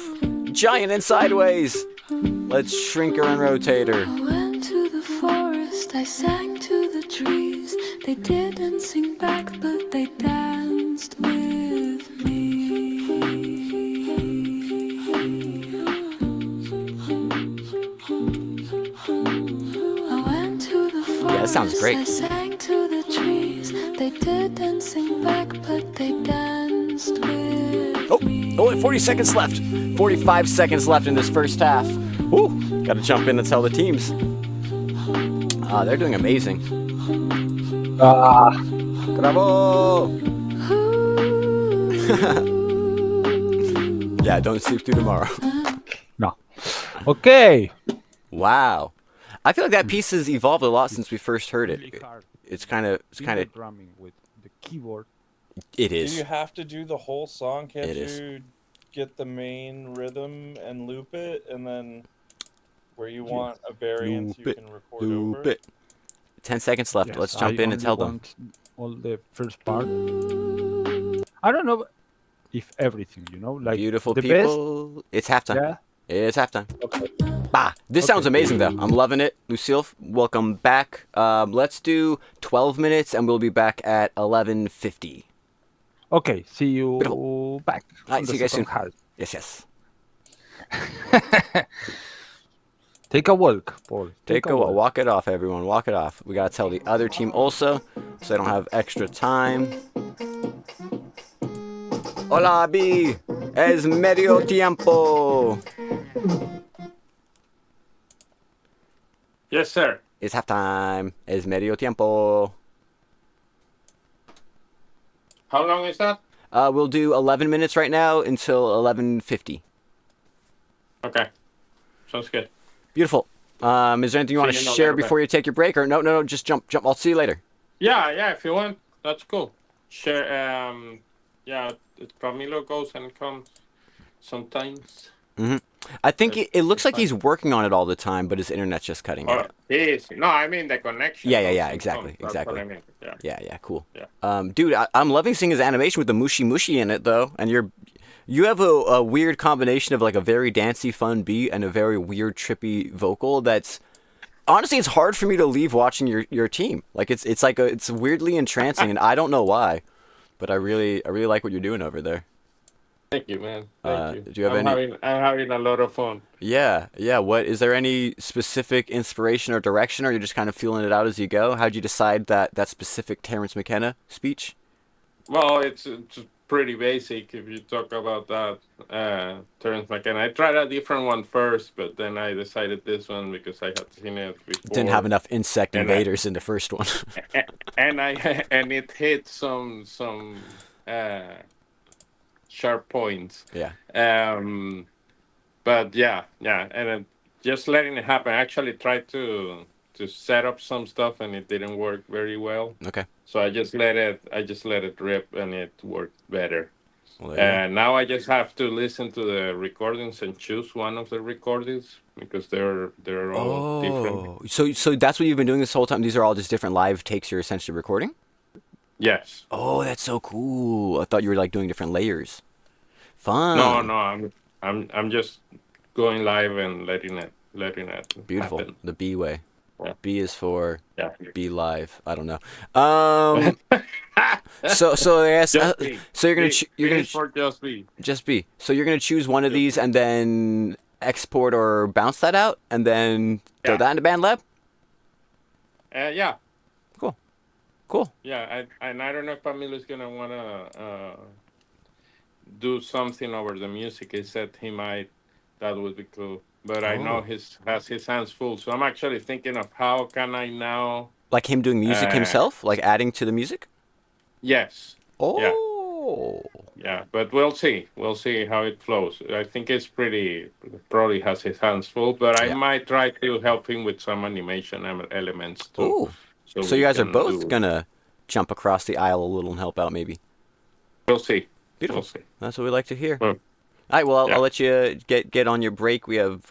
giant and sideways. Let's shrink her and rotate her. I went to the forest, I sang to the trees. They didn't sing back, but they danced with me. sounds great. I sang to the trees. They didn't sing back, but they danced with me. Only 40 seconds left. 45 seconds left in this first half. Woo! Gotta jump in and tell the teams. They're doing amazing. Bravo! Yeah, don't sleep through tomorrow. No. Okay. Wow. I feel like that piece has evolved a lot since we first heard it. Really hard. It's kind of drumming with the keyboard. It Do is. you have to do the whole song? Can't It is. you get the main rhythm and loop it, and then where you want a variance, you can record over? it. 10 seconds left. Yes, Let's jump in and only tell them. want all the first part. I don't know if everything, like Beautiful the people. It's halftime. Yeah. It's halftime. Bah. This sounds amazing, though. I'm loving it. Lucille, welcome back. Let's do 12 minutes, and we'll be back at 11:50. Okay, see you back. All right, on see the you guys soon. second half. Yes. Take a walk, Paul. Take a walk. Walk it off, everyone. Walk it off. We gotta tell the other team also, so they don't have extra time. Hola, B. Es medio tiempo. Yes, sir. It's halftime. Es medio tiempo. How long is that? We'll do 11 minutes right now until 11:50. Okay. Sounds good. Beautiful. Is there anything you want to See you in a share little bit. before you take your break? Or no, just jump. I'll see you later. Yeah, if you want, that's cool. Sure. Camilo goes and comes sometimes. I think it looks like he's working on it all the time, but his internet's just cutting out. No, I mean the connection. Yeah, exactly. That's what I mean. Yeah, cool. Yeah. Dude, I'm loving seeing his animation with the mushy mushy in it, though. And you have a weird combination of like a very dancey, fun beat and a very weird, trippy vocal. That's honestly, it's hard for me to leave watching your team. Like it's like it's weirdly entrancing, and I don't know why, but I really like what you're doing over there. Thank you, man. Thank you. Do you have I'm having a lot of fun. Yeah. What is there any specific inspiration or direction, or you're just kind of feeling it out as you go? How'd you decide that specific Terrence McKenna speech? Well, it's pretty basic if you talk about that. Terrence McKenna. I tried a different one first, but then I decided this one because I had seen it before. Didn't have enough insect invaders in the first one. and it hit some sharp points. Yeah. But yeah, and just letting it happen. I actually tried to set up some stuff, and it didn't work very well. Okay. So I just let it rip, and it worked better. Well, And now I just have to listen to the recordings and choose one of the recordings because they're all different. So that's what you've been doing this whole time? These are all just different live takes you're essentially recording? Yes. Oh, that's so cool. I thought you were like doing different layers. Fun. No, I'm just going live and letting it Beautiful. happen. The B way. Yeah. B is for be live. I don't know. So I guess so you're gonna for just be. Just B. So you're gonna choose one of these and then export or bounce that out and then throw that into BandLab? Yeah. Cool. Yeah, and I don't know if Pamilo's gonna wanna do something over the music. He said he might. That would be cool. But I know has his hands full, so I'm actually thinking of how can I now. Like him doing music himself, like adding to the music. Yes. Oh. Yeah, but we'll see. We'll see how it flows. I think it's probably has his hands full, but I might try to help him with some animation elements too. Ooh. So you guys are both gonna jump across the aisle a little and help out, maybe. We'll see. Beautiful. We'll see. That's what we like to hear. Well, all right. Well, I'll let you get on your break. We have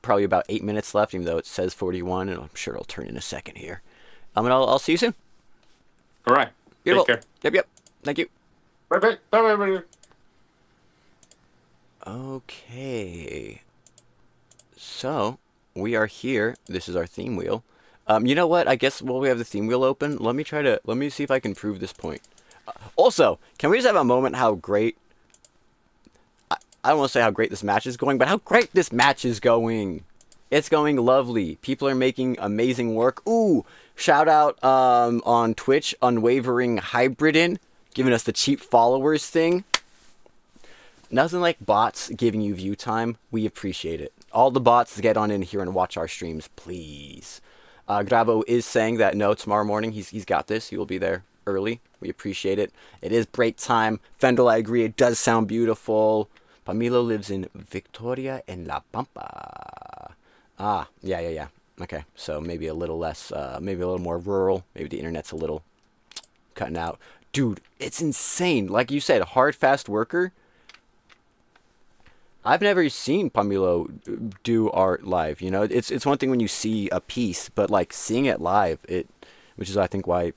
probably about 8 minutes left, even though it says 41, and I'm sure it'll turn in a second here. And I'll see you soon. All right. Beautiful. Take care. Yep. Thank you. Bye. Okay. So we are here. This is our theme wheel. You know what? I guess while we have the theme wheel open, let me see if I can prove this point. Also, can we just have a moment how great... I don't want to say how great this match is going, but how great this match is going. It's going lovely. People are making amazing work. Ooh, shout out on Twitch, Unwavering Hybridin, giving us the cheap followers thing. Nothing like bots giving you view time. We appreciate it. All the bots, get on in here and watch our streams, please. Grabo is saying that no, tomorrow morning he's got this. He will be there early. We appreciate it. It is break time. Fendel, I agree. It does sound beautiful. Pamilo lives in Victoria en La Pampa. Ah, yeah. Okay, so maybe a little less, maybe a little more rural. Maybe the internet's a little cutting out. Dude, it's insane. Like you said, hard, fast worker. I've never seen Pamilo do art live. You know, it's one thing when you see a piece, but like seeing it live, which is I think why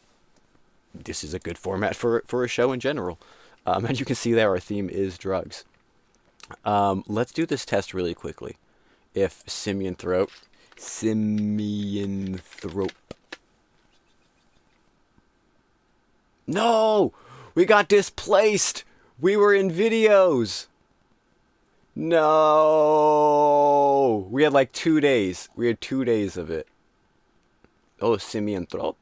this is a good format for a show in general. And you can see there our theme is drugs. Let's do this test really quickly. If Simian Throat. No! We got displaced! We were in videos! No! We had like 2 days. We had 2 days of it. Oh, Simian Trope.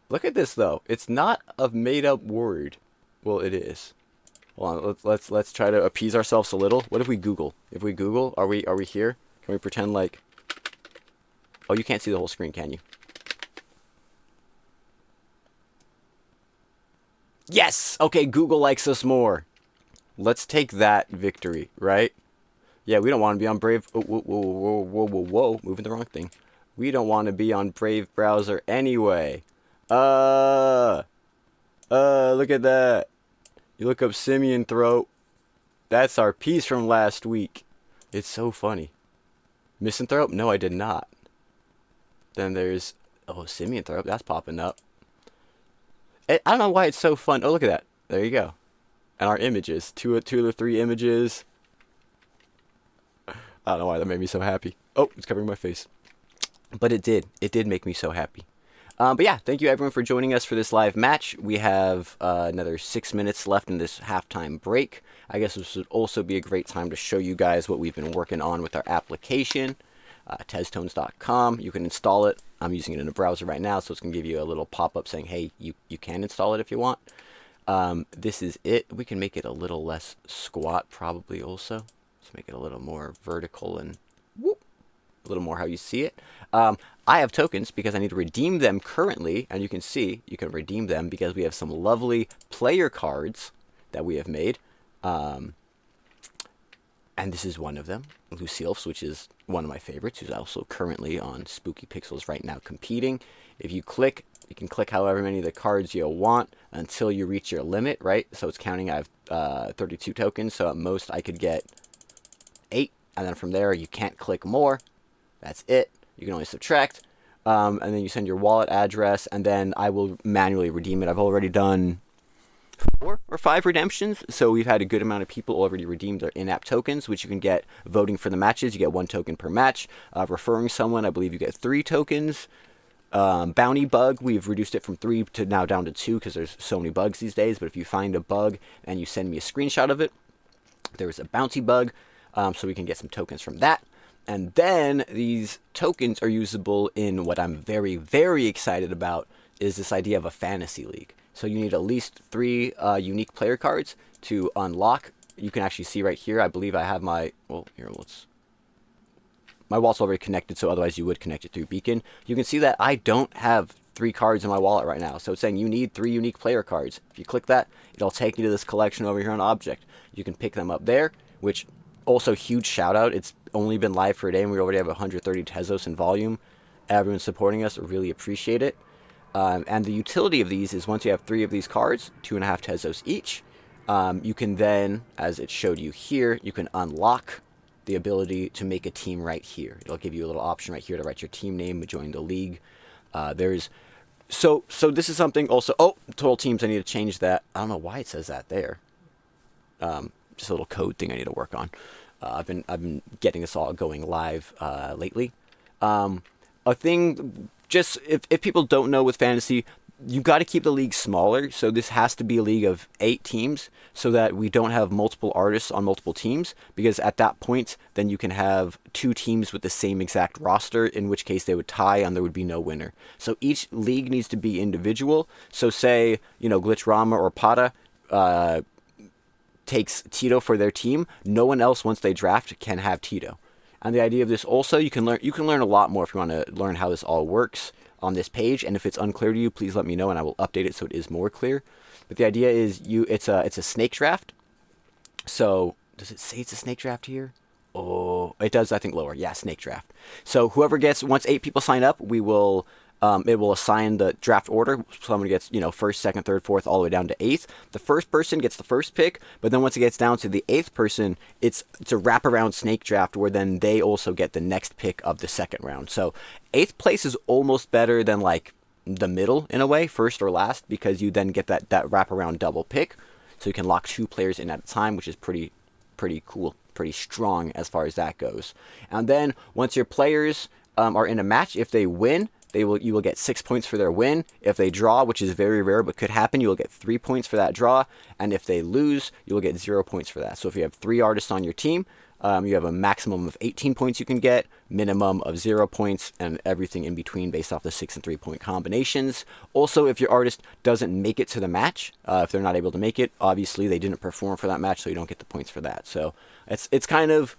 Look at this though. It's not a made-up word. Well, it is. Hold on. Let's try to appease ourselves a little. What if we Google? If we Google, are we here? Can we pretend like? Oh, you can't see the whole screen, can you? Yes. Okay, Google likes us more. Let's take that victory, right? Yeah, we don't want to be on Brave. Oh, whoa. Moving the wrong thing. We don't want to be on Brave browser anyway. Look at that. You look up Simian Throat. That's our piece from last week. It's so funny. Misanthrope? No, I did not. Then there's... Oh, Simian Throat. That's popping up. I don't know why it's so fun. Oh, look at that. There you go. And our images. Two of the 3 images. I don't know why that made me so happy. Oh, it's covering my face. But it did. It did make me so happy. But yeah, thank you everyone for joining us for this live match. We have another 6 minutes left in this halftime break. I guess this would also be a great time to show you guys what we've been working on with our application. Teztones.com. You can install it. I'm using it in a browser right now, so it's going to give you a little pop-up saying, hey, you can install it if you want. This is it. We can make it a little less squat probably also. Let's make it a little more vertical and whoop, a little more how you see it. I have tokens because I need to redeem them currently, and you can see you can redeem them because we have some lovely player cards that we have made. And this is one of them, Lucille, which is one of my favorites, who's also currently on Spooky Pixels right now competing. If you click, you can click however many of the cards you want until you reach your limit, right? So it's counting, I have 32 tokens, so at most I could get 8, and then from there you can't click more. That's it. You can only subtract, and then you send your wallet address, and then I will manually redeem it. I've already done 4 or 5 redemptions, so we've had a good amount of people already redeem their in-app tokens, which you can get voting for the matches. You get 1 token per match. Referring someone, I believe you get 3 tokens. Bounty bug, we've reduced it from 3 to now down to 2 because there's so many bugs these days, but if you find a bug and you send me a screenshot of it, there's a bounty bug, so we can get some tokens from that. And then these tokens are usable in what I'm very, very excited about is this idea of a fantasy league. So you need at least 3 unique player cards to unlock. You can actually see right here, I believe I have my, well, here, my wallet's already connected, so otherwise you would connect it through Beacon. You can see that I don't have 3 cards in my wallet right now. So it's saying you need 3 unique player cards. If you click that, it'll take you to this collection over here on Object. You can pick them up there, which also huge shout out. It's only been live for a day and we already have 130 Tezos in volume. Everyone's supporting us. I really appreciate it. And the utility of these is once you have 3 of these cards, 2.5 Tezos each, you can then, as it showed you here, you can unlock the ability to make a team right here. It'll give you a little option right here to write your team name, join the league. So this is something also. Oh, total teams. I need to change that. I don't know why it says that there. Just a little code thing I need to work on. I've been getting this all going live lately. A thing, just if people don't know with fantasy, you got to keep the league smaller. So this has to be a league of 8 teams so that we don't have multiple artists on multiple teams, because at that point, then you can have 2 teams with the same exact roster, in which case they would tie and there would be no winner. So each league needs to be individual. So say, Glitch Rama or Pata takes Tito for their team. No one else, once they draft, can have Tito. And the idea of this also, you can learn a lot more if you want to learn how this all works on this page. And if it's unclear to you, please let me know and I will update it so it is more clear. But the idea is it's a snake draft. So does it say it's a snake draft here? Oh, it does, I think, lower. Yeah, snake draft. So whoever once 8 people sign up, it will assign the draft order. Someone gets, first, second, third, fourth, all the way down to 8th. The first person gets the first pick, but then once it gets down to the 8th person, it's a wraparound snake draft where then they also get the next pick of the second round. So 8th place is almost better than like the middle in a way, first or last, because you then get that wraparound double pick. So you can lock 2 players in at a time, which is pretty cool, pretty strong as far as that goes. And then once your players are in a match, if they win, you will get 6 points for their win. If they draw, which is very rare but could happen, you will get 3 points for that draw. And if they lose, you will get 0 points for that. So if you have 3 artists on your team, you have a maximum of 18 points you can get, minimum of 0 points, and everything in between based off the 6 and 3 point combinations. Also, if your artist doesn't make it to the match, if they're not able to make it, obviously they didn't perform for that match, so you don't get the points for that. So it's kind of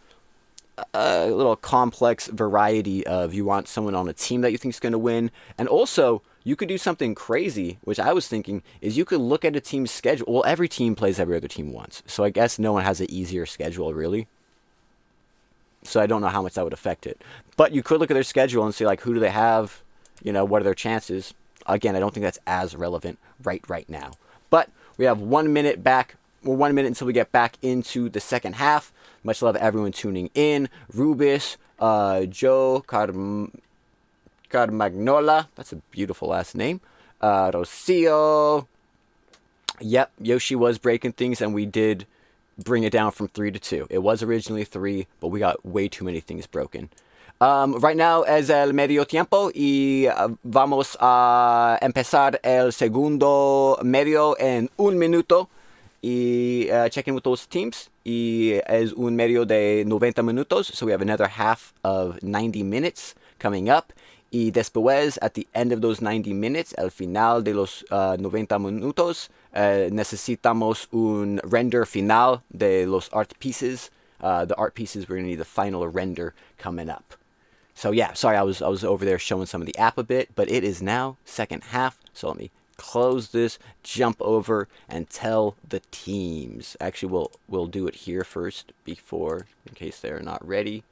a little complex variety of, you want someone on a team that you think is going to win. And also, you could do something crazy, which I was thinking, is you could look at a team's schedule. Well, every team plays every other team once, so I guess no one has an easier schedule, really. So I don't know how much that would affect it. But you could look at their schedule and see, like, who do they have? What are their chances? Again, I don't think that's as relevant right now. But we have 1 minute back. Well, 1 minute until we get back into the second half. Much love everyone tuning in. Rubis, Joe Carmagnola. That's a beautiful last name. Rocio. Yep, Yoshi was breaking things, and we did bring it down from 3 to 2. It was originally 3, but we got way too many things broken. Right now es el medio tiempo y vamos a empezar el segundo medio en 1 minuto. Y check in with those teams. Y es un medio de 90 minutos. So we have another half of 90 minutes coming up. Y después, at the end of those 90 minutes, al final de los 90 minutos, necesitamos un render final de los art pieces. The art pieces, we're going to need the final render coming up. So yeah, sorry, I was over there showing some of the app a bit, but it is now second half. So let me close this, jump over, and tell the teams. Actually, we'll do it here first before, in case they're not ready.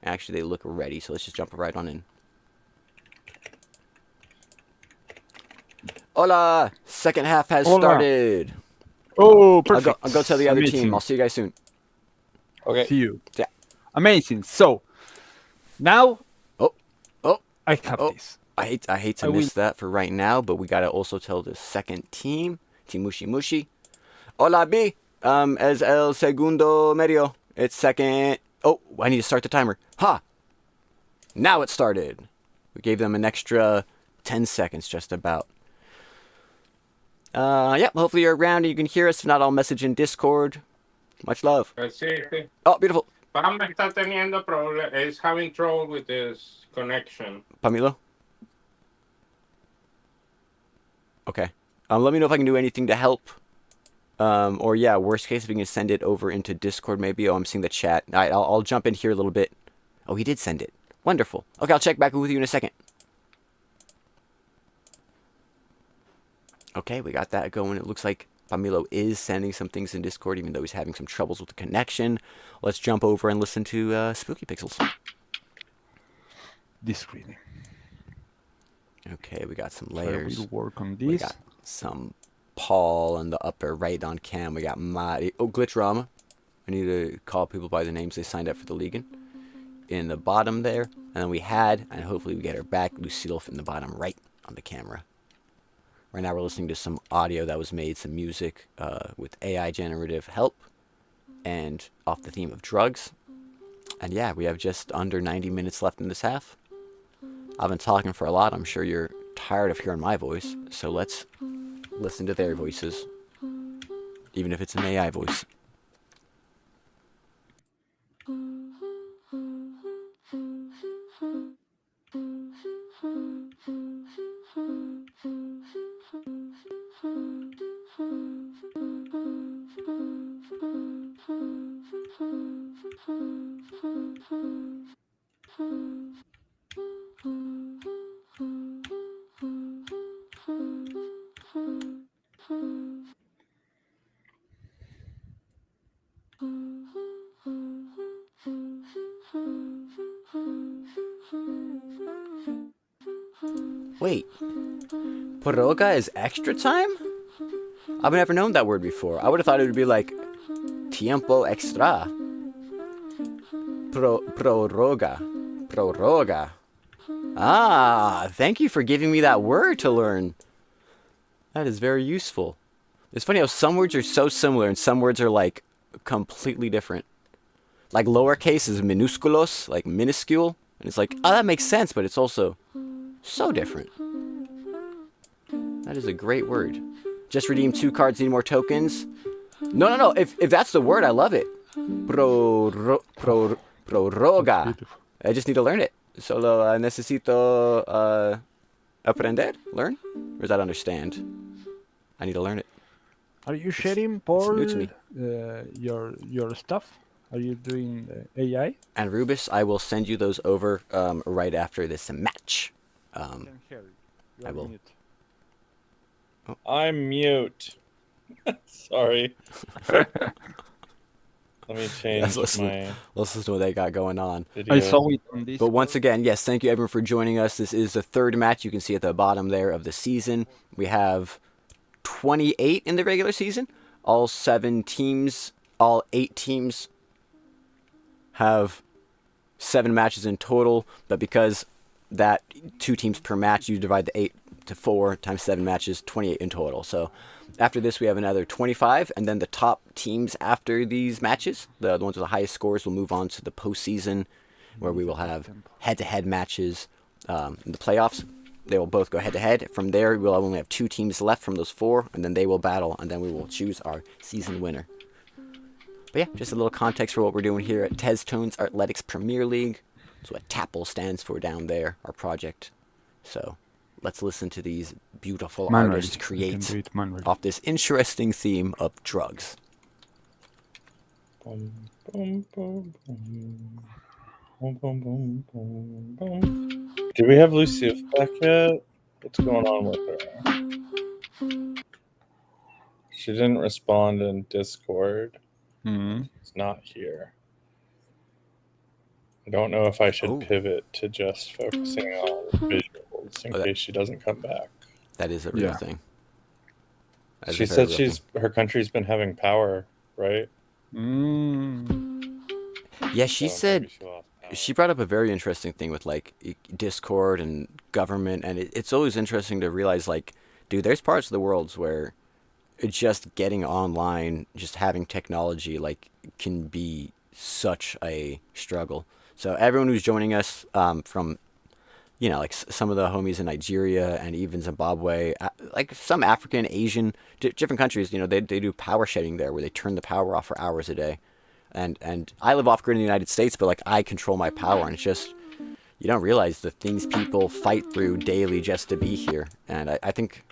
Actually, they look ready, so let's just jump right on in. Hola! Second half has started. Oh, perfect. I'll go tell the other team. I'll see you guys soon. Okay. See you. Yeah. Amazing. So now, Oh, I have this. I hate to miss that for right now, but we gotta also tell the second team, Team Mushy Mushy. Hola, B. Es el segundo medio. It's second. Oh, I need to start the timer. Ha! Now it started. We gave them an extra 10 seconds, just about. Yeah, hopefully you're around and you can hear us. If not, I'll message in Discord. Much love. Sí. Oh, beautiful. Pam está teniendo is having trouble with his connection. Pamilo? Okay. Let me know if I can do anything to help. Or yeah, worst case, if we can send it over into Discord maybe. Oh, I'm seeing the chat. All right, I'll jump in here a little bit. Oh, he did send it. Wonderful. Okay, I'll check back with you in a second. Okay, we got that going. It looks like Pamilo is sending some things in Discord, even though he's having some troubles with the connection. Let's jump over and listen to Spooky Pixels. This reading. Okay, we got some layers. So we'll work on this. We got some Paul in the upper right on cam. We got Mari. Oh, Glitch Rama. I need to call people by the names they signed up for the Legion. In the bottom there. And then we had, and hopefully we get her back, Lucille in the bottom right on the camera. Right now we're listening to some audio that was made, some music with AI generative help. And off the theme of drugs. And yeah, we have just under 90 minutes left in this half. I've been talking for a lot. I'm sure you're tired of hearing my voice, so let's listen to their voices, even if it's an AI voice. Wait, prorroga is extra time? I've never known that word before. I would have thought it would be like tiempo extra. Prorroga. Prorroga. Ah, thank you for giving me that word to learn. That is very useful. It's funny how some words are so similar and some words are like completely different. Like lowercase is minúsculos, like minuscule. And it's like, oh, that makes sense, but it's also so different. That is a great word. Just redeem 2 cards, need more tokens. No. If that's the word, I love it. Prorroga. I just need to learn it. Solo necesito aprender? Learn? Or is that understand? I need to learn it. Are you sharing, Paul, new to me. your stuff? Are you doing AI? And Rubus, I will send you those over right after this match. I can hear you. You I are will. mute. I'm mute. Sorry. Let me change Let's my listen to what they got going on. video. I saw it on this. But once again, yes, thank you everyone for joining us. This is the 3rd match you can see at the bottom there of the season. We have 28 in the regular season. All 8 teams have 7 matches in total, but because that 2 teams per match, you divide the 8 to 4 times 7 matches, 28 in total. So after this, we have another 25, and then the top teams after these matches, the ones with the highest scores, will move on to the postseason, where we will have head-to-head matches in the playoffs. They will both go head-to-head. From there, we'll only have 2 teams left from those 4, and then they will battle, and then we will choose our season winner. But yeah, just a little context for what we're doing here at Tez Tones Athletics Premier League. That's what TAPL stands for down there, our project. So let's listen to these beautiful artists create off this interesting theme of drugs. Boom, boom, boom, boom. Boom, boom, boom, boom, boom. Do we have Lucy back yet? What's going on with her? She didn't respond in Discord. It's not here. I don't know if I should pivot to just focusing on visuals in case she doesn't come back. That is a real thing. She said her country's been having power, right? Yeah, she said she brought up a very interesting thing with like Discord and government, and it's always interesting to realize like, dude, there's parts of the world where just getting online, just having technology, like, can be such a struggle. So everyone who's joining us from, you know, like some of the homies in Nigeria and even Zimbabwe, like some African, Asian, different countries, you know, they do power shedding there where they turn the power off for hours a day. And I live off grid in the United States, but like I control my power, and it's just, you don't realize the things people fight through daily just to be here. And I think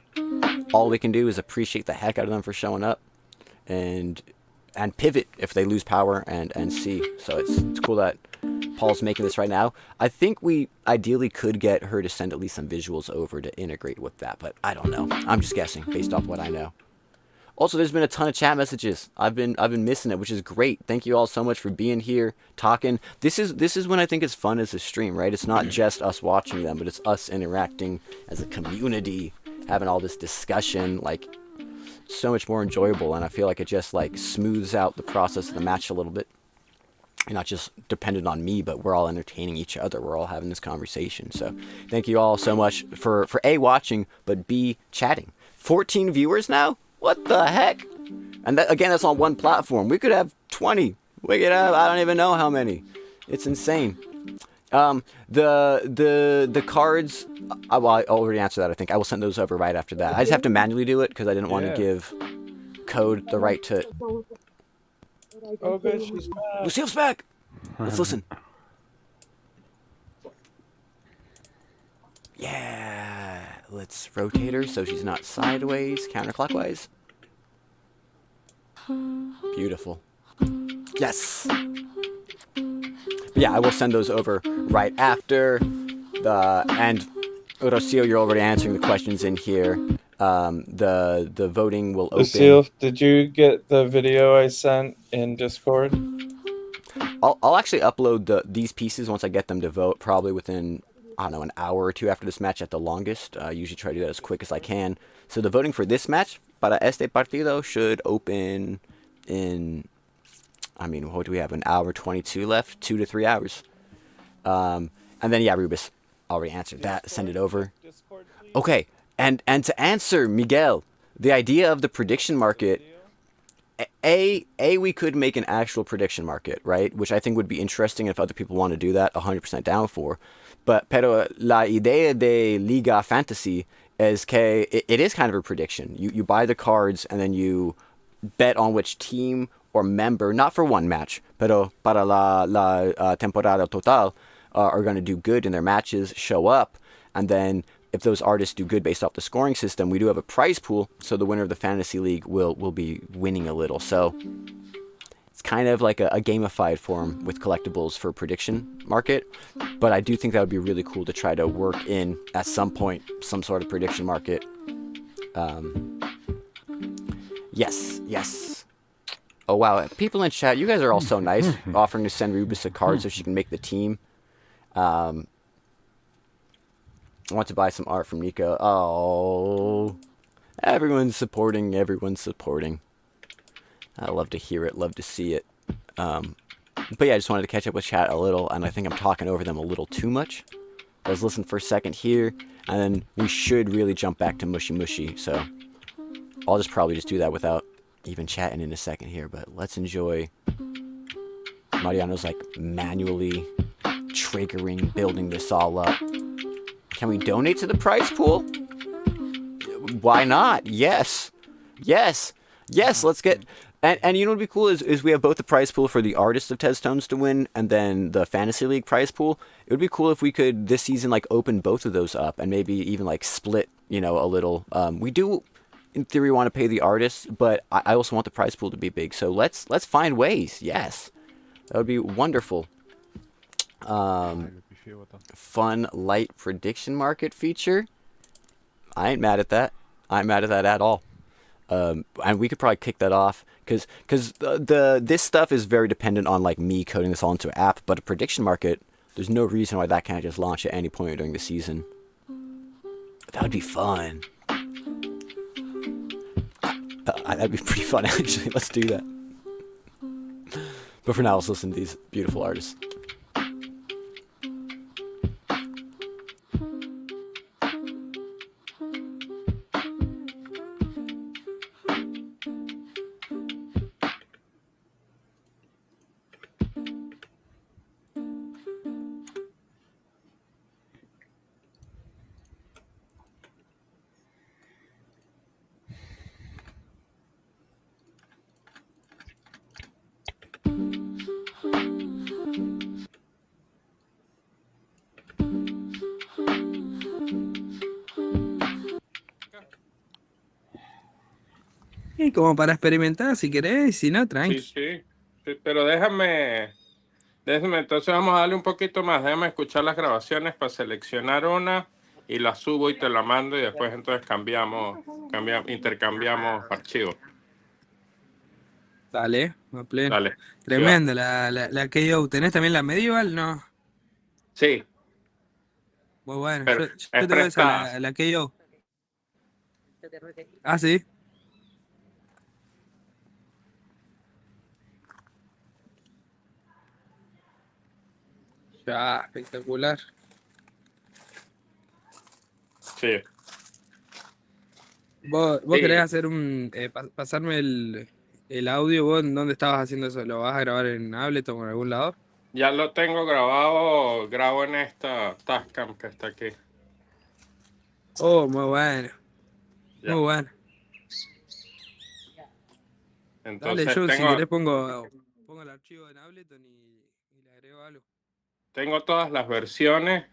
all we can do is appreciate the heck out of them for showing up and pivot if they lose power and see. So it's cool that Paul's making this right now. I think we ideally could get her to send at least some visuals over to integrate with that, but I don't know. I'm just guessing based off what I know. Also, there's been a ton of chat messages. I've been missing it, which is great. Thank you all so much for being here, talking. This is when I think it's fun as a stream, right? It's not just us watching them, but it's us interacting as a community, having all this discussion, like so much more enjoyable. And I feel like it just like smooths out the process of the match a little bit. You're not just dependent on me, but we're all entertaining each other. We're all having this conversation. So thank you all so much for A, watching, but B, chatting. 14 viewers now? What the heck? And that, again, that's on one platform. We could have 20. We could have, I don't even know how many. It's insane. The cards. Well, I already answered that. I think I will send those over right after that. I just have to manually do it because I didn't want to give code the right to. Oh, good, she's back. Lucille's back. Let's listen. Yeah, let's rotate her so she's not sideways, counterclockwise. Beautiful. Yes. Yeah, I will send those over right after. And Rocio, you're already answering the questions in here. The voting will open. Lucille, did you get the video I sent in Discord? I'll actually upload these pieces once I get them to vote, probably within, I don't know, an hour or two after this match at the longest. I usually try to do that as quick as I can. So the voting for this match, para este partido, should open in, I mean, what do we have, an hour 22 left? 2 to 3 hours. And then, yeah, Rubus, already answered that. Send it over. Okay, and to answer, Miguel, the idea of the prediction market, we could make an actual prediction market, right? Which I think would be interesting if other people want to do that, 100% down for. Pero la idea de Liga Fantasy is que it is kind of a prediction. You buy the cards and then you bet on which team or member, not for one match, pero para la temporada total, are going to do good in their matches, show up, and then if those artists do good based off the scoring system, we do have a prize pool, so the winner of the fantasy league will be winning a little. So it's kind of like a gamified form with collectibles for prediction market, but I do think that would be really cool to try to work in at some point some sort of prediction market. Yes. Oh wow, people in chat, you guys are all so nice, offering to send Rubus a card so she can make the team. I want to buy some art from Nico. Oh, everyone's supporting. I love to hear it, love to see it. But yeah, I just wanted to catch up with chat a little, and I think I'm talking over them a little too much. Let's listen for a second here, and then we should really jump back to Mushy Mushy. So I'll just probably just do that without even chatting in a second here. But let's enjoy Mariano's like manually triggering, building this all up. Can we donate to the prize pool? Why not? Yes. Let's get. And you know what would be cool is we have both the prize pool for the artist of Ted Stones to win, and then the fantasy league prize pool. It would be cool if we could this season like open both of those up and maybe even like split, a little. We do, in theory, want to pay the artists, but I also want the prize pool to be big. So let's find ways. Yes, that would be wonderful. Fun light prediction market feature. I ain't mad at that. At all. And we could probably kick that off because this stuff is very dependent on like me coding this all into an app. But a prediction market, there's no reason why that can't just launch at any point during the season. That would be fun. That'd be pretty fun actually. Let's do that. But for now, let's listen to these beautiful artists. Y como para experimentar, si querés, si no, tranqui. Sí, pero déjame, entonces vamos a darle un poquito más, déjame escuchar las grabaciones para seleccionar una y la subo y te la mando y después entonces intercambiamos archivos. Dale, a pleno. Dale. Tremenda la KO. ¿Tenés también la medieval? No. Sí. Muy bueno. Pero Yo tengo esa, la KO. Ah, sí. Ya, espectacular. Sí. ¿Vos querés hacer pasarme el audio? ¿Vos en dónde estabas haciendo eso? ¿Lo vas a grabar en Ableton o en algún lado? Ya lo tengo grabado, grabo en esta Tascam que está aquí. Oh, muy bueno. Ya. Muy bueno. Dale, Entonces yo si tengo, querés pongo el archivo en Ableton y le agrego algo. tengo todas las versiones.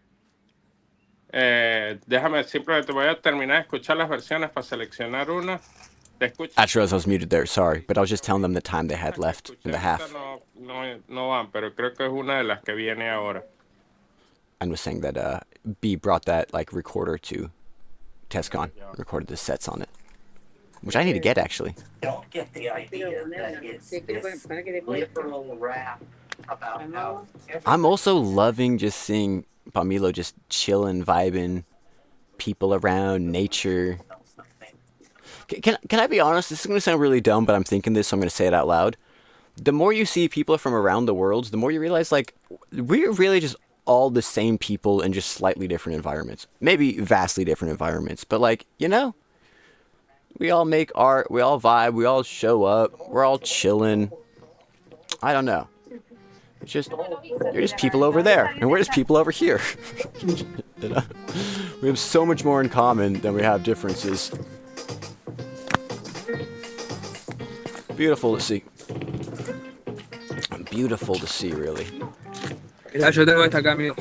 Déjame, simplemente voy a terminar de escuchar las versiones para seleccionar una. Te escucho. I realized I was muted there. Sorry, but I was just telling them the time they had left in the half. No van, pero creo que es una de las que viene ahora. And was saying that B brought that like recorder to TestCon, recorded the sets on it, which I need to get actually. Don't get the idea that it's this liberal rap about how I'm also loving just seeing Pamilo just chilling, vibing, people around, nature. Can I be honest? This is going to sound really dumb, but I'm thinking this, so I'm going to say it out loud. The more you see people from around the world, the more you realize, like, we're really just all the same people in just slightly different environments. Maybe vastly different environments, but, like, you know, we all make art, we all vibe, we all show up, we're all chilling. I don't know. It's just, you're just people over there, and we're just people over here. You know? We have so much more in common than we have differences. Beautiful to see. Beautiful to see, really. Mirá, yo tengo esta acá, amigo.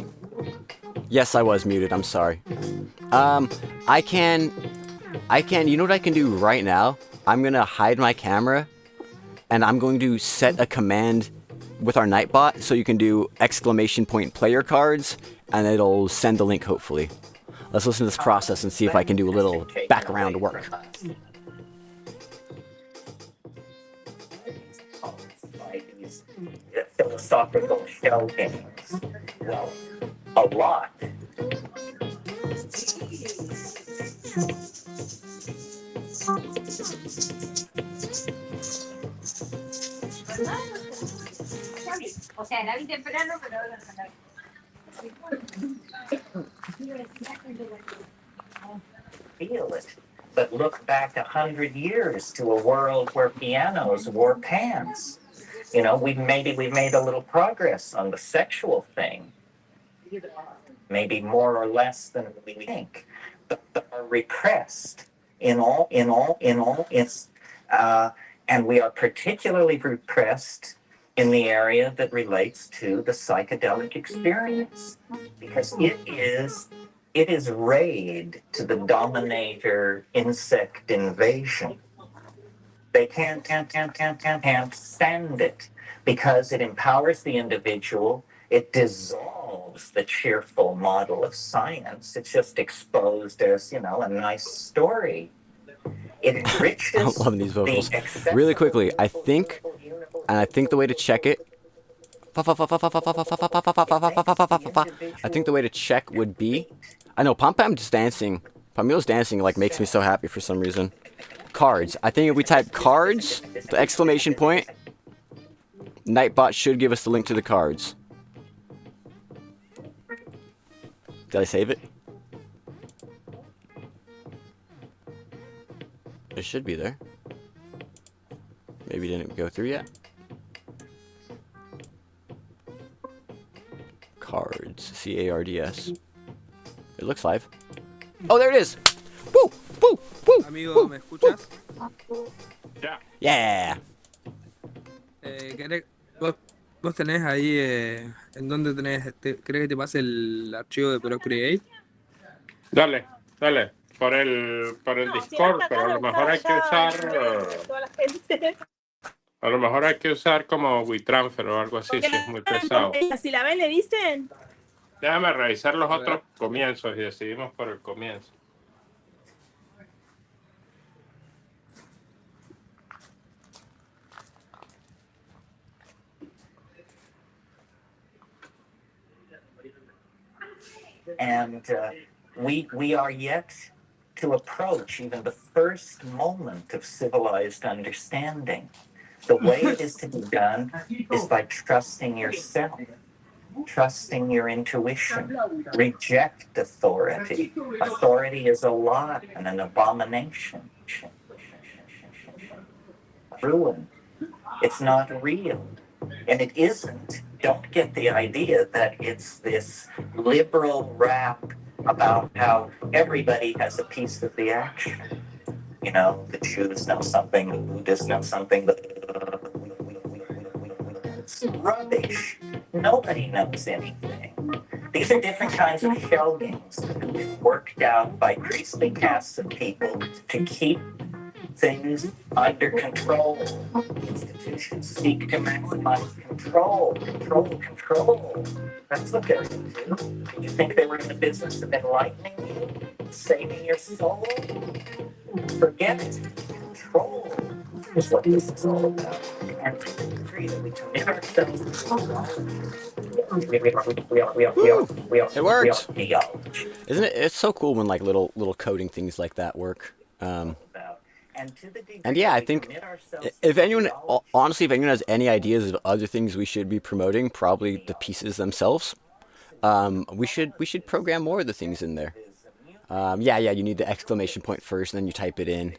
Yes, I was muted. I'm sorry. I can, you know what I can do right now? I'm gonna hide my camera, and I'm going to set a command with our Nightbot, so you can do ! player cards, and it'll send the link, hopefully. Let's listen to this process and see if I can do a little background work. Philosophical shell games. Well, a lot. O sea, la vi temprano, pero Feel it, but look back 100 years to a world where pianos wore pants. You know, we've made a little progress on the sexual thing. Maybe more or less than we think, but are repressed in all, and we are particularly repressed in the area that relates to the psychedelic experience, because it is raid to the dominator insect invasion. They can't stand it because it empowers the individual. It dissolves the cheerful model of science. It's just exposed as, you know, a nice story. It enriches I'm loving these vocals. Really quickly, I think the way to check it, I think the way to check would be, I know Pam-Pam's dancing, Pamilo's dancing like makes me so happy for some reason. Cards. I think if we type cards, the ! Nightbot should give us the link to the cards. Did I save it? It should be there. Maybe it didn't go through yet. Cards. C-A-R-D-S. It looks live. Oh, there it is! Woo! Woo! Woo! Amigo, ¿me escuchas? Yeah! ¿Vos tenés ahí, en dónde tenés, querés que te pase el archivo de Procreate? Dale. Por el Discord, pero a lo mejor hay que usar... A lo mejor hay que usar como WeTransfer o algo así, si es muy pesado. Si la ven, le dicen. Déjame revisar los otros comienzos y decidimos por el comienzo. And we are yet to approach even the first moment of civilized understanding. The way it is to be done is by trusting yourself, trusting your intuition. Reject authority. Authority is a lie and an abomination. Ruin. It's not real. And it isn't don't get the idea that it's this liberal rap about how everybody has a piece of the action. You know, the Jews know something, the Buddhists know something, but it's rubbish. Nobody knows anything. These are different kinds of shell games that have been worked out by priestly castes of people to keep things under control. Institutions seek to maximize control. That's what they're into. Did you think they were in the business of enlightening you? Saving your soul? Forget it. Control is what this is all about. And to the degree that we commit ourselves It worked. Isn't it? It's so cool when like little coding things like that work. And yeah, I think if anyone, honestly, if anyone has any ideas of other things we should be promoting, probably the pieces themselves. We should program more of the things in there. Yeah, you need the exclamation point first, and then you type it in.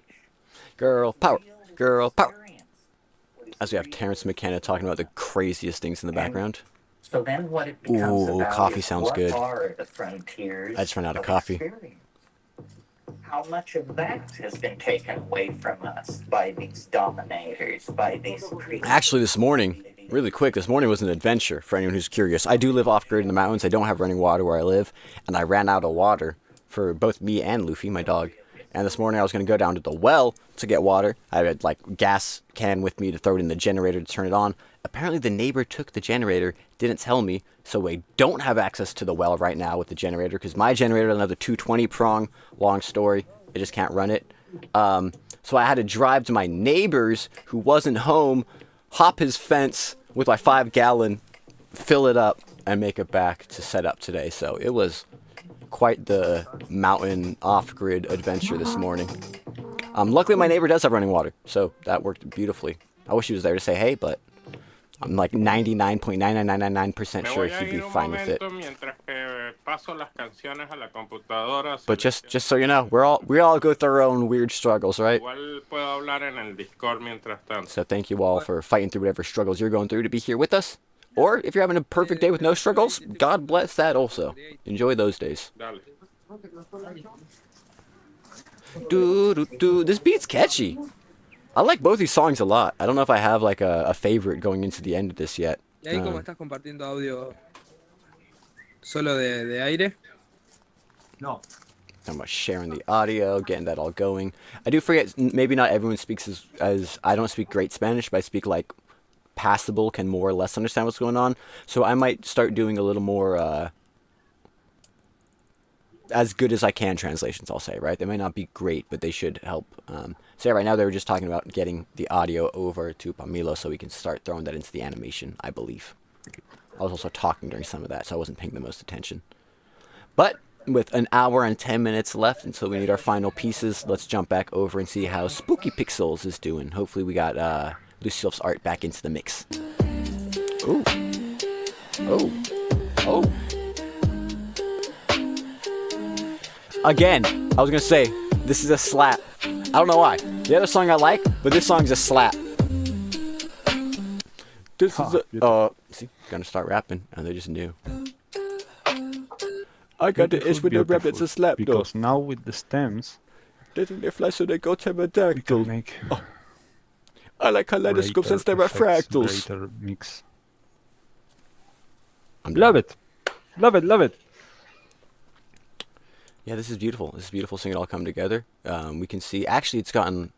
Girl power, girl power. As we have Terrence McKenna talking about the craziest things in the background. So then what it becomes about coffee is sounds what good. are the frontiers I just ran out of coffee. experience? How much of that has been taken away from us by these dominators, by these creatures? Actually, this morning, really quick, this morning was an adventure for anyone who's curious. I do live off-grid in the mountains. I don't have running water where I live, and I ran out of water for both me and Luffy, my dog. And this morning I was going to go down to the well to get water. I had like gas can with me to throw it in the generator to turn it on. Apparently the neighbor took the generator, didn't tell me, so we don't have access to the well right now with the generator because my generator has another 220 prong. Long story, I just can't run it. So I had to drive to my neighbor's who wasn't home, hop his fence with my 5-gallon, fill it up, and make it back to set up today. So it was quite the mountain off-grid adventure this morning. Luckily my neighbor does have running water, so that worked beautifully. I wish he was there to say hey, but I'm like 99.99999% sure he'd be fine with it. But just so you know, we all go through our own weird struggles, right? So thank you all for fighting through whatever struggles you're going through to be here with us. Or if you're having a perfect day with no struggles, God bless that also. Enjoy those days. This beat's catchy. I like both these songs a lot. I don't know if I have like a favorite going into the end of this yet. ¿Y ahí cómo estás compartiendo audio solo de aire? No. I'm about sharing the audio, getting that all going. I do forget, maybe not everyone speaks as I don't speak great Spanish, but I speak like passable, can more or less understand what's going on. So I might start doing a little more as good as I can translations, I'll say, right? They might not be great, but they should help. So yeah, right now they were just talking about getting the audio over to Pamilo so we can start throwing that into the animation, I believe. I was also talking during some of that, so I wasn't paying the most attention. But with an hour and 10 minutes left until we need our final pieces, let's jump back over and see how Spooky Pixels is doing. Hopefully we got Lucille's art back into the mix. Ooh. Oh. Oh. Again, I was gonna say, this is a slap. I don't know why. The other song I like, but this song's a slap. This is a, see, gonna start rapping, and they just knew. I got the itch with the rap, it's a slap, because now with the stems, they think they fly, so they go pterodactyl. Make I like kaleidoscopes and fractals. Greater mix. Love it. Love it, love it. Yeah, this is beautiful. This is beautiful seeing it all come together. We can see, actually it's gotten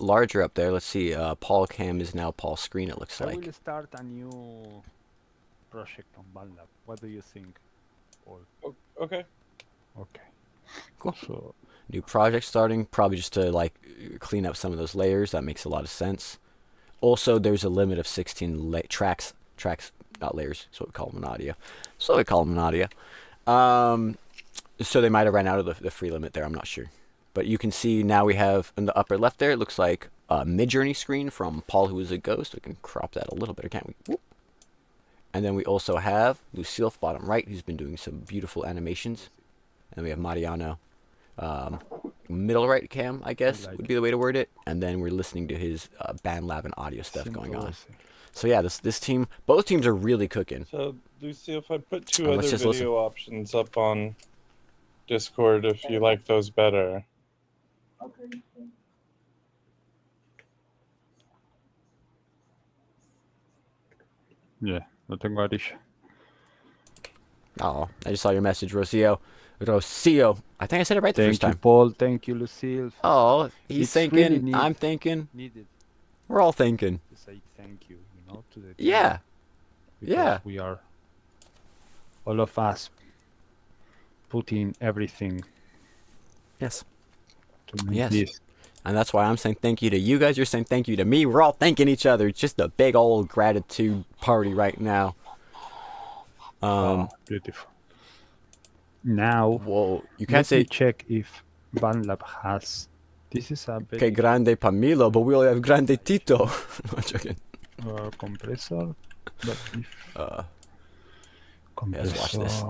larger up there. Let's see, Paul Cam is now Paul Screen, it looks like. I will start a new project on BandLab. What do you think? Or... Okay. Okay. Cool. So, new project starting, probably just to like clean up some of those layers. That makes a lot of sense. Also, there's a limit of 16 tracks, not layers, so we call them an audio. So they might have ran out of the free limit there, I'm not sure. But you can see now we have in the upper left there, it looks like a Midjourney screen from Paul Who Is a Ghost. We can crop that a little bit, can't we? Whoop. And then we also have Lucille bottom right, who's been doing some beautiful animations. And we have Mariano middle right cam, I guess, would be the way to word it. And then we're listening to his BandLab and audio stuff going on. So yeah, this team, both teams are really cooking. So, Lucy, if I put two Let's other just video options up on Discord, if you like those better. Okay. Yeah, no tengo Arisha. Oh, I just saw your message, Rocio. Rocio. I think I said it right the Thank first you, time. Paul. Thank you, Lucille. Oh, he's It's thinking. really I'm thinking. needed We're all thinking. to say thank you, to the team. Yeah. Because Yeah. we are, all of us, putting everything. Yes. To make Yes. this. And that's why I'm saying thank you to you guys. You're saying thank you to me. We're all thanking each other. It's just a big old gratitude party right now. Beautiful. Now, whoa, you can't let me say check if BandLab has. This is a que grande Pamilo, but we only have grande Tito. I'm joking. Compressor, but if let's watch this.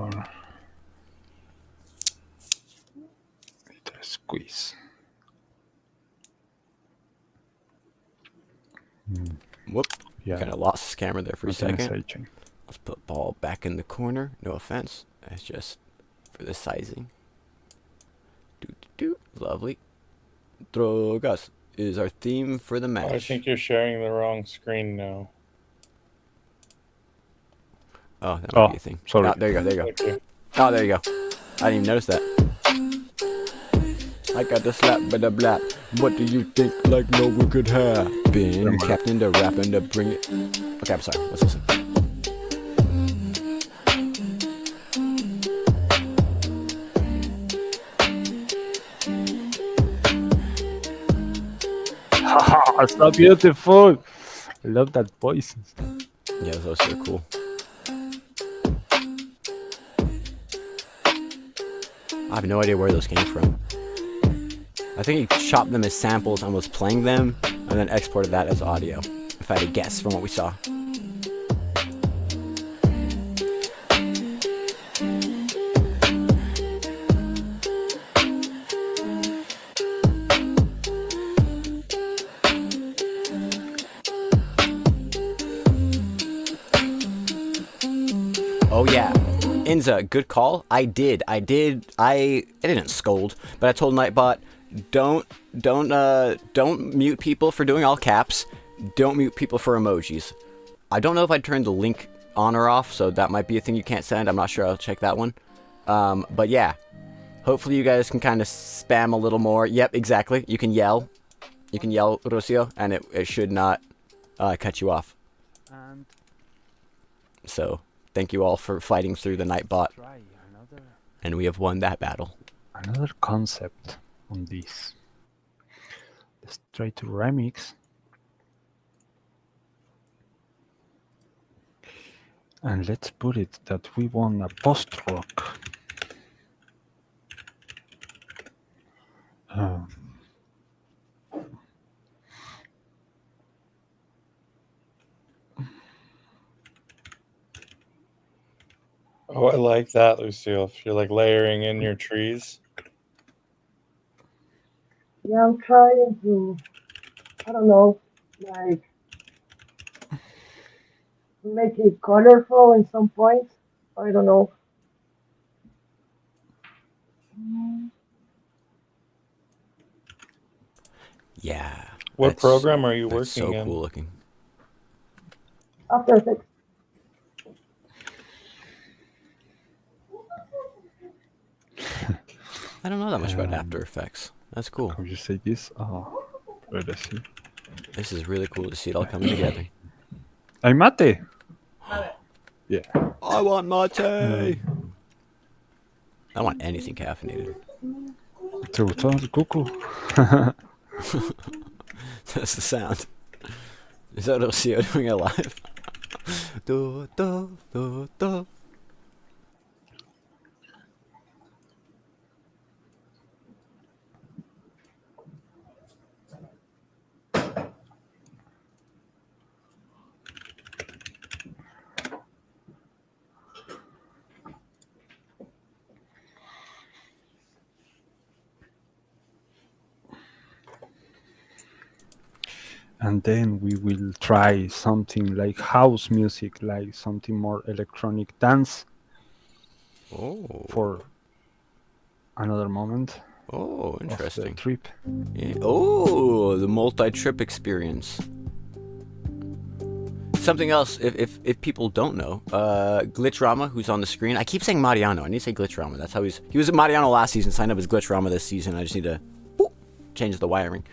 Squeeze. Whoop. Yeah. Kind of lost his camera there for a second. Messaging. Let's put ball back in the corner. No offense. That's just for the sizing. Lovely. Drogas is our theme for the match. I think you're sharing the wrong screen now. Oh, that might be a thing. Sorry. Oh, there you go. There you go. Okay. Oh, there you go. I didn't even notice that. I got the slap by the blap. What do you think? Like no one could have been captain the rap and to bring it. Okay, I'm sorry. Let's listen. It's so beautiful. I love that voice. Yeah, those are cool. I have no idea where those came from. I think he chopped them as samples and was playing them, and then exported that as audio, if I had to guess from what we saw. Oh yeah, Inza, good call. I didn't scold, but I told Nightbot, don't mute people for doing all caps. Don't mute people for emojis. I don't know if I turned the link on or off, so that might be a thing you can't send. I'm not sure. I'll check that one. But yeah, hopefully you guys can kind of spam a little more. Yep, exactly. You can yell. You can yell, Rocio, and it should not cut you off. And so thank you all for fighting through the Nightbot. And we have won that battle. Another concept on this. Let's try to remix. And let's put it that we want a post-rock. Oh, I like that, Lucille. If you're like layering in your trees. Yeah, I'm trying to, I don't know, like, make it colorful in some points. I don't know. Yeah. What program are you working so in? Cool looking. After Effects. I don't know that much about After Effects. That's cool. How you say this? Let's see. This is really cool to see it all coming together. Hey, mate. Yeah. I want mate. I don't want anything caffeinated. ¿Te gustó el cuckoo? That's the sound. Is that Rocio doing it live? Do, do, do, do. and then we will try something like house music, like something more electronic dance for another moment Oh, of the interesting. trip. Yeah. Oh, the multi-trip experience. Something else, if people don't know, Glitchrama, who's on the screen. I keep saying Mariano. I need to say Glitchrama. That's how he was at Mariano last season. Signed up as Glitchrama this season. I just need to change the wiring.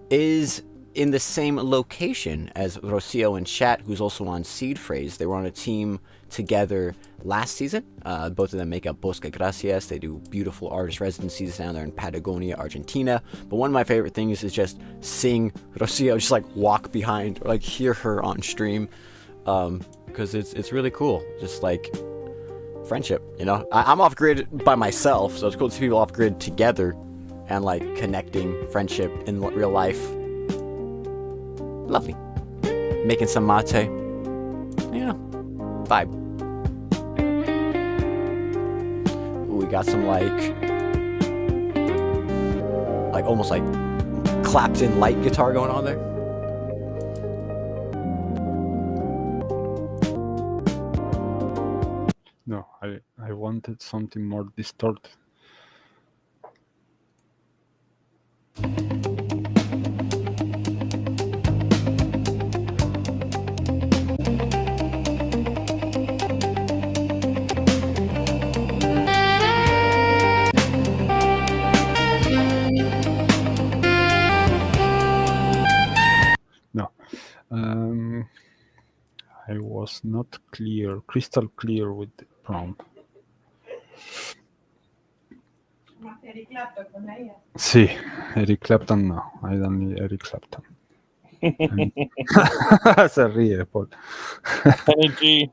Is in the same location as Rocio and Chat, who's also on Seed Phrase. They were on a team together last season. Both of them make up Bosque Gracias. They do beautiful artist residencies down there in Patagonia, Argentina. But one of my favorite things is just seeing Rocio just like walk behind or like hear her on stream, because it's really cool. Just like friendship, you know. I'm off grid by myself, so it's cool to see people off grid together and like connecting, friendship in real life. Lovely. Making some mate. Yeah. Vibe. Ooh, we got some like almost like clapped in light guitar going on there. No, I wanted something more distorted. No, I was not crystal clear with the prompt. Sí, Eric Clapton no, I don't need Eric Clapton. Se ríe, Paul. Kenny G.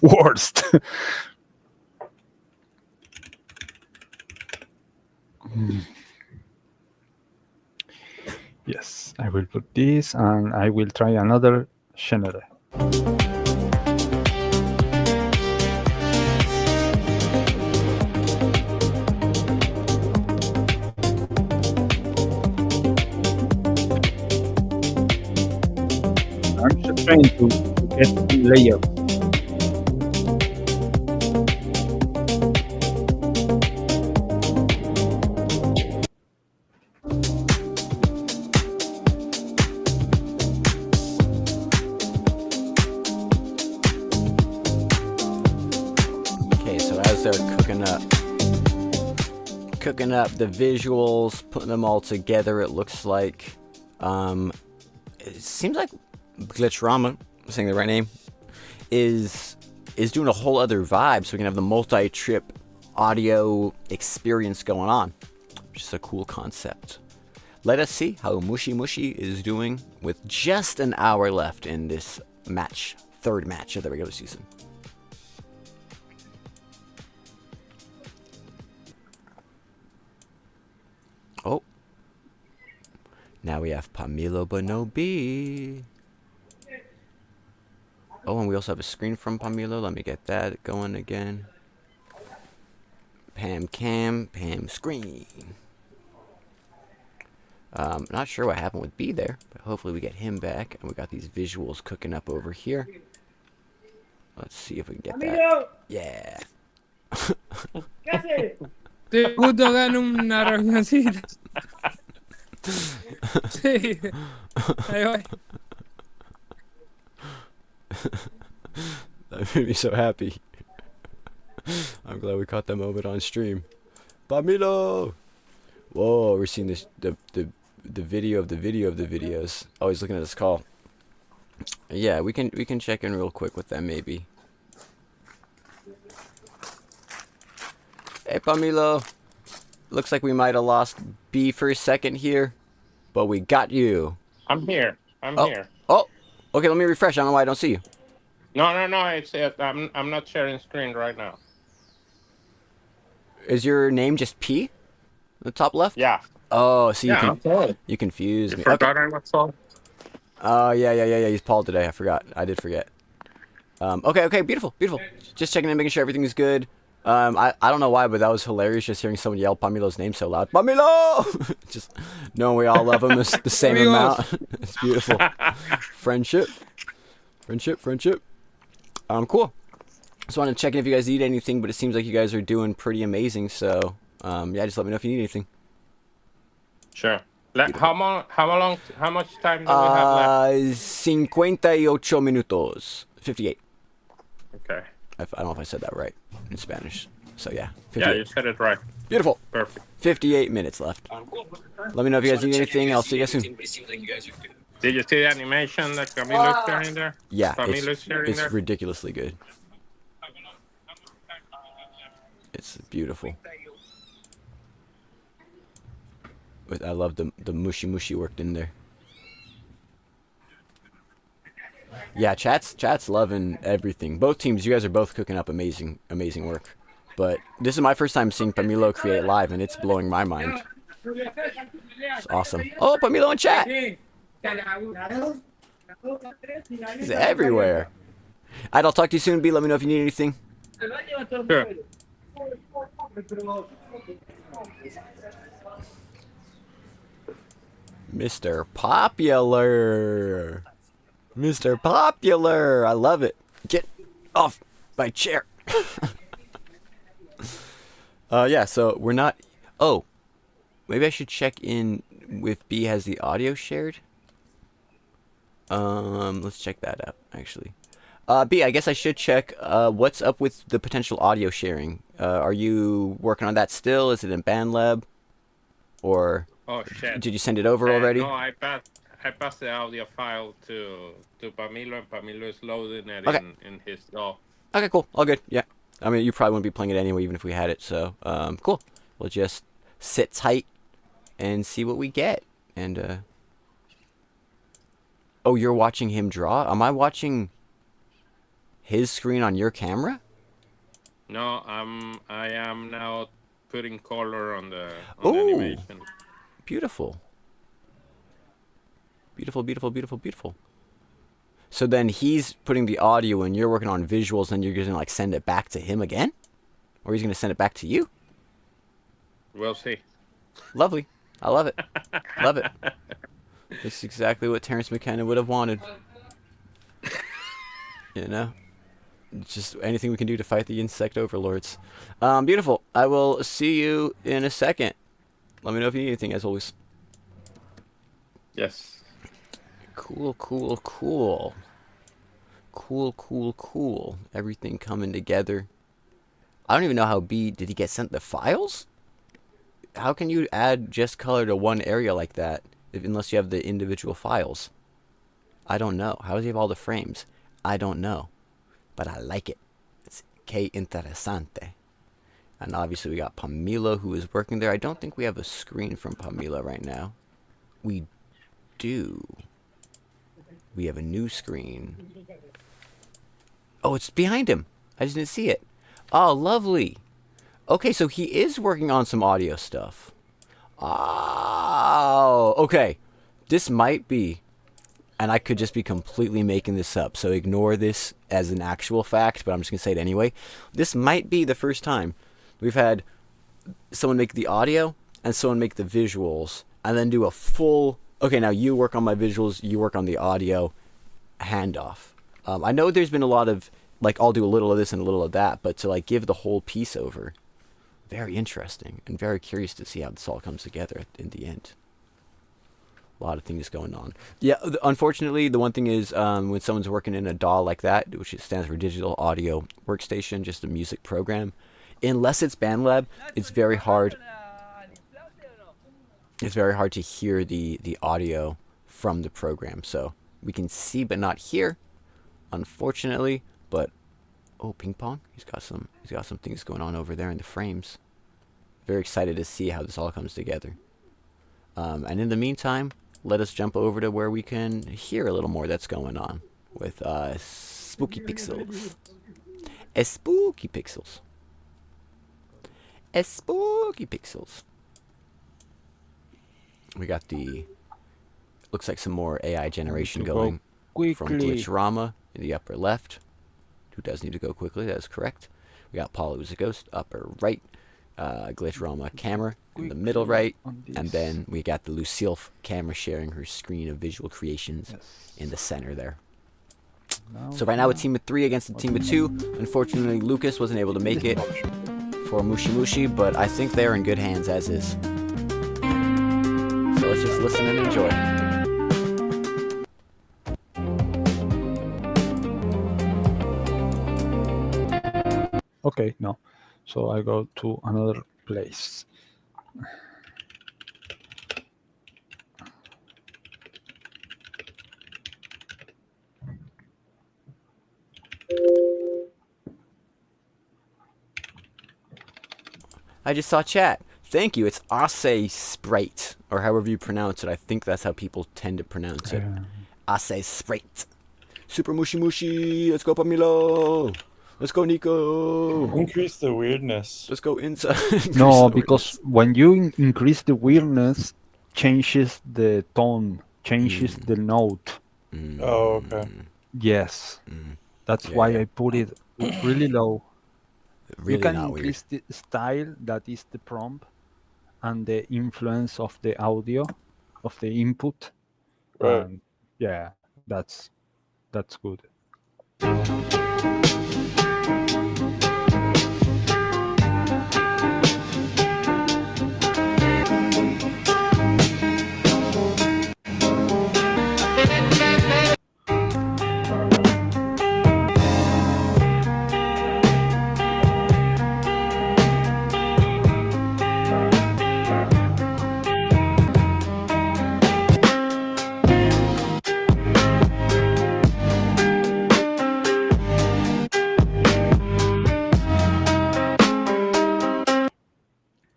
Worst. Yes, I will put this and I will try another genre. I'm just trying to get the layout. Okay, so as they're cooking up the visuals, putting them all together, it looks like it seems like Glitchrama, saying the right name, is doing a whole other vibe, so we can have the multi-trip audio experience going on, which is a cool concept. Let us see how Mushy Mushy is doing with just an hour left in this match, third match of the regular season. Oh, now we have Pamilo Bonobi. Oh, and we also have a screen from Pamilo. Let me get that going again. Pam cam, Pam screen. Not sure what happened with B there, but hopefully we get him back. And we got these visuals cooking up over here. Let's see if we can get that. Yeah. Te justo acá en una reunioncita. Sí. Ahí voy. That made me so happy. I'm glad we caught that moment on stream. Pamilo! Whoa, we're seeing this the video of the video of the videos. Oh, he's looking at this call. Yeah, we can check in real quick with them maybe. Hey Pamilo. Looks like we might have lost B for a second here, but we got you. I'm here. I'm here. Oh, okay. Let me refresh. I don't know why I don't see you. No. It's I'm not sharing screen right now. Is your name just P? The top left? Yeah. Oh, see, Yeah, you confused me. Forgot Okay. I was Paul. Oh, yeah. He's Paul today. I forgot. I did forget. Okay. Beautiful. Just checking in, making sure everything is good. I don't know why, but that was hilarious just hearing someone yell Pamilo's name so loud. Pamilo! Just knowing we all love him the same Amigos. amount. It's beautiful. Friendship. Friendship. Cool. Just wanted to check in if you guys need anything, but it seems like you guys are doing pretty amazing, so yeah, just let me know if you need anything. Sure. How much time do we have left? 58 minutos. 58. Okay. I don't know if I said that right in Spanish. So yeah. 58. Yeah, you said it right. Beautiful. Perfect. 58 minutes left. Let me know if you guys need anything. I'll see you guys soon. Did you see the animation that Camilo is sharing there? Yeah, Sharing it's there? ridiculously good. It's beautiful. I love the mushy worked in there. Yeah, chat's loving everything. Both teams, you guys are both cooking up amazing work. But this is my first time seeing Pamilo create live, and it's blowing my mind. It's awesome. Oh, Pamilo in chat! He's everywhere. Alright, I'll talk to you soon, B. Let me know if you need anything. Sure. Mr. Popular. Mr. Popular. I love it. Get off my chair. Yeah, so we're not... Oh, maybe I should check in with B has the audio shared. Let's check that out, actually. B, I guess I should check what's up with the potential audio sharing. Are you working on that still? Is it in BandLab? Or Oh shit! did you send it over already? No, I passed the audio file to Pamilo, and Pamilo is loading it in his DAW. Okay, cool. All good. Yeah. I mean, you probably wouldn't be playing it anyway, even if we had it. So, cool. We'll just sit tight and see what we get. And, oh, you're watching him draw? Am I watching his screen on your camera? No, I am now putting color on the animation. Beautiful. Beautiful. So then he's putting the audio and you're working on visuals and you're going to like send it back to him again? Or he's going to send it back to you? We'll see. Lovely. I love it. Love it. This is exactly what Terrence McKenna would have wanted. You know? Just anything we can do to fight the insect overlords. Beautiful. I will see you in a second. Let me know if you need anything, as always. Yes. Cool. Everything coming together. I don't even know how B... Did he get sent the files? How can you add just color to one area like that unless you have the individual files? I don't know. How does he have all the frames? I don't know. But I like it. It's que interesante. And obviously we got Pamilo who is working there. I don't think we have a screen from Pamilo right now. We do. We have a new screen. Oh, it's behind him. I just didn't see it. Oh, lovely. Okay, so he is working on some audio stuff. Oh, okay. This might be, and I could just be completely making this up, so ignore this as an actual fact, but I'm just going to say it anyway. This might be the first time we've had someone make the audio and someone make the visuals, and then do a full... Okay, now you work on my visuals, you work on the audio, handoff. I know there's been a lot of, like, I'll do a little of this and a little of that, but to, like, give the whole piece over, very interesting, and very curious to see how this all comes together in the end. A lot of things going on. Yeah, unfortunately, the one thing is, when someone's working in a DAW like that, which stands for Digital Audio Workstation, just a music program, unless it's BandLab, it's very hard... It's very hard to hear the audio from the program. So we can see but not hear, unfortunately. But oh, ping pong! He's got some things going on over there in the frames. Very excited to see how this all comes together. And in the meantime, let us jump over to where we can hear a little more that's going on with Spooky Pixels. Spooky Pixels. Spooky Pixels. We got the... Looks like some more AI generation going from Glitchrama in the upper left. Who does need to go quickly, that is correct. We got Paul Who's a Ghost, upper right. Glitchroma camera in the middle right. And then we got the Lucille camera sharing her screen of visual creations in the center there. So right now a team of 3 against a team of 2. Unfortunately, Lucas wasn't able to make it for Mushy Mushy, but I think they're in good hands as is. So let's just listen and enjoy. Okay, no. So I go to another place. I just saw chat. Thank you. It's Ace Sprite, or however you pronounce it. I think that's how people tend to pronounce it. Ace Sprite. Super Mushy Mushy. Let's go, Pamilo. Let's go, Nico. Increase the weirdness. Let's go inside. No, because when you increase the weirdness, changes the tone, changes the note. Oh, okay. Yes. That's why I put it really low. Really you can not increase the style, that is the prompt, and the influence of the audio, of the input. Right. Yeah, that's good.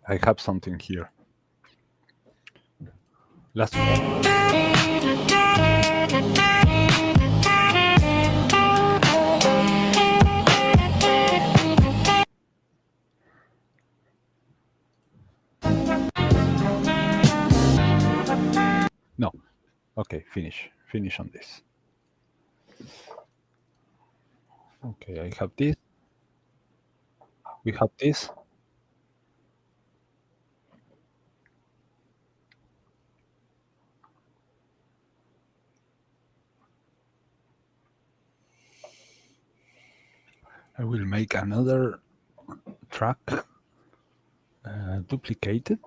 I have something here. Last one. No. Okay, finish on this. Okay, I have this. We have this. I will make another track duplicated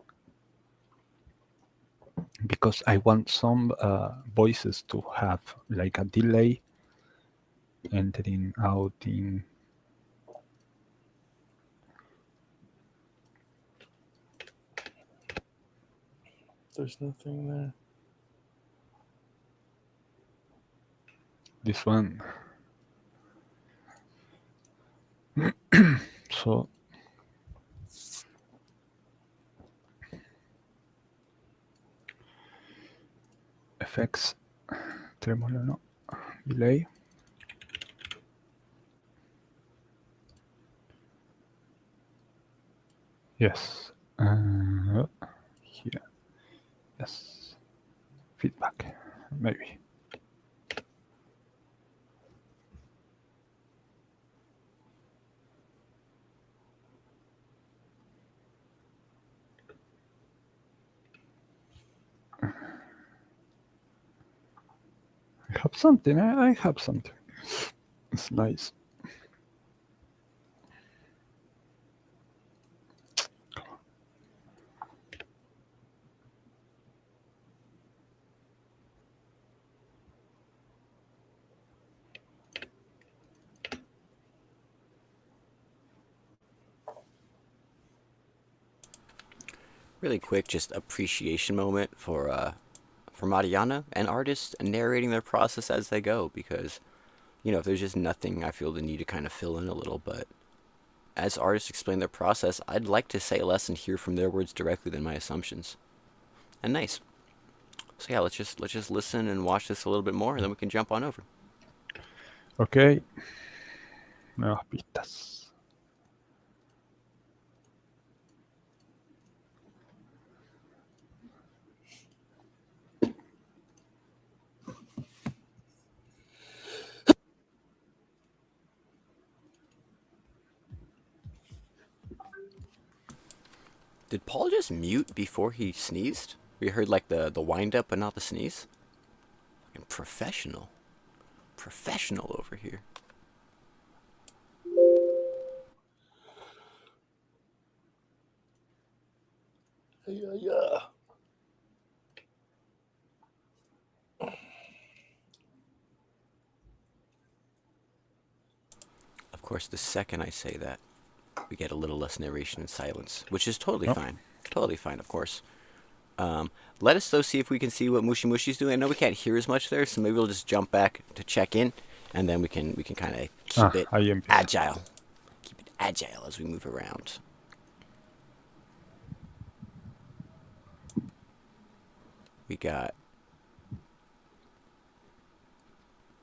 because I want some voices to have like a delay entering out in. There's nothing there. This one. So effects, tremolo, no, delay. Yes. Here. Yes. Feedback. Maybe. I have something. I have something. It's nice. Really quick, just appreciation moment for Mariana and artists narrating their process as they go, because, you know, if there's just nothing, I feel the need to kind of fill in a little, but as artists explain their process, I'd like to say less and hear from their words directly than my assumptions. And nice. So yeah, let's just listen and watch this a little bit more, and then we can jump on over. Okay. Nuevas pistas. Did Paul just mute before he sneezed? We heard like the wind up but not the sneeze? And professional. Professional over here. Yeah. Of course, the second I say that, we get a little less narration and silence, which is totally Oh. fine. Totally fine, of course. Let us, though, see if we can see what Mushy Mushy's doing. I know we can't hear as much there, so maybe we'll just jump back to check in, and then we can kind of keep it I am agile. Keep it agile as we move around. We got...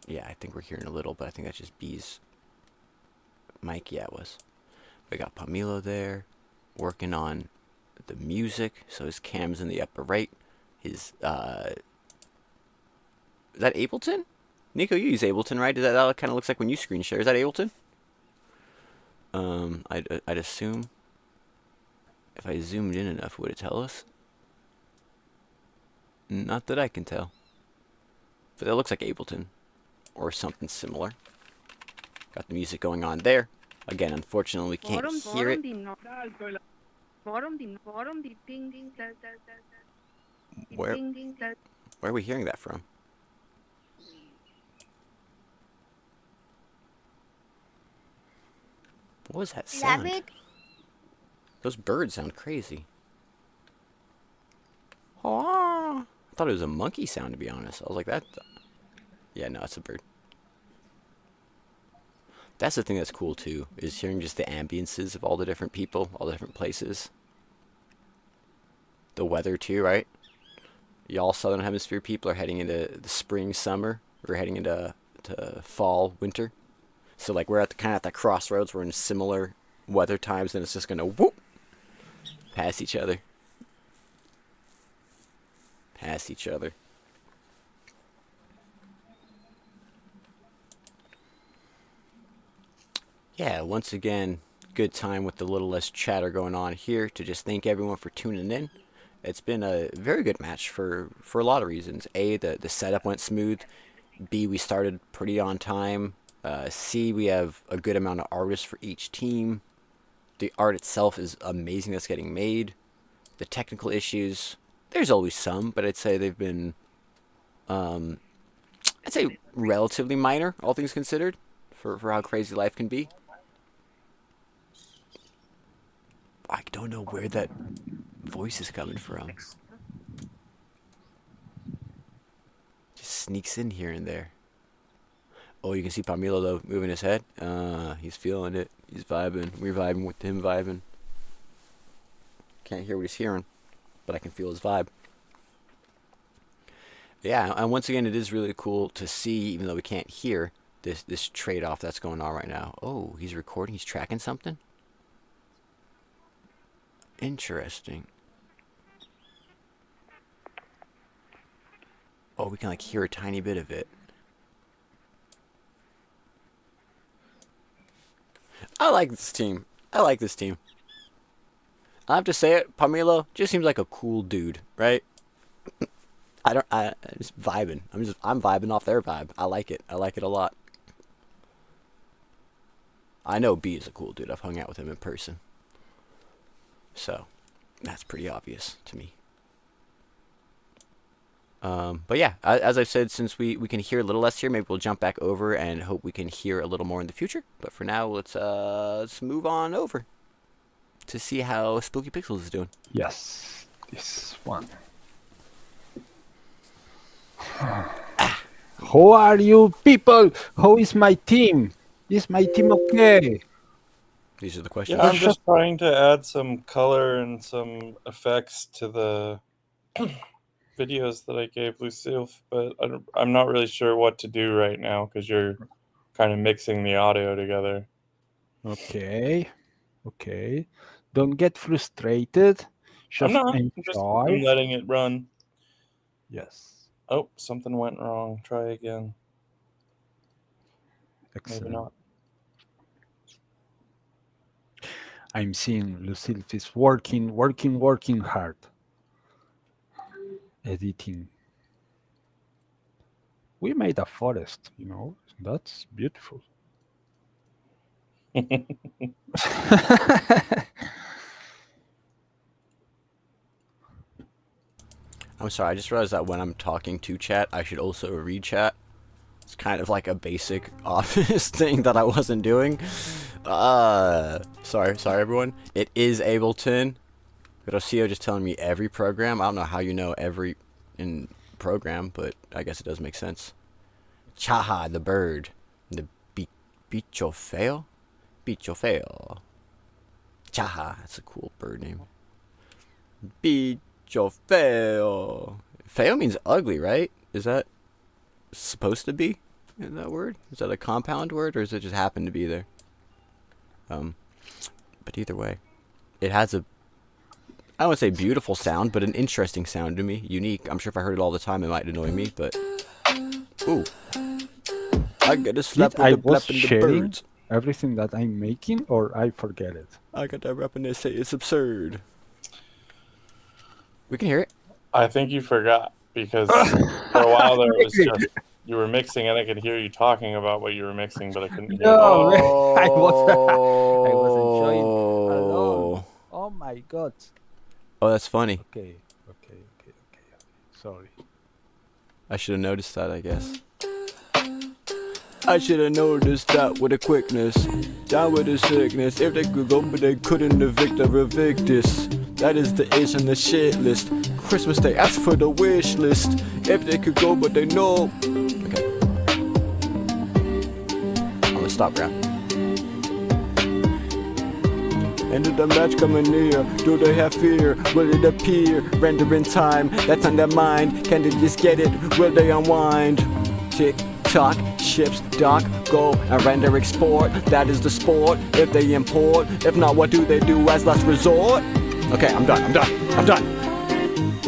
Yeah, I think we're hearing a little, but I think that's just B's mic. Yeah, it was. We got Pamilo there, working on the music, so his cam's in the upper right. His, is that Ableton? Nico, you use Ableton, right? That kind of looks like when you screen share. Is that Ableton? I'd assume. If I zoomed in enough, would it tell us? Not that I can tell. But that looks like Ableton. Or something similar. Got the music going on there. Again, unfortunately, we can't hear it. Where are we hearing that from? What was that sound? Those birds sound crazy. Oh, I thought it was a monkey sound, to be honest. I was like, that... Yeah, no, it's a bird. That's the thing that's cool, too, is hearing just the ambiences of all the different people, all the different places. The weather, too, right? Y'all Southern Hemisphere people are heading into the spring, summer. We're heading into fall, winter. So, like, we're at the kind of at the crossroads. We're in similar weather times, and it's just going to whoop past each other. Past each other. Yeah, once again, good time with a little less chatter going on here to just thank everyone for tuning in. It's been a very good match for a lot of reasons. A, the setup went smooth. B, we started pretty on time. C, we have a good amount of artists for each team. The art itself is amazing that's getting made. The technical issues, there's always some, but I'd say they've been, I'd say relatively minor, all things considered, for how crazy life can be. I don't know where that voice is coming from. Just sneaks in here and there. Oh, you can see Pamilo, though, moving his head. He's feeling it. He's vibing. We're vibing with him vibing. Can't hear what he's hearing, but I can feel his vibe. Yeah, and once again, it is really cool to see, even though we can't hear, this trade-off that's going on right now. Oh, he's recording. He's tracking something? Interesting. Oh, we can, like, hear a tiny bit of it. I like this team. I like this team. I have to say it, Pamilo just seems like a cool dude, right? I'm just vibing. I'm vibing off their vibe. I like it. I like it a lot. I know B is a cool dude. I've hung out with him in person. So, that's pretty obvious to me. But yeah, as I've said, since we can hear a little less here, maybe we'll jump back over and hope we can hear a little more in the future. But for now, let's move on over to see how Spooky Pixels is doing. Yes, this one. How are you people? How is my team? Is my team okay? These are the questions. Yeah, I'm just trying to add some color and some effects to the videos that I gave Lucille, but I'm not really sure what to do right now because you're kind of mixing the audio together. Okay. Okay. Don't get frustrated. I'm Just not. enjoy. I'm letting it run. Yes. Oh, something went wrong. Try again. Excellent. Maybe not. I'm seeing Lucille is working hard, editing. We made a forest, That's beautiful. I'm sorry, I just realized that when I'm talking to chat, I should also read chat. It's kind of like a basic office thing that I wasn't doing. Sorry everyone. It is Ableton. Rocio just telling me every program. I don't know how you know every in program, but I guess it does make sense. Chaha, the bird. The bicho feo? Bicho feo. Chaha, that's a cool bird name. Bicho feo. Feo means ugly, right? Is that supposed to be in that word? Is that a compound word, or does it just happen to be there? But either way, it has a, I don't want to say beautiful sound, but an interesting sound to me. Unique. I'm sure if I heard it all the time, it might annoy me, but... Ooh. I get a slap with the blap in the birds. Everything that I'm making, or I forget it? I got that rap and they say it's absurd. We can hear it. I think you forgot, because for a while there it was just you were mixing and I could hear you talking about what you were mixing, but I couldn't hear No, I was enjoying alone. Oh my god. Oh, that's funny. Okay. Sorry. I should have noticed that, I guess. I should have noticed that with a quickness. Down with the sickness. If they could go, but they couldn't evict or evict this. That is the ish and the shit list. Christmas, they ask for the wish list. If they could go, but they know. Okay. I'm gonna stop rap. End of the match coming near. Do they have fear? Will it appear? Render in time. That's on their mind. Can they just get it? Will they unwind? Tick tock, ships dock, go and render export. That is the sport. If they import, if not, what do they do as last resort? Okay, I'm done.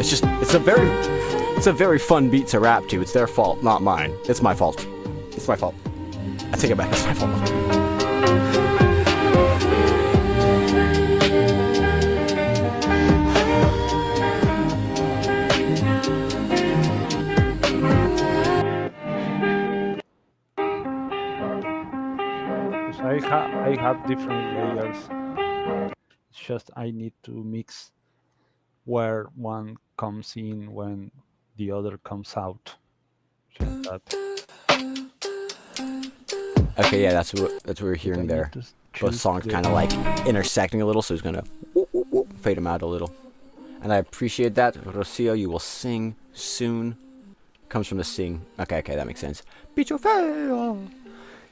It's a very fun beat to rap to. It's their fault, not mine. It's my fault. I take it back. It's my fault. I have different layers. It's just I need to mix where one comes in when the other comes out. Just that. Okay, yeah, that's what we're hearing there. Both songs kind of like intersecting a little, so it's gonna fade them out a little. And I appreciate that. Rocio, you will sing soon. Comes from the sing. Okay, that makes sense. Bicho feo!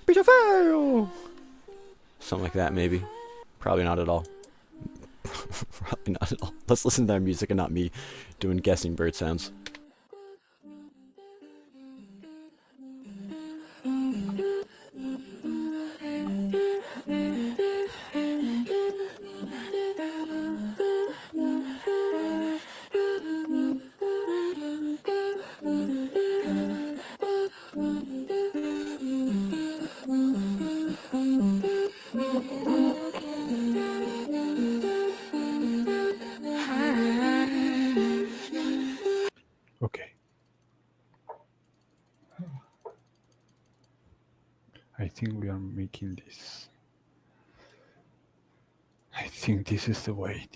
Bicho feo! Something like that, maybe. Probably not at all. Probably not at all. Let's listen to their music and not me doing guessing bird sounds. Okay. I think we are making this. I think this is the way.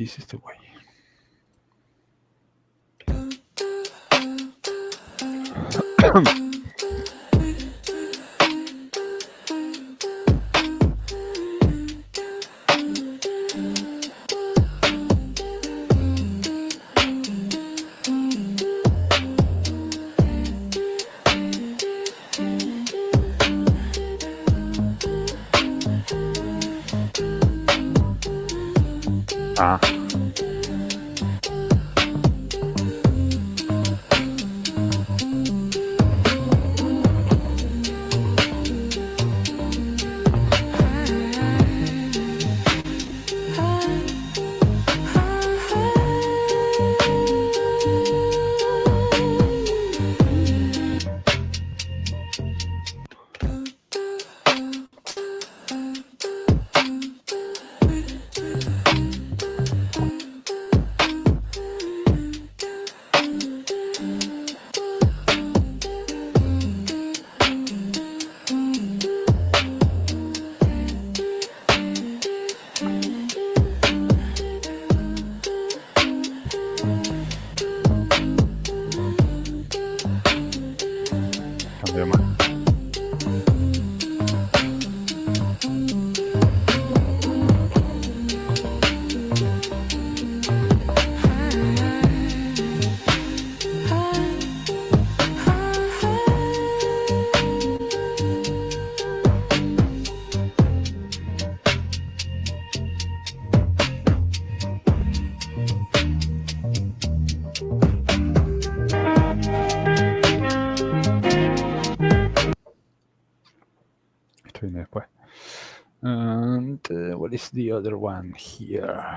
Cambio más. Esto viene después. And what is the other one here?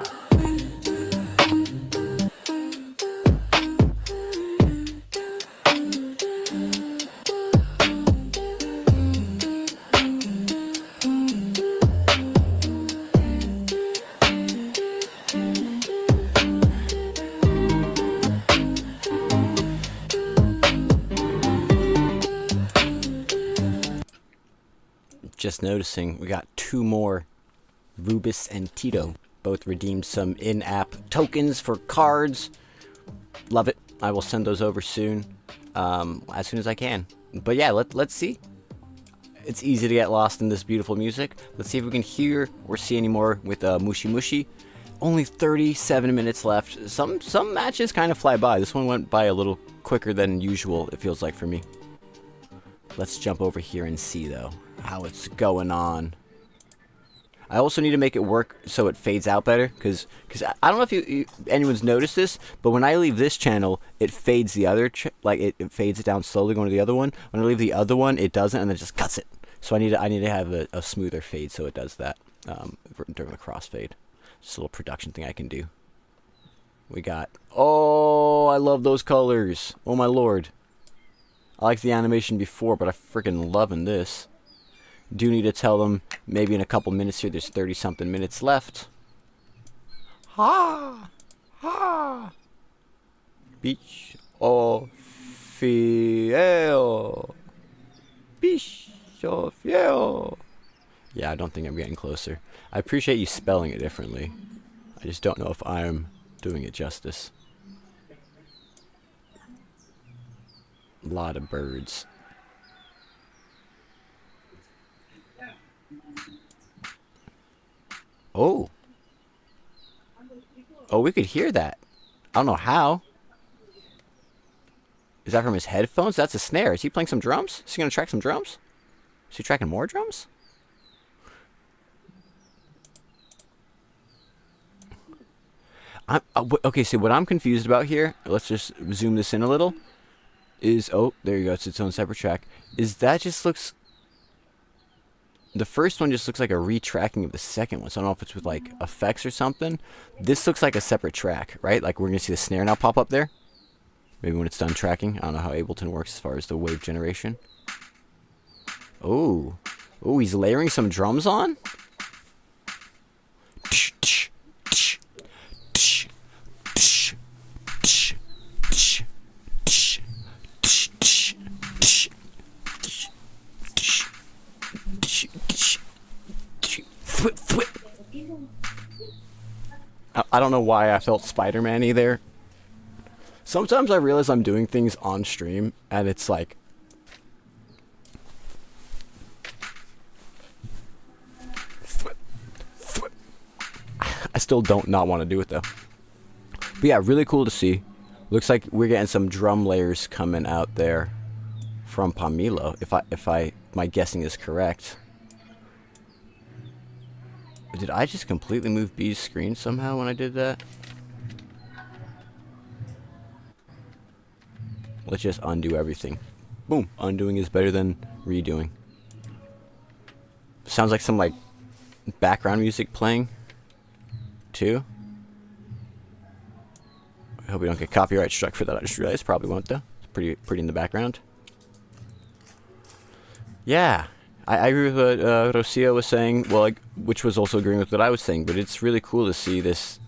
Just noticing, we got 2 more. Rubus and Tito both redeemed some in-app tokens for cards. Love it. I will send those over soon, as soon as I can. But yeah, let's see. It's easy to get lost in this beautiful music. Let's see if we can hear or see any more with Mushy Mushy. Only 37 minutes left. Some matches kind of fly by. This one went by a little quicker than usual, it feels like for me. Let's jump over here and see, though, how it's going on. I also need to make it work so it fades out better, because I don't know if anyone's noticed this, but when I leave this channel, it fades the other, it fades it down slowly going to the other one. When I leave the other one, it doesn't, and then it just cuts it. So I need to have a smoother fade so it does that during the crossfade. Just a little production thing I can do. We got, oh, I love those colors. Oh my lord. I liked the animation before, but I'm freaking loving this. Do need to tell them maybe in a couple minutes here. There's 30-something minutes left. Ha! Ha! Beach of Fiel. Beach of Fiel. Yeah, I don't think I'm getting closer. I appreciate you spelling it differently. I just don't know if I'm doing it justice. A lot of birds. Oh. Oh, we could hear that. I don't know how. Is that from his headphones? That's a snare. Is he playing some drums? Is he going to track some drums? Is he tracking more drums? Okay, so what I'm confused about here, let's just zoom this in a little, is, oh, there you go, it's its own separate track. Is that just looks, the first one just looks like a retracking of the second one, so I don't know if it's with, like, effects or something. This looks like a separate track, right? Like, we're going to see the snare now pop up there. Maybe when it's done tracking. I don't know how Ableton works as far as the wave generation. Oh. Oh, he's layering some drums on? I don't know why I felt Spider-Man-y there. Sometimes I realize I'm doing things on stream, and it's like... I still don't not want to do it, though. But yeah, really cool to see. Looks like we're getting some drum layers coming out there from Pamilo, if my guessing is correct. Did I just completely move B's screen somehow when I did that? Let's just undo everything. Boom. Undoing is better than redoing. Sounds like some, like, background music playing, too. I hope we don't get copyright struck for that. I just realized probably won't, though. It's pretty in the background. Yeah. I agree with what Rocio was saying, well, like, which was also agreeing with what I was saying, but it's really cool to see this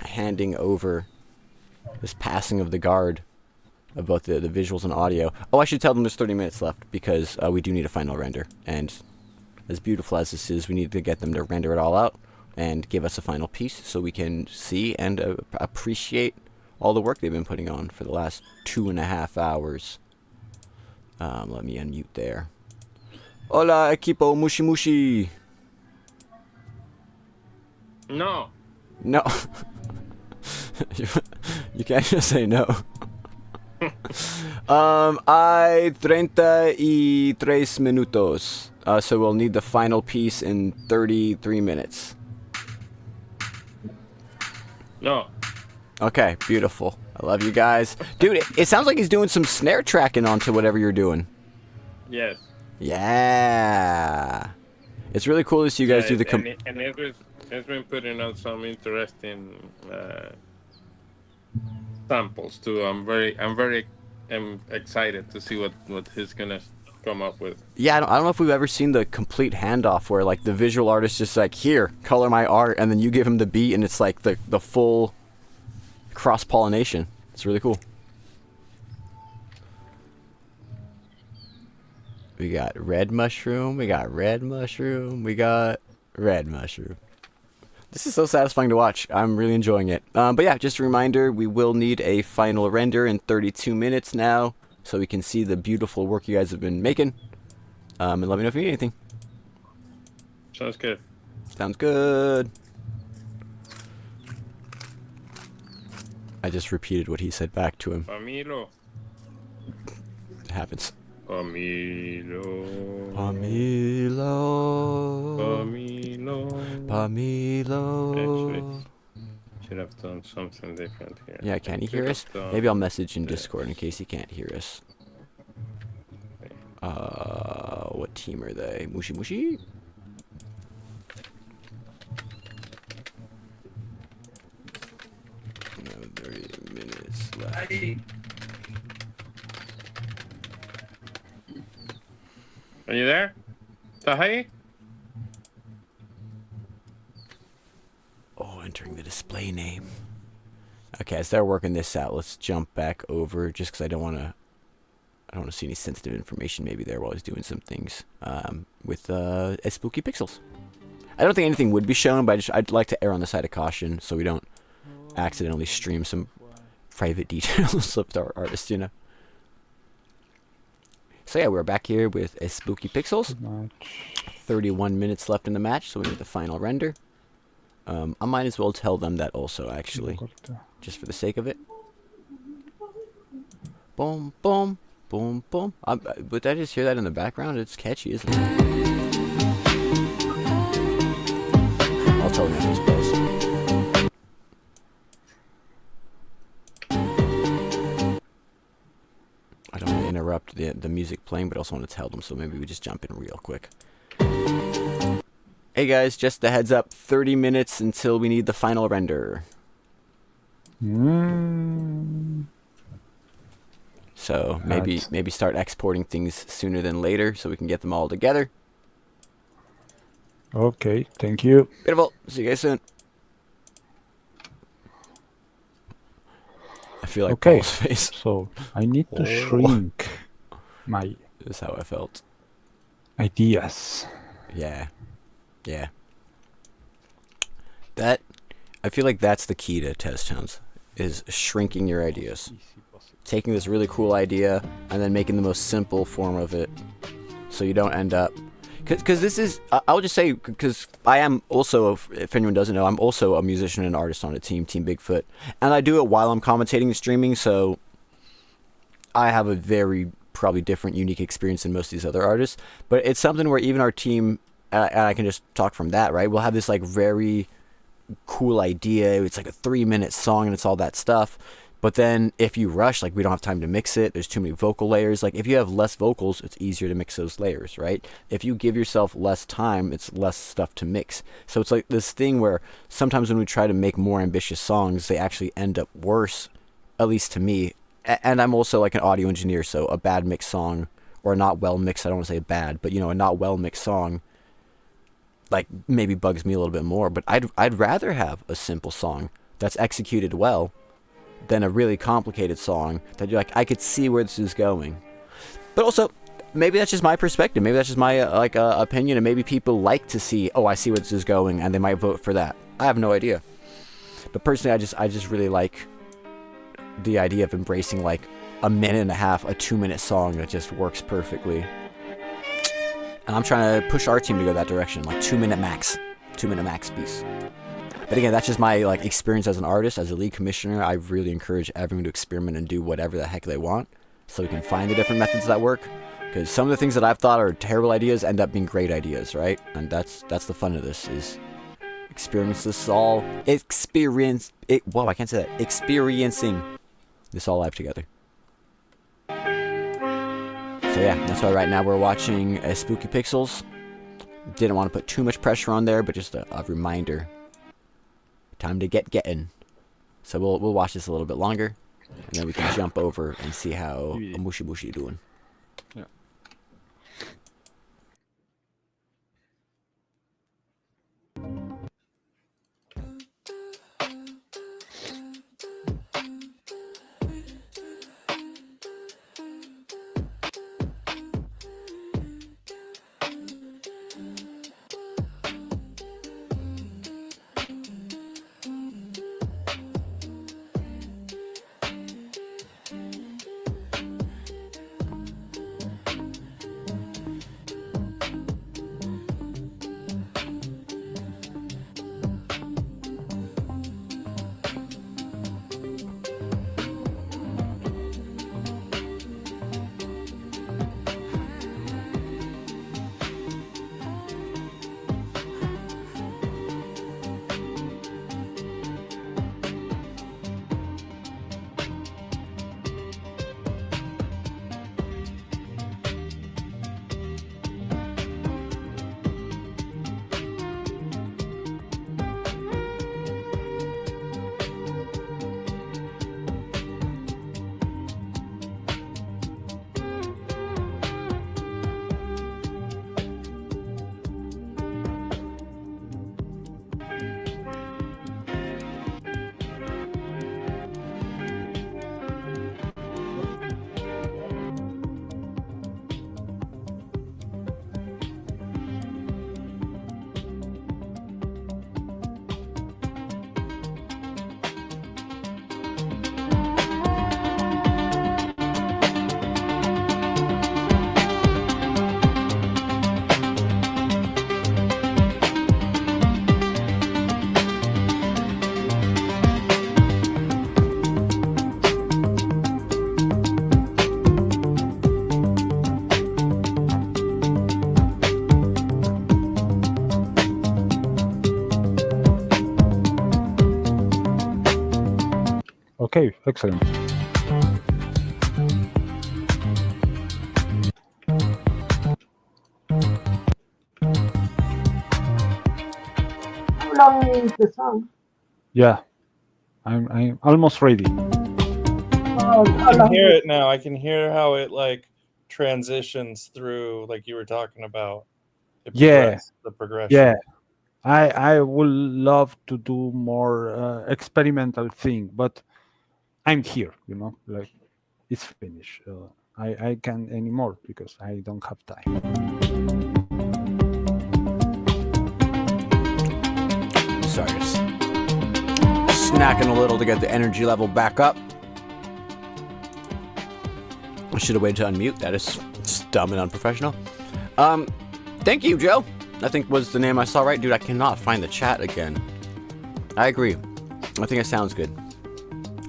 handing over, this passing of the guard of both the visuals and audio. Oh, I should tell them there's 30 minutes left, because we do need a final render, and as beautiful as this is, we need to get them to render it all out and give us a final piece so we can see and appreciate all the work they've been putting on for the last 2.5 hours. Let me unmute there. Hola, equipo Mushy Mushi. No. No. You can't just say no. Hay 33 minutos. So we'll need the final piece in 33 minutes. No. Okay, beautiful. I love you guys. Dude, it sounds like he's doing some snare tracking onto whatever you're doing. Yes. Yeah. It's really cool to see you guys do the... and it's been putting out some interesting samples too. I'm very excited to see what he's gonna come up with. Yeah, I don't know if we've ever seen the complete handoff where like the visual artist just like, here, color my art, and then you give him the beat and it's like the full cross-pollination. It's really cool. We got red mushroom, we got red mushroom, we got red mushroom. This is so satisfying to watch. I'm really enjoying it. But yeah, just a reminder, we will need a final render in 32 minutes now, so we can see the beautiful work you guys have been making. And let me know if you need anything. Sounds good. Sounds good. I just repeated what he said back to him. Pamilo. It happens. Pamilo. Pamilo. Pamilo. Pamilo. Actually, should have done something different here. Yeah, can he hear us? Maybe I'll message in Discord in case he can't hear us. What team are they? Mushy Mushy? No, 30 minutes left. Are you there? Tahai? Oh, entering the display name. Okay, as they're working this out, let's jump back over just because I don't want to see any sensitive information maybe there while he's doing some things with Spooky Pixels. I don't think anything would be shown, but I'd like to err on the side of caution so we don't accidentally stream some private details of our artists, you know. So yeah, we're back here with Spooky Pixels. 31 minutes left in the match, so we need the final render. I might as well tell them that also, actually, just for the sake of it. Boom, boom, boom, boom. Would I just hear that in the background? It's catchy, isn't it? I'll tell them after this plays. I don't want to interrupt the music playing, but I also want to tell them, so maybe we just jump in real quick. Hey guys, just a heads up, 30 minutes until we need the final render. So maybe start exporting things sooner than later so we can get them all together. Okay, thank you. Beautiful. See you guys soon. I feel like okay, Paul's face. So I need to shrink my... This is how I felt. Ideas. Yeah. Yeah. I feel like that's the key to test tones, is shrinking your ideas. Taking this really cool idea and then making the most simple form of it so you don't end up... Because this is... I'll just say, because I am also, if anyone doesn't know, I'm also a musician and artist on a team, Team Bigfoot. And I do it while I'm commentating and streaming, so I have a very, probably different, unique experience than most of these other artists. But it's something where even our team... and I can just talk from that, right? We'll have this like very cool idea. It's like a 3-minute song and it's all that stuff. But then if you rush, like we don't have time to mix it. There's too many vocal layers. Like if you have less vocals, it's easier to mix those layers, right? If you give yourself less time, it's less stuff to mix. So it's like this thing where sometimes when we try to make more ambitious songs, they actually end up worse, at least to me. And I'm also like an audio engineer, so a bad mixed song, or a not well mixed, I don't want to say bad, but you know, a not well mixed song like maybe bugs me a little bit more. But I'd rather have a simple song that's executed well than a really complicated song that you're like, I could see where this is going. But also, maybe that's just my perspective. Maybe that's just my opinion, and maybe people like to see, oh, I see where this is going, and they might vote for that. I have no idea. But personally, I just really like the idea of embracing like a minute and a half, a 2-minute song that just works perfectly. And I'm trying to push our team to go that direction, like 2-minute max piece. But again, that's just my like experience as an artist, as a lead commissioner. I really encourage everyone to experiment and do whatever the heck they want, so we can find the different methods that work. Because some of the things that I've thought are terrible ideas end up being great ideas, right? And that's the fun of this, is experience this all, experiencing this all live together. So yeah, that's why right now we're watching Spooky Pixels. Didn't want to put too much pressure on there, but just a reminder. Time to getting. So we'll watch this a little bit longer, and then we can jump over and see how Mushy Mush doing. Yeah. Okay, excellent. How long is the song? Yeah, I'm almost ready. How I can long hear is it now. I can hear how it like transitions through, like you were talking about. Yeah, The progression. yeah. I would love to do more experimental thing, but I'm here, like it's finished. I can't anymore because I don't have time. Sorry, just snacking a little to get the energy level back up. I should have waited to unmute. That is just dumb and unprofessional. Thank you, Joe. I think was the name I saw right. Dude, I cannot find the chat again. I agree. I think it sounds good.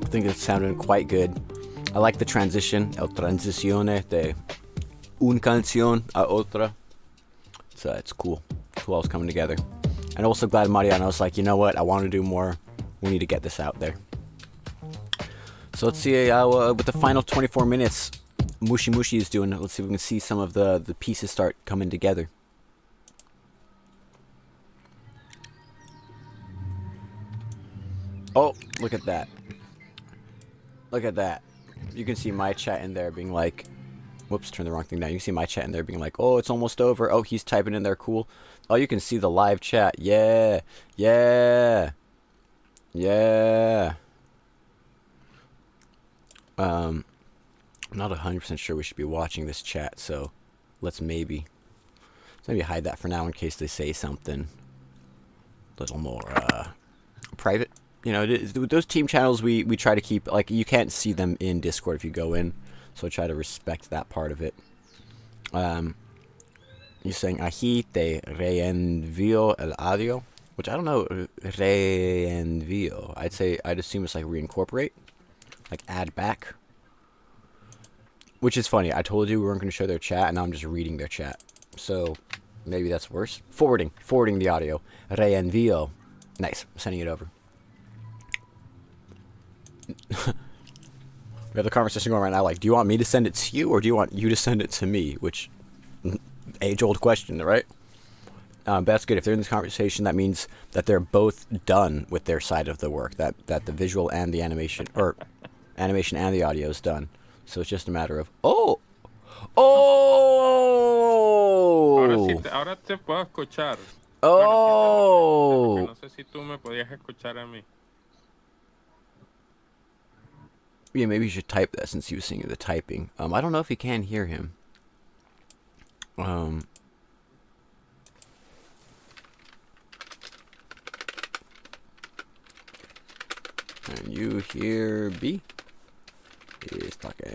I think it sounded quite good. I like the transition. El transicione de un canción a otra. So it's cool. Cool all coming together. And also glad Mariano was like, you know what? I want to do more. We need to get this out there. So let's see with the final 24 minutes, Mushy Mush is doing. Let's see if we can see some of the pieces start coming together. Oh, look at that. Look at that. You can see my chat in there being like, whoops, turn the wrong thing down. You can see my chat in there being like, oh, it's almost over. Oh, he's typing in there, cool. Oh, you can see the live chat. Yeah, yeah, yeah. I'm not 100% sure we should be watching this chat, so let's maybe hide that for now in case they say something a little more private. you know, those team channels we try to keep, like, you can't see them in Discord if you go in, so I try to respect that part of it. You're saying aquí te reenvío el audio, which I don't know, reenvío. I'd assume it's like reincorporate, like add back. Which is funny. I told you we weren't going to show their chat, and now I'm just reading their chat. So maybe that's worse. Forwarding the audio. Reenvío. Nice. Sending it over. We have the conversation going right now, like, do you want me to send it to you, or do you want you to send it to me? Which, age-old question, right? But that's good. If they're in this conversation, that means that they're both done with their side of the work. That the visual and the animation, or animation and the audio is done. So it's just a matter of, oh! Ahora te puedo escuchar. Oh! Bueno, no sé si tú me podías escuchar a mí. Yeah, maybe you should type that since he was seeing the typing. I don't know if you can hear him. Can you hear B? He's talking.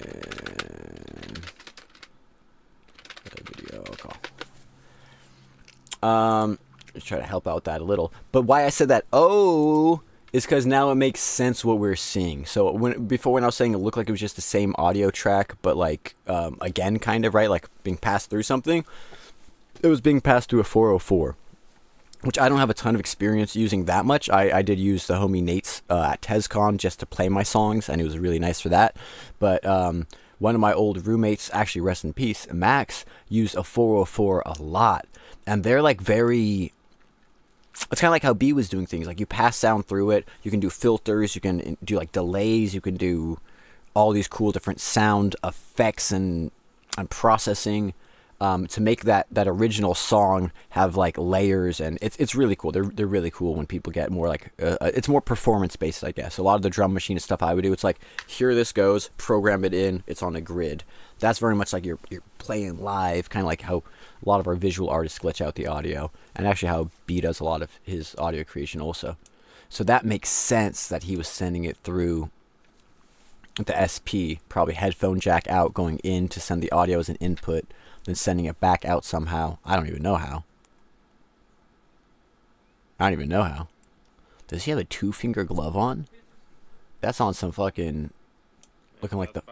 Video call. Let's try to help out that a little. But why I said that is because now it makes sense what we're seeing. So before when I was saying it looked like it was just the same audio track, but like again, kind of, right, like being passed through something. It was being passed through a 404. Which I don't have a ton of experience using that much. I did use the homie Nate's at TezCon just to play my songs, and it was really nice for that. But one of my old roommates, actually rest in peace, Max, used a 404 a lot. And they're like very... It's kind of like how B was doing things. Like you pass sound through it, you can do filters, you can do like delays, you can do all these cool different sound effects and processing. To make that original song have like layers, and it's really cool. They're really cool when people get more like it's more performance based, I guess. A lot of the drum machine stuff I would do, it's like, here this goes, program it in, it's on a grid. That's very much like you're playing live, kind of like how a lot of our visual artists glitch out the audio, and actually how B does a lot of his audio creation also. So that makes sense that he was sending it through the SP, probably headphone jack out, going in to send the audio as an input, then sending it back out somehow. I don't even know how. Does he have a 2-finger glove on? That's on some fucking... Looking like the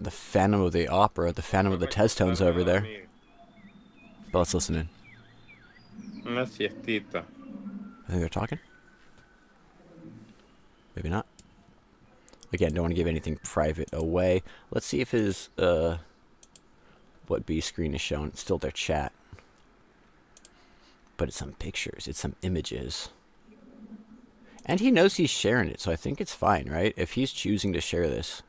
Phantom of the Opera, the Phantom of the Testones over there. But let's listen in. Una siestita. I think they're talking. Maybe not. Again, don't want to give anything private away. Let's see if his, what B screen is shown. It's still their chat. But it's some pictures. It's some images. And he knows he's sharing it, so I think it's fine, right? If he's choosing to share this,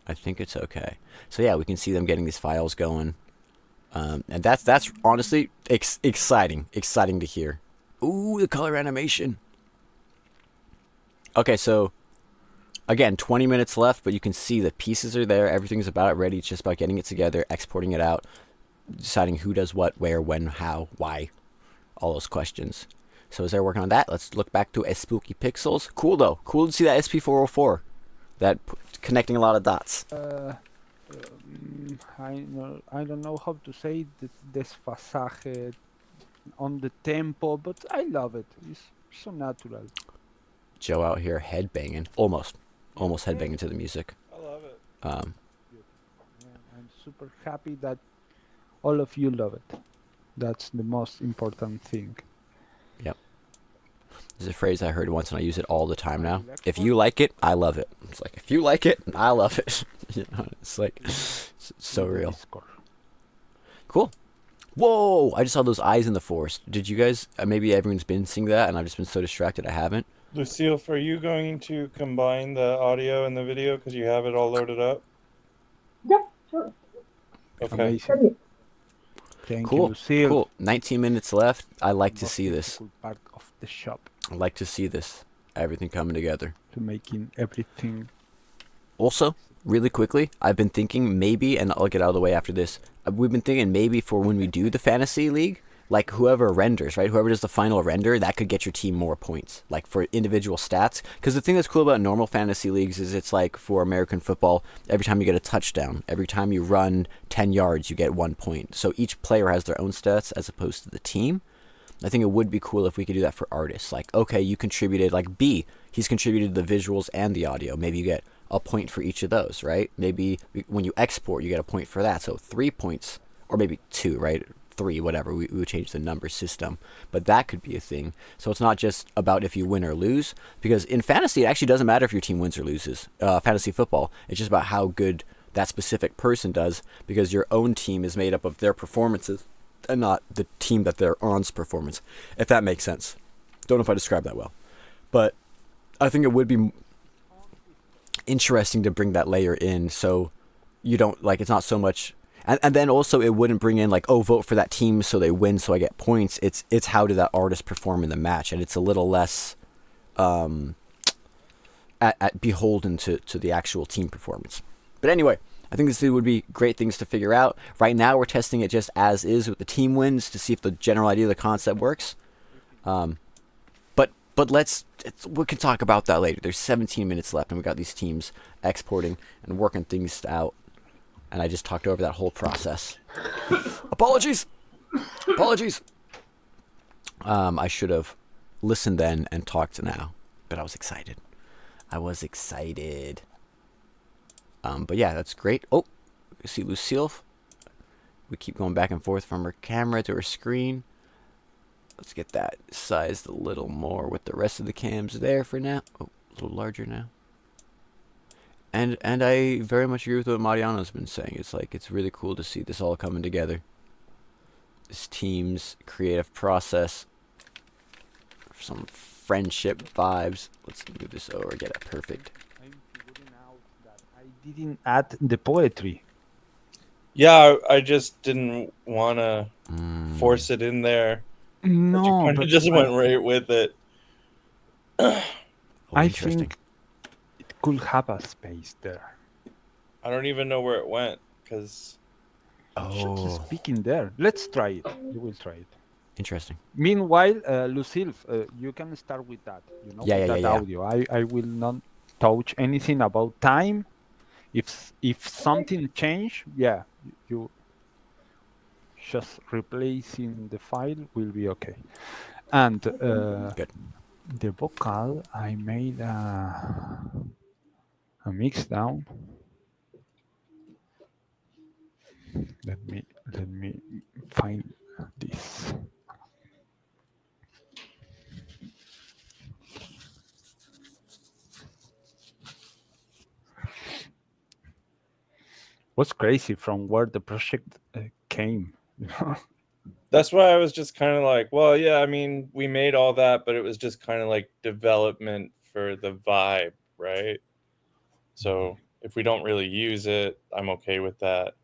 I think it's okay. So yeah, we can see them getting these files going. And that's honestly exciting to hear. Ooh, the color animation. Okay, so... Again, 20 minutes left, but you can see the pieces are there. Everything's about ready. It's just about getting it together, exporting it out, deciding who does what, where, when, how, why, all those questions. So as they're working on that, let's look back to spookypixels. Cool, though. Cool to see that SP404. That connecting a lot of dots. I don't know how to say desfasaje on the tempo, but I love it. It's so natural. Joe out here headbanging. Almost headbanging to the music. I love it. I'm super happy that all of you love it. That's the most important thing. Yep. There's a phrase I heard once and I use it all the time now. If you like it, I love it. It's like, if you like it, I love it. You know, it's like, it's so real. Cool. Whoa! I just saw those eyes in the forest. Did you guys, maybe everyone's been seeing that and I've just been so distracted I haven't. Lucille, are you going to combine the audio and the video because you have it all loaded up? Yeah, sure. Okay. Amazing. Thank you, Lucille. Cool. 19 minutes left. I like to see this. Part of the shop. I like to see this. Everything coming together. To making everything. Also, really quickly, I've been thinking maybe, and I'll get out of the way after this. We've been thinking maybe for when we do the fantasy league, like whoever renders, right? Whoever does the final render, that could get your team more points, like for individual stats. Because the thing that's cool about normal fantasy leagues is it's like for American football, every time you get a touchdown, every time you run 10 yards, you get 1 point. So each player has their own stats as opposed to the team. I think it would be cool if we could do that for artists. Like, okay, you contributed, like B, he's contributed the visuals and the audio. Maybe you get a point for each of those, right? Maybe when you export, you get a point for that. So 3 points, or maybe 2, right? 3, whatever. We would change the number system. But that could be a thing. So it's not just about if you win or lose. Because in fantasy, it actually doesn't matter if your team wins or loses. Fantasy football, it's just about how good that specific person does. Because your own team is made up of their performances and not the team that they're on's performance, if that makes sense. Don't know if I described that well. But I think it would be interesting to bring that layer in so you don't, like, it's not so much... And then also it wouldn't bring in, like, oh, vote for that team so they win so I get points. It's how did that artist perform in the match, and it's a little less beholden to the actual team performance. But anyway, I think this would be great things to figure out. Right now, we're testing it just as is with the team wins to see if the general idea of the concept works. But we can talk about that later. There's 17 minutes left, and we got these teams exporting and working things out. And I just talked over that whole process. Apologies. I should have listened then and talked now, but I was excited. But yeah, that's great. Oh, you see Lucille. We keep going back and forth from her camera to her screen. Let's get that sized a little more with the rest of the cams there for now. Oh, a little larger now. And I very much agree with what Mariano's been saying. It's like, it's really cool to see this all coming together. This team's creative process. Some friendship vibes. Let's move this over, get it perfect. I'm figuring out that I didn't add the poetry. Yeah, I just didn't want to force it in there. No, but just went right with it. I think it could have a space there. I don't even know where it went because. Just speaking there. Let's try it. You will try it. Interesting. Meanwhile, Lucille, you can start with that. You know, with that audio. I will not touch anything about time. If something change, you just replacing the file will be okay. And good. The vocal, I made a mix down. Let me find this. What's crazy from where the project came. That's why I was just kind of like, well, yeah, I mean, we made all that, but it was just kind of like development for the vibe, right? So if we don't really use it, I'm okay with that.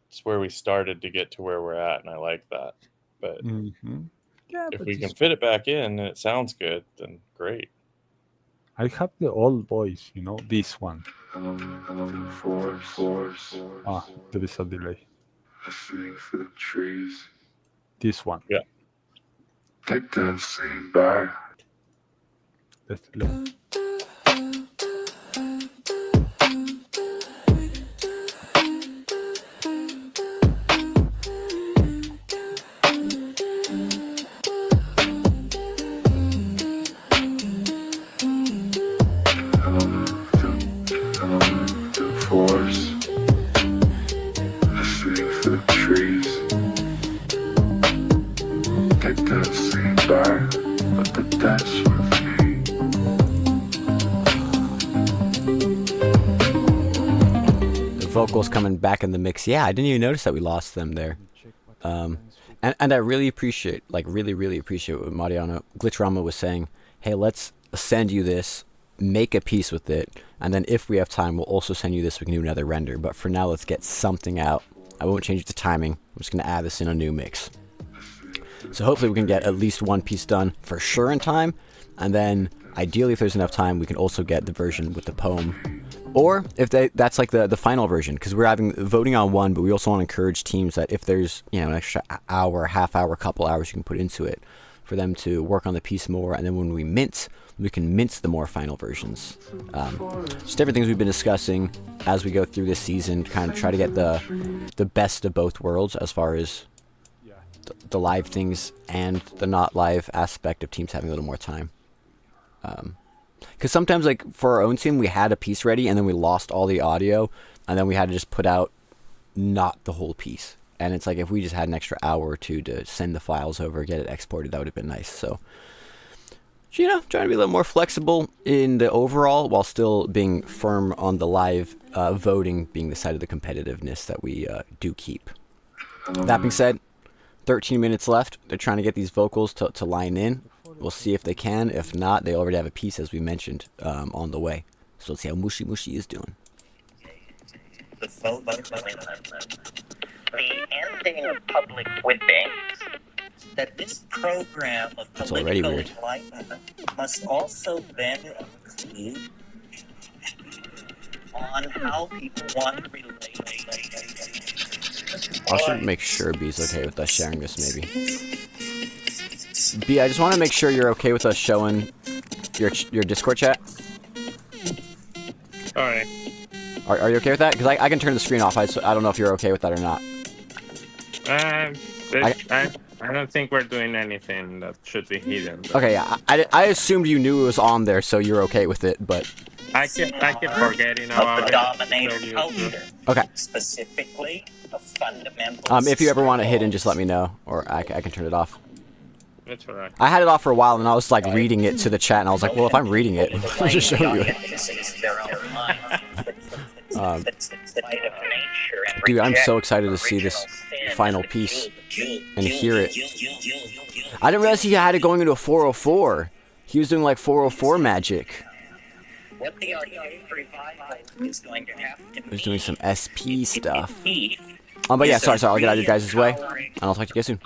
It's where we started to get to where we're at, and I like that. But if we can fit it back in and it sounds good, then great. I have the old voice, this one. There is a delay. Listening for the trees. This one. Yeah. Take that scene back. Let's look. Vocals coming back in the mix. Yeah, I didn't even notice that we lost them there. And I really appreciate, really appreciate what Mariano Glitchrama was saying. Hey, let's send you this, make a piece with it, and then if we have time, we'll also send you this. We can do another render. But for now, let's get something out. I won't change the timing. I'm just going to add this in a new mix. So hopefully we can get at least one piece done for sure in time. And then ideally, if there's enough time, we can also get the version with the poem Or if that's like the final version, because we're having voting on one, but we also want to encourage teams that if there's an extra hour, half hour, couple hours you can put into it, for them to work on the piece more, and then when we can mince the more final versions. Just different things we've been discussing as we go through this season, kind of try to get the best of both worlds as far as the live things and the not live aspect of teams having a little more time. Because sometimes, like, for our own team, we had a piece ready, and then we lost all the audio, and then we had to just put out not the whole piece. And it's like, if we just had an extra hour or two to send the files over, get it exported, that would have been nice. So, trying to be a little more flexible in the overall, while still being firm on the live voting being the side of the competitiveness that we do keep. That being said, 13 minutes left. They're trying to get these vocals to line in. We'll see if they can. If not, they already have a piece, as we mentioned, on the way. So let's see how Mushy Mushy is doing. The ending of public whipping, that this program of political enlightenment must also then include on how people want to relate. I should make sure B's okay with us sharing this, maybe. B, I just want to make sure you're okay with us showing your Discord chat. Alright. Are you okay with that? Because I can turn the screen off. I don't know if you're okay with that or not. I don't think we're doing anything that should be hidden. Okay, yeah. I assumed you knew it was on there, so you're okay with it, but... I keep forgetting about the dominator culture. Okay. Specifically, a fundamental... If you ever want it hidden, just let me know, or I can turn it off. That's alright. I had it off for a while, and I was, like, reading it to the chat, and I was like, well, if I'm reading it, I'll just show you it. Dude, I'm so excited to see this final piece and hear it. I didn't realize he had it going into a 404. He was doing, like, 404 magic. What the archaic revival is going to have to He was doing some SP stuff. But yeah, sorry, I'll get out of your guys' way, and I'll talk to you guys soon.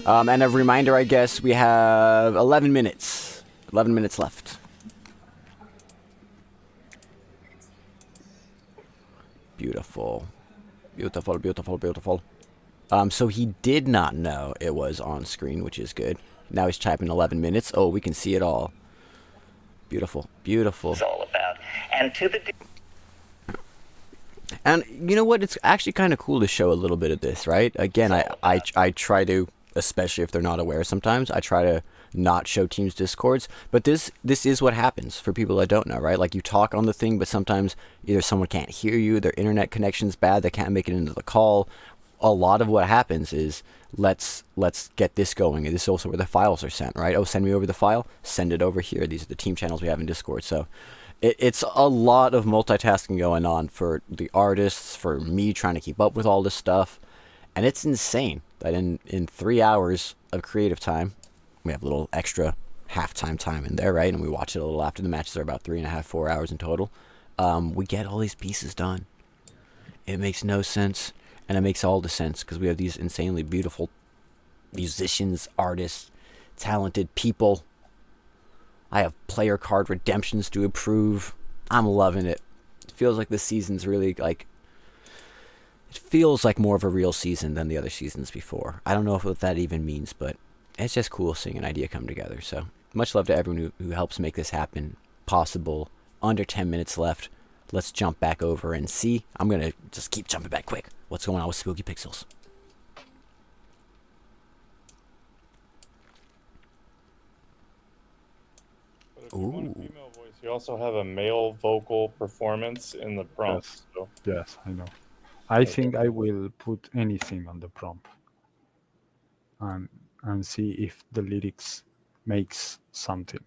And a reminder, I guess, we have 11 minutes. 11 minutes left. Beautiful. Beautiful, beautiful, beautiful. So he did not know it was on screen, which is good. Now he's typing 11 minutes. Oh, we can see it all. Beautiful, beautiful. It's all about. And to the... And you know what? It's actually kind of cool to show a little bit of this, right? Again, I try to, especially if they're not aware sometimes, I try to not show teams' Discords. But this is what happens for people that don't know, right? Like, you talk on the thing, but sometimes either someone can't hear you, their internet connection's bad, they can't make it into the call. A lot of what happens is, let's get this going. And this is also where the files are sent, right? Oh, send me over the file, send it over here. These are the team channels we have in Discord. So it's a lot of multitasking going on for the artists, for me trying to keep up with all this stuff. And it's insane that in 3 hours of creative time, we have a little extra halftime time in there, right? And we watch it a little after the matches are about 3.5, 4 hours in total. We get all these pieces done. It makes no sense. And it makes all the sense because we have these insanely beautiful musicians, artists, talented people. I have player card redemptions to approve. I'm loving it. It feels like this season's really like... It feels like more of a real season than the other seasons before. I don't know what that even means, but it's just cool seeing an idea come together. So much love to everyone who helps make this happen possible. Under 10 minutes left. Let's jump back over and see. I'm going to just keep jumping back quick. What's going on with Spooky Pixels? But if you want a female voice, you also have a male vocal performance in the prompt. Yes, so. yes, I know. I think I will put anything on the prompt and see if the lyrics makes something.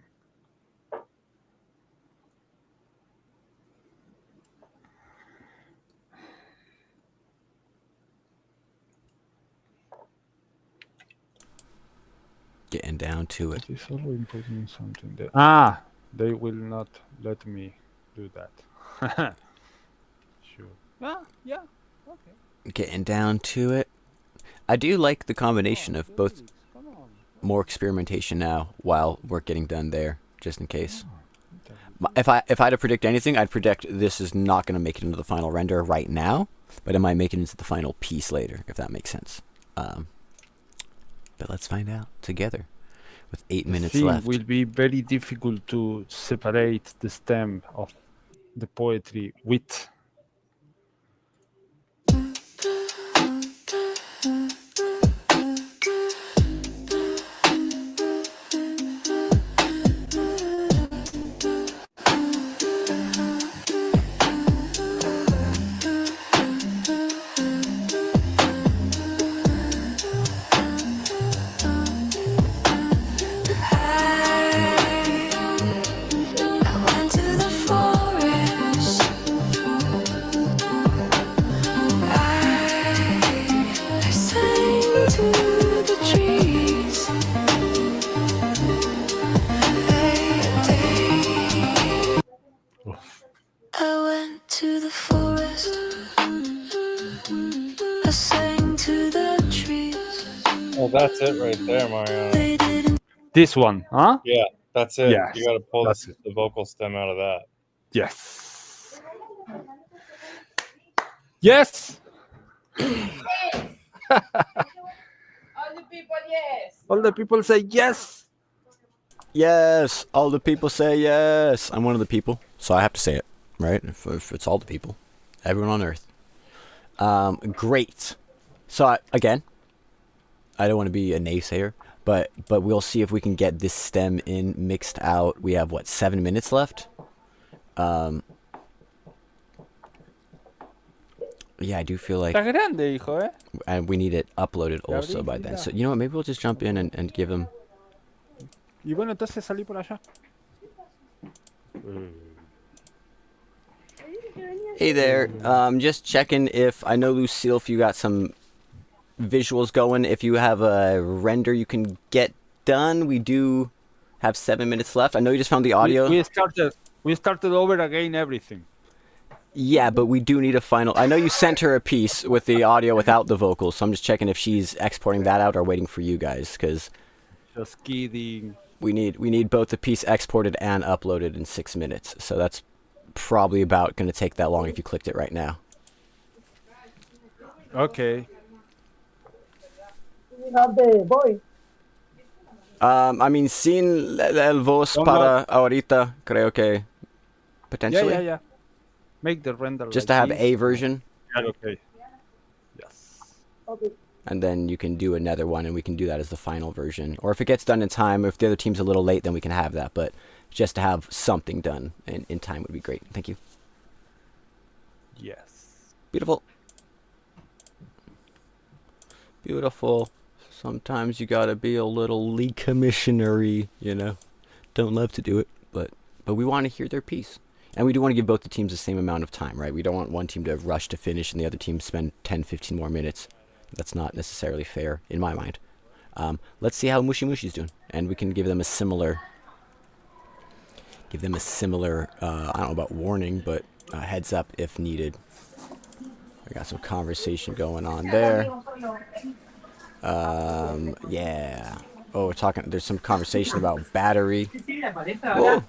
Getting down to it. It's always putting something there. Ah, they will not let me do that. Sure. Ah, yeah. Okay. Getting down to it. I do like the combination of both more experimentation now while work getting done there, just in case. If I had to predict anything, I'd predict this is not going to make it into the final render right now, but it might make it into the final piece later, if that makes sense. But let's find out together with 8 minutes left. It will be very difficult to separate the stem of the poetry with. I went to the forest. I sang to the trees. Oh, that's it right there, Mario. This one, huh? Yeah, that's it. Yes, You got to pull that's the vocal stem out of that. Yes. Yes. All the people, yes. All the people say yes. Yes, all the people say yes. I'm one of the people, so I have to say it, right? If it's all the people, everyone on Earth. Great. So again, I don't want to be a naysayer, but we'll see if we can get this stem in mixed out. We have what, 7 minutes left? Yeah, I do feel like. Está grande, hijo, eh? And we need it uploaded also by then. So you know what? Maybe we'll just jump in and give them. Y bueno, entonces salí por allá. Hey there. Just checking if I know Lucille, if you got some visuals going, if you have a render you can get done. We do have 7 minutes left. I know you just found the audio. We started over again everything. Yeah, but we do need a final. I know you sent her a piece with the audio without the vocals, so I'm just checking if she's exporting that out or waiting for you guys, because just kidding. We need both the piece exported and uploaded in 6 minutes. So that's probably about going to take that long if you clicked it right now. Okay. We have the boy. I mean, sin el voz para ahorita, creo que potentially. Yeah. Make the render. Just like to have this. a version. Yeah, okay. Yes. Okay. And then you can do another one, and we can do that as the final version. Or if it gets done in time, or if the other team's a little late, then we can have that. But just to have something done in time would be great. Thank you. Yes. Beautiful. Beautiful. Sometimes you gotta be a little league commissionery, you know. Don't love to do it, but we want to hear their piece. And we do want to give both the teams the same amount of time, right? We don't want one team to rush to finish and the other team spend 10, 15 more minutes. That's not necessarily fair in my mind. Let's see how Mushy Mushy's doing, and we can give them a similar, I don't know about warning, but heads up if needed. We got some conversation going on there. Yeah. Oh, we're talking. There's some conversation about battery. Whoa.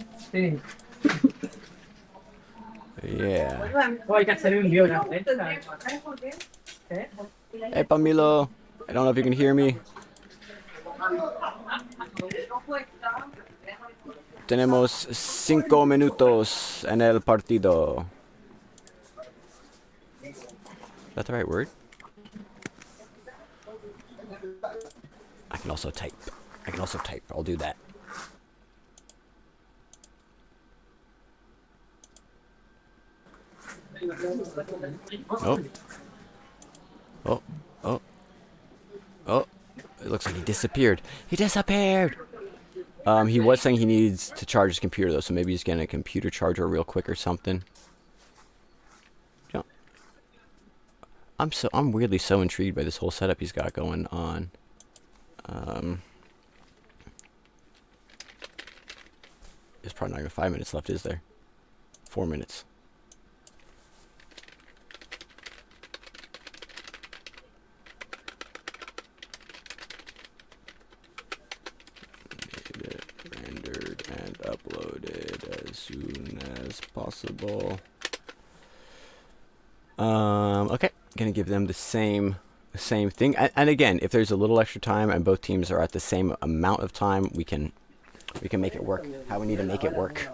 Yeah. Hey, Pamilo. I don't know if you can hear me. Tenemos 5 minutos en el partido. Is that the right word? I can also type. I'll do that. Oh. It looks like he disappeared. He was saying he needs to charge his computer though, so maybe he's getting a computer charger real quick or something. I'm weirdly so intrigued by this whole setup he's got going on. There's probably not even 5 minutes left, is there? 4 minutes. Rendered and uploaded as soon possible. Okay, gonna give them the same thing. And again, if there's a little extra time and both teams are at the same amount of time, we can make it work how we need to make it work.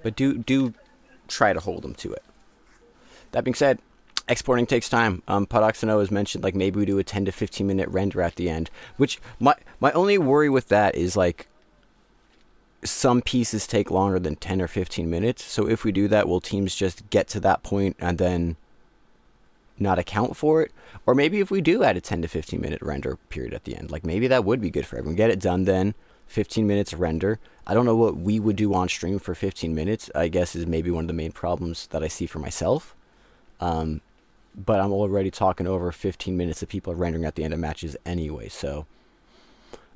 But do try to hold them to it. That being said, exporting takes time. Podoxano has mentioned like maybe we do a 10 to 15 minute render at the end, which my only worry with that is like some pieces take longer than 10 or 15 minutes. So if we do that, will teams just get to that point and then not account for it? Or maybe if we do add a 10 to 15 minute render period at the end, like maybe that would be good for everyone. Get it done then. 15 minutes render. I don't know what we would do on stream for 15 minutes. I guess is maybe one of the main problems that I see for myself. But I'm already talking over 15 minutes of people rendering at the end of matches anyway, so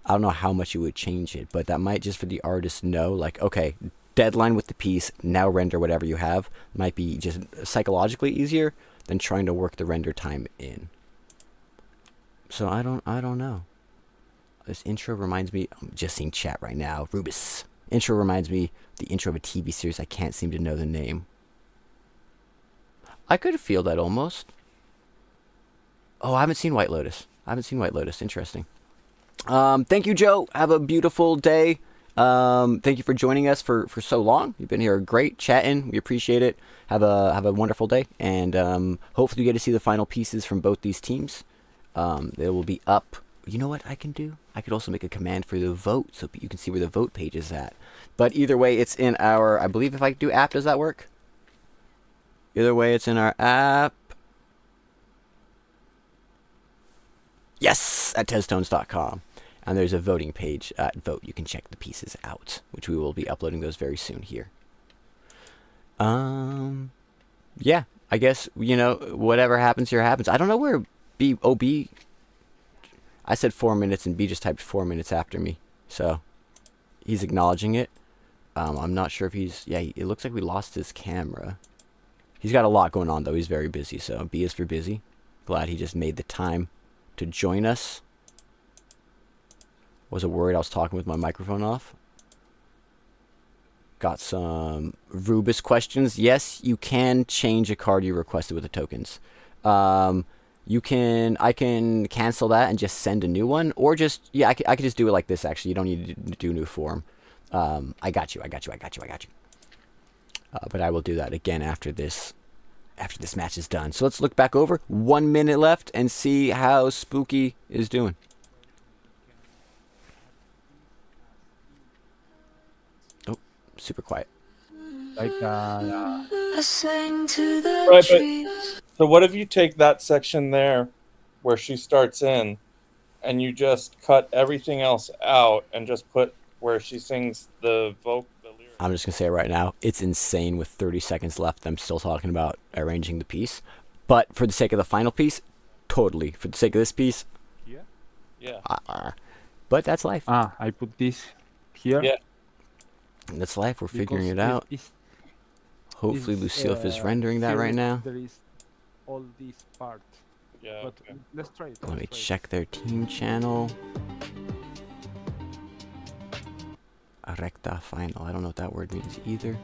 I don't know how much it would change it, but that might just for the artist know, like, okay, deadline with the piece, now render whatever you have, might be just psychologically easier than trying to work the render time in. So I don't know. This intro reminds me, I'm just seeing chat right now, Rubus. Intro reminds me the intro of a TV series, I can't seem to know the name. I could feel that almost. Oh, I haven't seen White Lotus. Interesting. Thank you, Joe. Have a beautiful day. Thank you for joining us for so long. You've been here great chatting. We appreciate it. Have a wonderful day. And hopefully you get to see the final pieces from both these teams. They will be up. You know what I can do? I could also make a command for the vote so you can see where the vote page is at. But either way, it's in our, I believe if I do app, does that work? Either way, it's in our app. Yes, at testones.com. And there's a voting page at Vote. You can check the pieces out, which we will be uploading those very soon here. Yeah, I guess, you know, whatever happens here happens. I don't know where B. I said 4 minutes and B just typed 4 minutes after me. So he's acknowledging it. I'm not sure if he's, yeah, it looks like we lost his camera. He's got a lot going on, though. He's very busy, so B is for busy. Glad he just made the time to join us. Wasn't worried I was talking with my microphone off. Got some Rubus questions. Yes, you can change a card you requested with the tokens. I can cancel that and just send a new one, or just, yeah, I could just do it like this, actually. You don't need to do a new form. I got you. But I will do that again after this match is done. So let's look back over. 1 minute left and see how Spooky is doing. Oh, super quiet. Like right, but so what if you take that section there where she starts in and you just cut everything else out and just put where she sings the lyrics? I'm just going to say it right now. It's insane with 30 seconds left. I'm still talking about arranging the piece. But for the sake of the final piece, totally. For the sake of this piece, yeah. But that's life. I put this here. Yeah. That's life. We're figuring it out. Hopefully Lucille is rendering that right now. There is all this part. Yeah. But let's try it. Let me check their team channel. A recta final. I don't know what that word means either.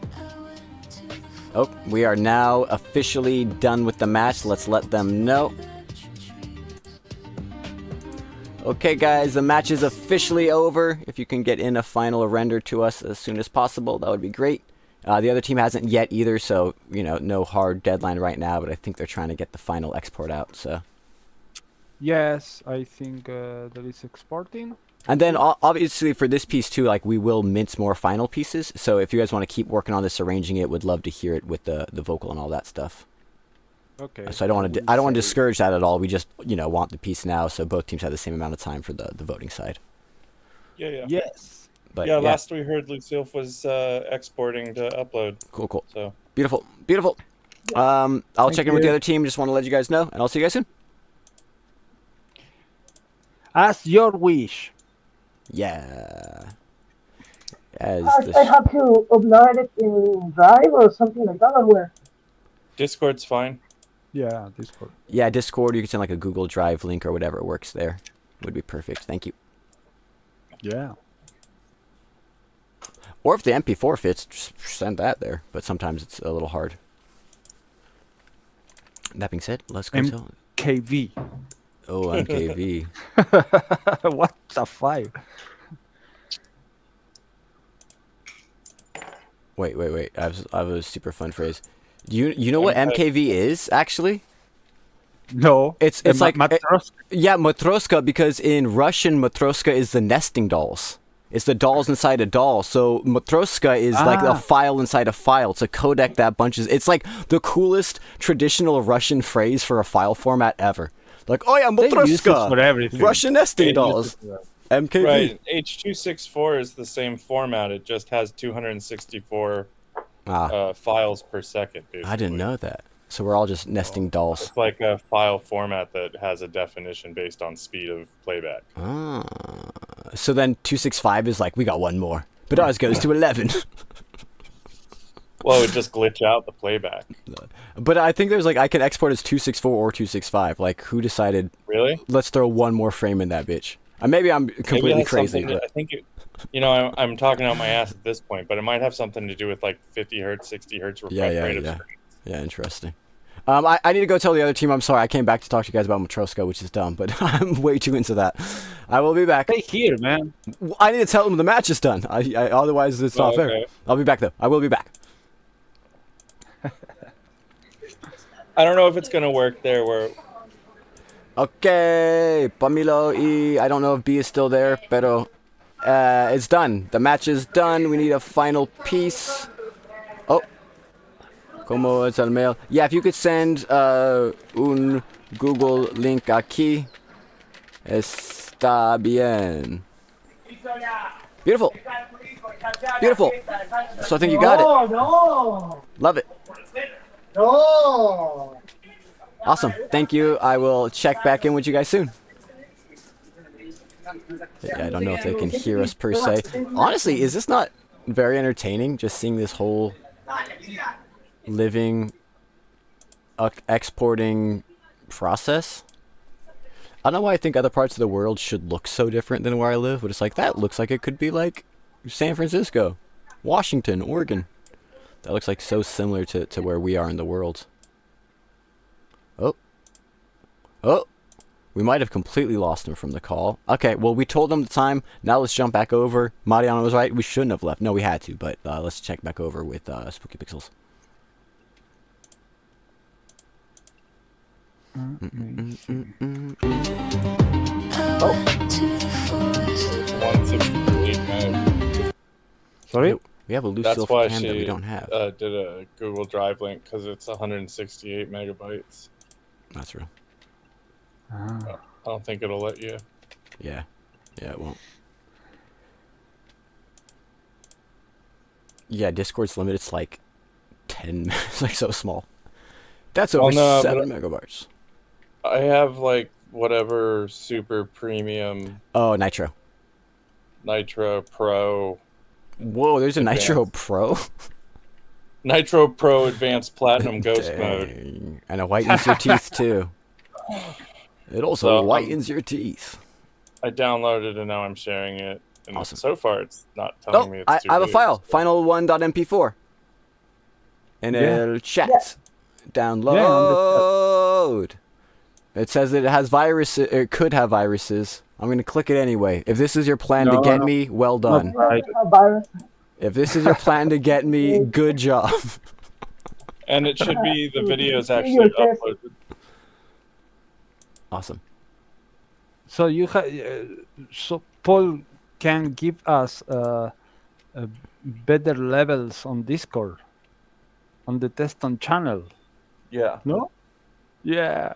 Oh, we are now officially done with the match. Let's let them know. Okay, guys, the match is officially over. If you can get in a final render to us as soon as possible, that would be great. The other team hasn't yet either, so, you know, no hard deadline right now, but I think they're trying to get the final export out, so. Yes, I think there is exporting. And then, obviously, for this piece, too, like, we will mince more final pieces, so if you guys want to keep working on this, arranging it, would love to hear it with the vocal and all that stuff. Okay. So I don't want to discourage that at all. We just, you know, want the piece now, so both teams have the same amount of time for the voting side. Yeah. Yes. But yeah, last we heard, Lucille was exporting to upload. Cool. So beautiful. I'll check in with the other team. Just want to let you guys know, and I'll see you guys soon. As your wish. Yeah. I have to upload it in Drive or something like that, or where? Discord's fine. Yeah, Discord. Yeah, Discord. You can send like a Google Drive link or whatever works there. Would be perfect. Thank you. Yeah. Or if the MP4 fits, just send that there. But sometimes it's a little hard. That being said, let's go to KV. Oh, MKV. What the file? Wait. I have a super fun phrase. You know what MKV is actually? No. It's like Matroska. Yeah, Matroska, because in Russian Matroska is the nesting dolls. It's the dolls inside a doll. So Matroska is like a file inside a file. It's a codec that bunches. It's like the coolest traditional Russian phrase for a file format ever. Like, oh yeah, Matroska, Russian nesting dolls. MKV. Right, H.264 is the same format. It just has 264 files per second. Basically. I didn't know that. So we're all just nesting dolls. It's like a file format that has a definition based on speed of playback. So then 265 is like, we got one more. But ours goes to 11. Well, it would just glitch out the playback. But I think there's like, I can export as 264 or 265. Like, who decided? Really? Let's throw one more frame in that bitch. Maybe I'm completely crazy. But... I think I'm talking out my ass at this point, but it might have something to do with like 50 hertz, 60 hertz refresh rate of screens. Yeah, interesting. I need to go tell the other team I'm sorry. I came back to talk to you guys about Matroska, which is dumb, but I'm way too into that. I will be back. Stay here, man. I need to tell them the match is done. Otherwise, it's not fair. I'll be back, though. I will be back. I don't know if it's going to work there. Okay, Pamilo E. I don't know if B is still there, pero it's done. The match is done. We need a final piece. Oh. Como es el mail? Yeah, if you could send un Google link aquí, está bien. Beautiful. Beautiful. So I think you got it. No. Love it. No. Awesome. Thank you. I will check back in with you guys soon. Yeah, I don't know if they can hear us per se. Honestly, is this not very entertaining? Just seeing this whole living exporting process. I don't know why I think other parts of the world should look so different than where I live, but it's like, that looks like it could be like San Francisco, Washington, Oregon. That looks like so similar to where we are in the world. Oh, we might have completely lost him from the call. Okay, well, we told him the time. Now let's jump back over. Mariano was right. We shouldn't have left. No, we had to, but let's check back over with Spooky Pixels. Oh. Sorry? We have a loose That's why cam she that we don't have. did a Google Drive link, because it's 168 megabytes. That's real. I don't think it'll let you. Yeah, it won't. Yeah, Discord's limited. It's like 10. It's like so small. That's over 7 megabytes. I have like whatever super premium. Oh, Nitro Pro. Whoa, there's a Nitro Pro. Nitro Pro Advanced Platinum Ghost Mode. And it whitens your teeth too. It also whitens your teeth. I downloaded it and now I'm sharing it. And awesome. So far, it's not telling me it's too I have a big. file. Final1.mp4. In el chat. Yeah. Download. It says that it has viruses. It could have viruses. I'm going to click it anyway. If this is your plan to get me, well done. If this is your plan to get me, good job. And it should be the videos actually uploaded. Awesome. So you so Paul can give us better levels on Discord, on the test on channel. Yeah. No. Yeah.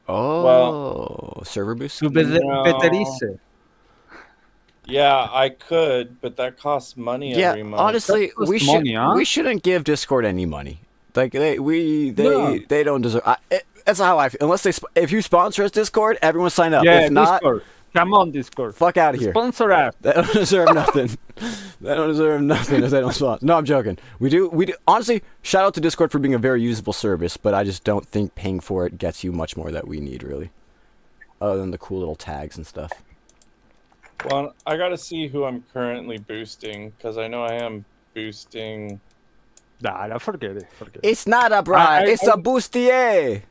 Oh. Well, server boost. Beterice. Yeah, I could, but that costs money every month. Honestly, we shouldn't give Discord any money. Like they don't deserve. That's how I feel. Unless if you sponsor us, Discord, everyone sign up. Yeah, if not, Discord. Come on, Discord. Fuck out of here. Sponsor us. They don't deserve nothing. They don't deserve nothing if they don't sponsor. No, I'm joking. We do. Honestly, shout out to Discord for being a very usable service, but I just don't think paying for it gets you much more that we need, really. Other than the cool little tags and stuff. Well, I gotta see who I'm currently boosting, because I know I am boosting. Nah, forget it. Forget it. It's not a bra. It's a bustier.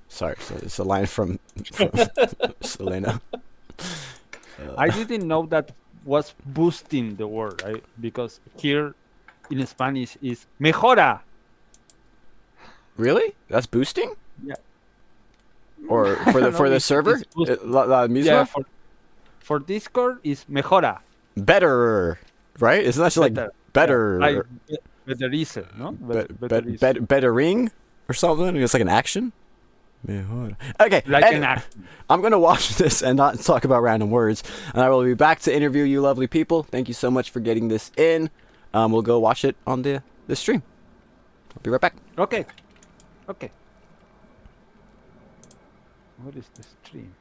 Sorry, it's a line from Selena. I didn't know that was boosting the word, right? Because here in Spanish is mejora. Really? That's boosting? Yeah. Or for the server? La misma? Yeah, for Discord is mejora. Better, right? Isn't that just like better? Yeah, like betterize, no? Bettering or something? It's like an action? Okay, like an action. I'm going to watch this and not talk about random words. And I will be back to interview you lovely people. Thank you so much for getting this in. We'll go watch it on the stream. I'll be right back. Okay. What is the stream?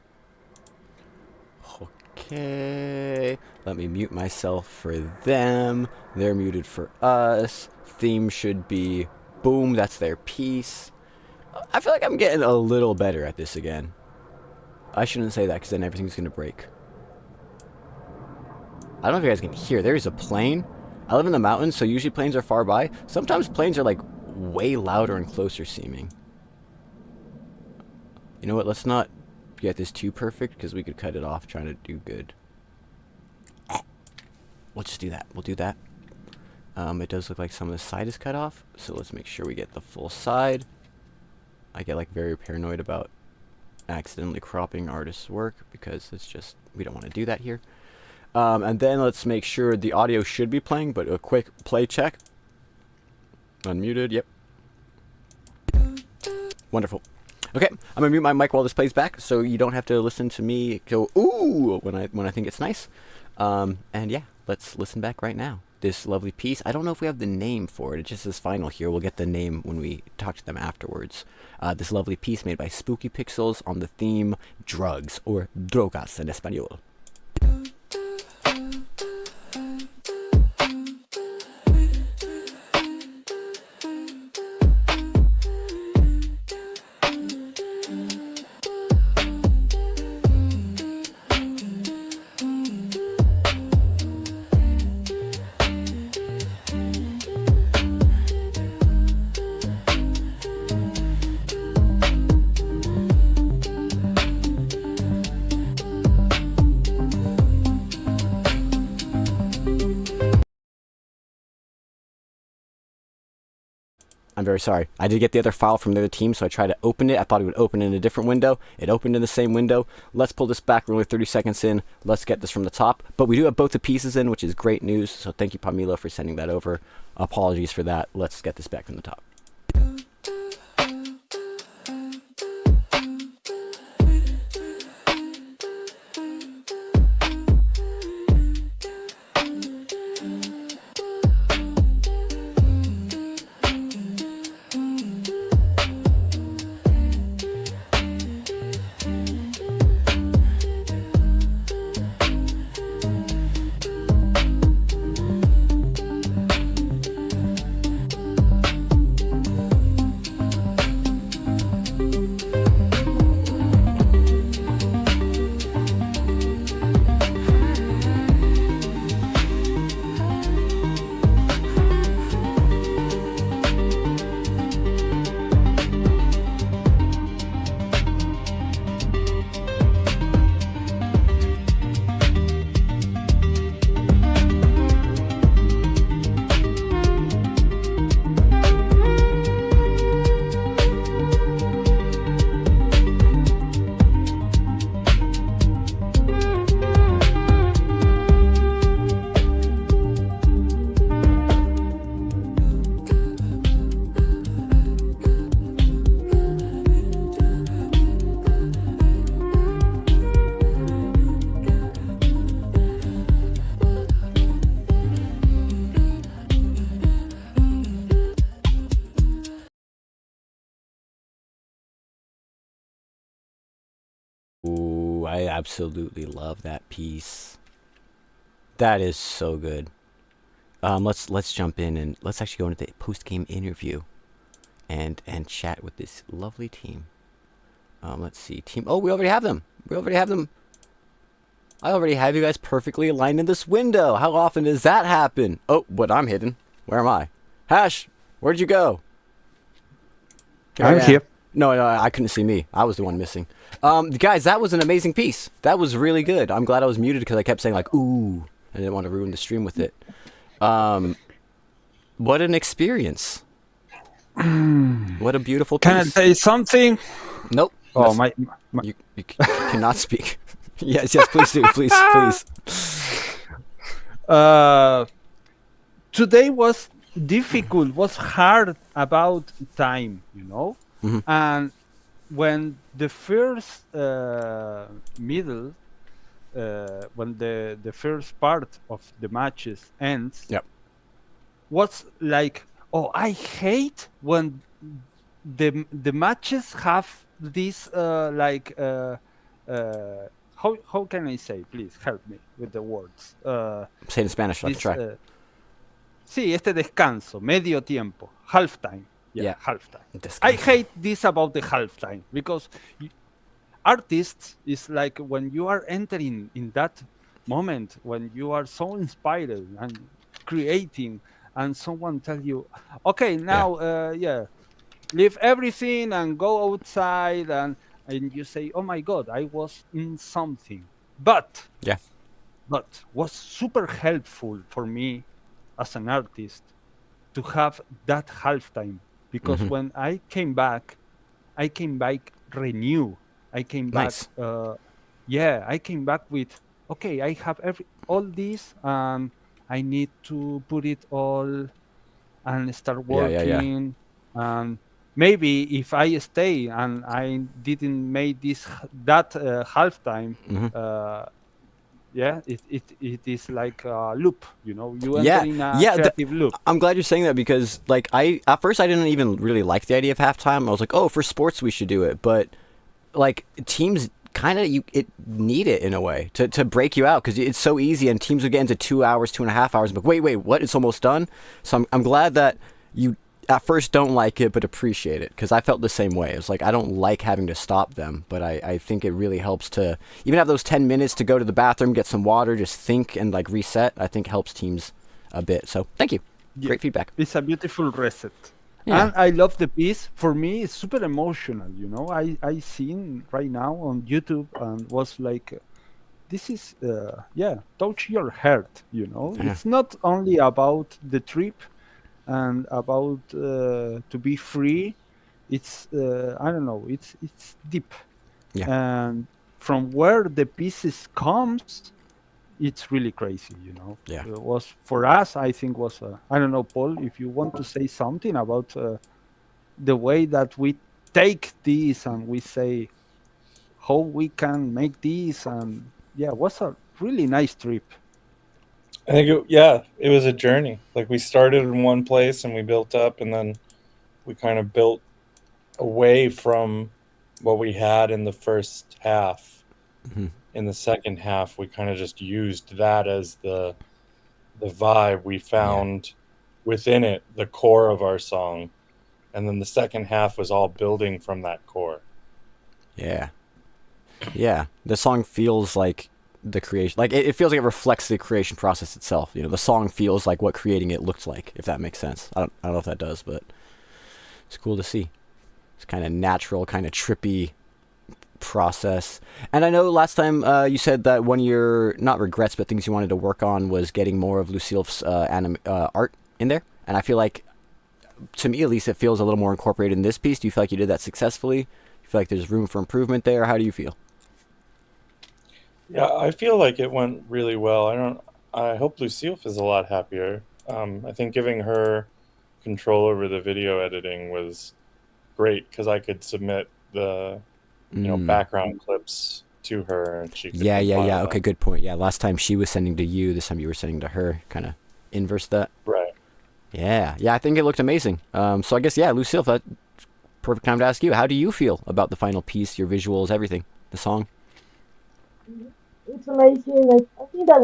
Okay. Let me mute myself for them. They're muted for us. Theme should be boom. That's their piece. I feel like I'm getting a little better at this again. I shouldn't say that because then everything's going to break. I don't know if you guys can hear. There's a plane. I live in the mountains, so usually planes are far by. Sometimes planes are like way louder and closer seeming. You know what? Let's not get this too perfect because we could cut it off trying to do good. We'll just do that. We'll do that. It does look like some of the side is cut off, so let's make sure we get the full side. I get like very paranoid about accidentally cropping artists' work because it's just, we don't want to do that here. And then let's make sure the audio should be playing, but a quick play check. Unmuted, yep. Wonderful. Okay, I'm gonna mute my mic while this plays back, so you don't have to listen to me go ooh when I think it's nice. And yeah, let's listen back right now. This lovely piece. I don't know if we have the name for it. It just says final here. We'll get the name when we talk to them afterwards. This lovely piece made by spookypixels on the theme drugs, or drogas in español. I'm very sorry. I did get the other file from the other team, so I tried to open it. I thought it would open in a different window. It opened in the same window. Let's pull this back. We're only 30 seconds in. Let's get this from the top. But we do have both the pieces in, which is great news. So thank you, Pamela, for sending that over. Apologies for that. Let's get this back from the top. Ooh, I absolutely love that piece. That is so good. Let's jump in and let's actually go into the post-game interview and chat with this lovely team. Let's see, team. Oh, we already have them. We already have them. I already have you guys perfectly aligned in this window. How often does that happen? Oh, but I'm hidden. Where am I? Hash, where'd you go? I'm here. No, I couldn't see me. I was the one missing. Guys, that was an amazing piece. That was really good. I'm glad I was muted because I kept saying like, ooh. I didn't want to ruin the stream with it. What an experience. What a beautiful piece. Can I say something? Nope. Oh, You cannot speak. yes, please do. Please. Today was difficult, was hard about time, Mm-hmm. And when the first middle, when the first part of the matches ends, yep. was like, oh, I hate when the matches have this how can I say? Please help me with the words. Say it in Spanish. So I can try. Sí, este descanso, medio tiempo, halftime. Yeah. Halftime. Descanso. I hate this about the halftime because artists is like when you are entering in that moment when you are so inspired and creating, and someone tell you, okay, now leave everything and go outside, and you say, oh my God, I was in something, but was super helpful for me as an artist to have that halftime, because when I came back renewed. I came back I came back with, okay, I have all this, I need to put it all and start working. And maybe if I stay and I didn't make that halftime, it is like a loop, you enter in a creative loop. I'm glad you're saying that, because like at first I didn't even really like the idea of halftime. I was like, oh, for sports we should do it, but like teams kind of need it in a way to break you out, because it's so easy, and teams would get into 2 hours, 2.5 hours, but wait, what? It's almost done. So I'm glad that you at first don't like it but appreciate it, because I felt the same way. It's like I don't like having to stop them, but I think it really helps to even have those 10 minutes to go to the bathroom, get some water, just think and like reset. I think helps teams a bit. So thank you. Great feedback. It's a beautiful reset. Yeah. And I love the piece. For me, it's super emotional. I seen right now on YouTube and was like, this is touch your heart. It's not only about the trip and about to be free. It's I don't know. It's deep. Yeah. And from where the pieces comes, it's really crazy. Yeah. It was for us. I think was I don't know, Paul, if you want to say something about the way that we take this and we say how we can make this, and it was a really nice trip. I think it was a journey. Like we started in one place and we built up, and then we kind of built away from what we had in the first half. In the second half, we kind of just used that as the vibe we found within it, the core of our song. And then the second half was all building from that core. Yeah. The song feels like the creation, like it feels like it reflects the creation process itself. The song feels like what creating it looked like, if that makes sense. I don't know if that does, but it's cool to see. It's kind of natural, kind of trippy process. And I know last time you said that one of your, not regrets, but things you wanted to work on was getting more of Lucille's art in there. And I feel like, to me at least, it feels a little more incorporated in this piece. Do you feel like you did that successfully? You feel like there's room for improvement there? How do you feel? Yeah, I feel like it went really well. I hope Lucille feels a lot happier. I think giving her control over the video editing was great, because I could submit the background clips to her, and she could yeah. Okay, good point. Yeah, last time she was sending to you, this time you were sending to her. Kind of inverse that. Right. Yeah. I think it looked amazing. So I guess Lucille, that's perfect time to ask you. How do you feel about the final piece, your visuals, everything, the song? It's amazing. I think that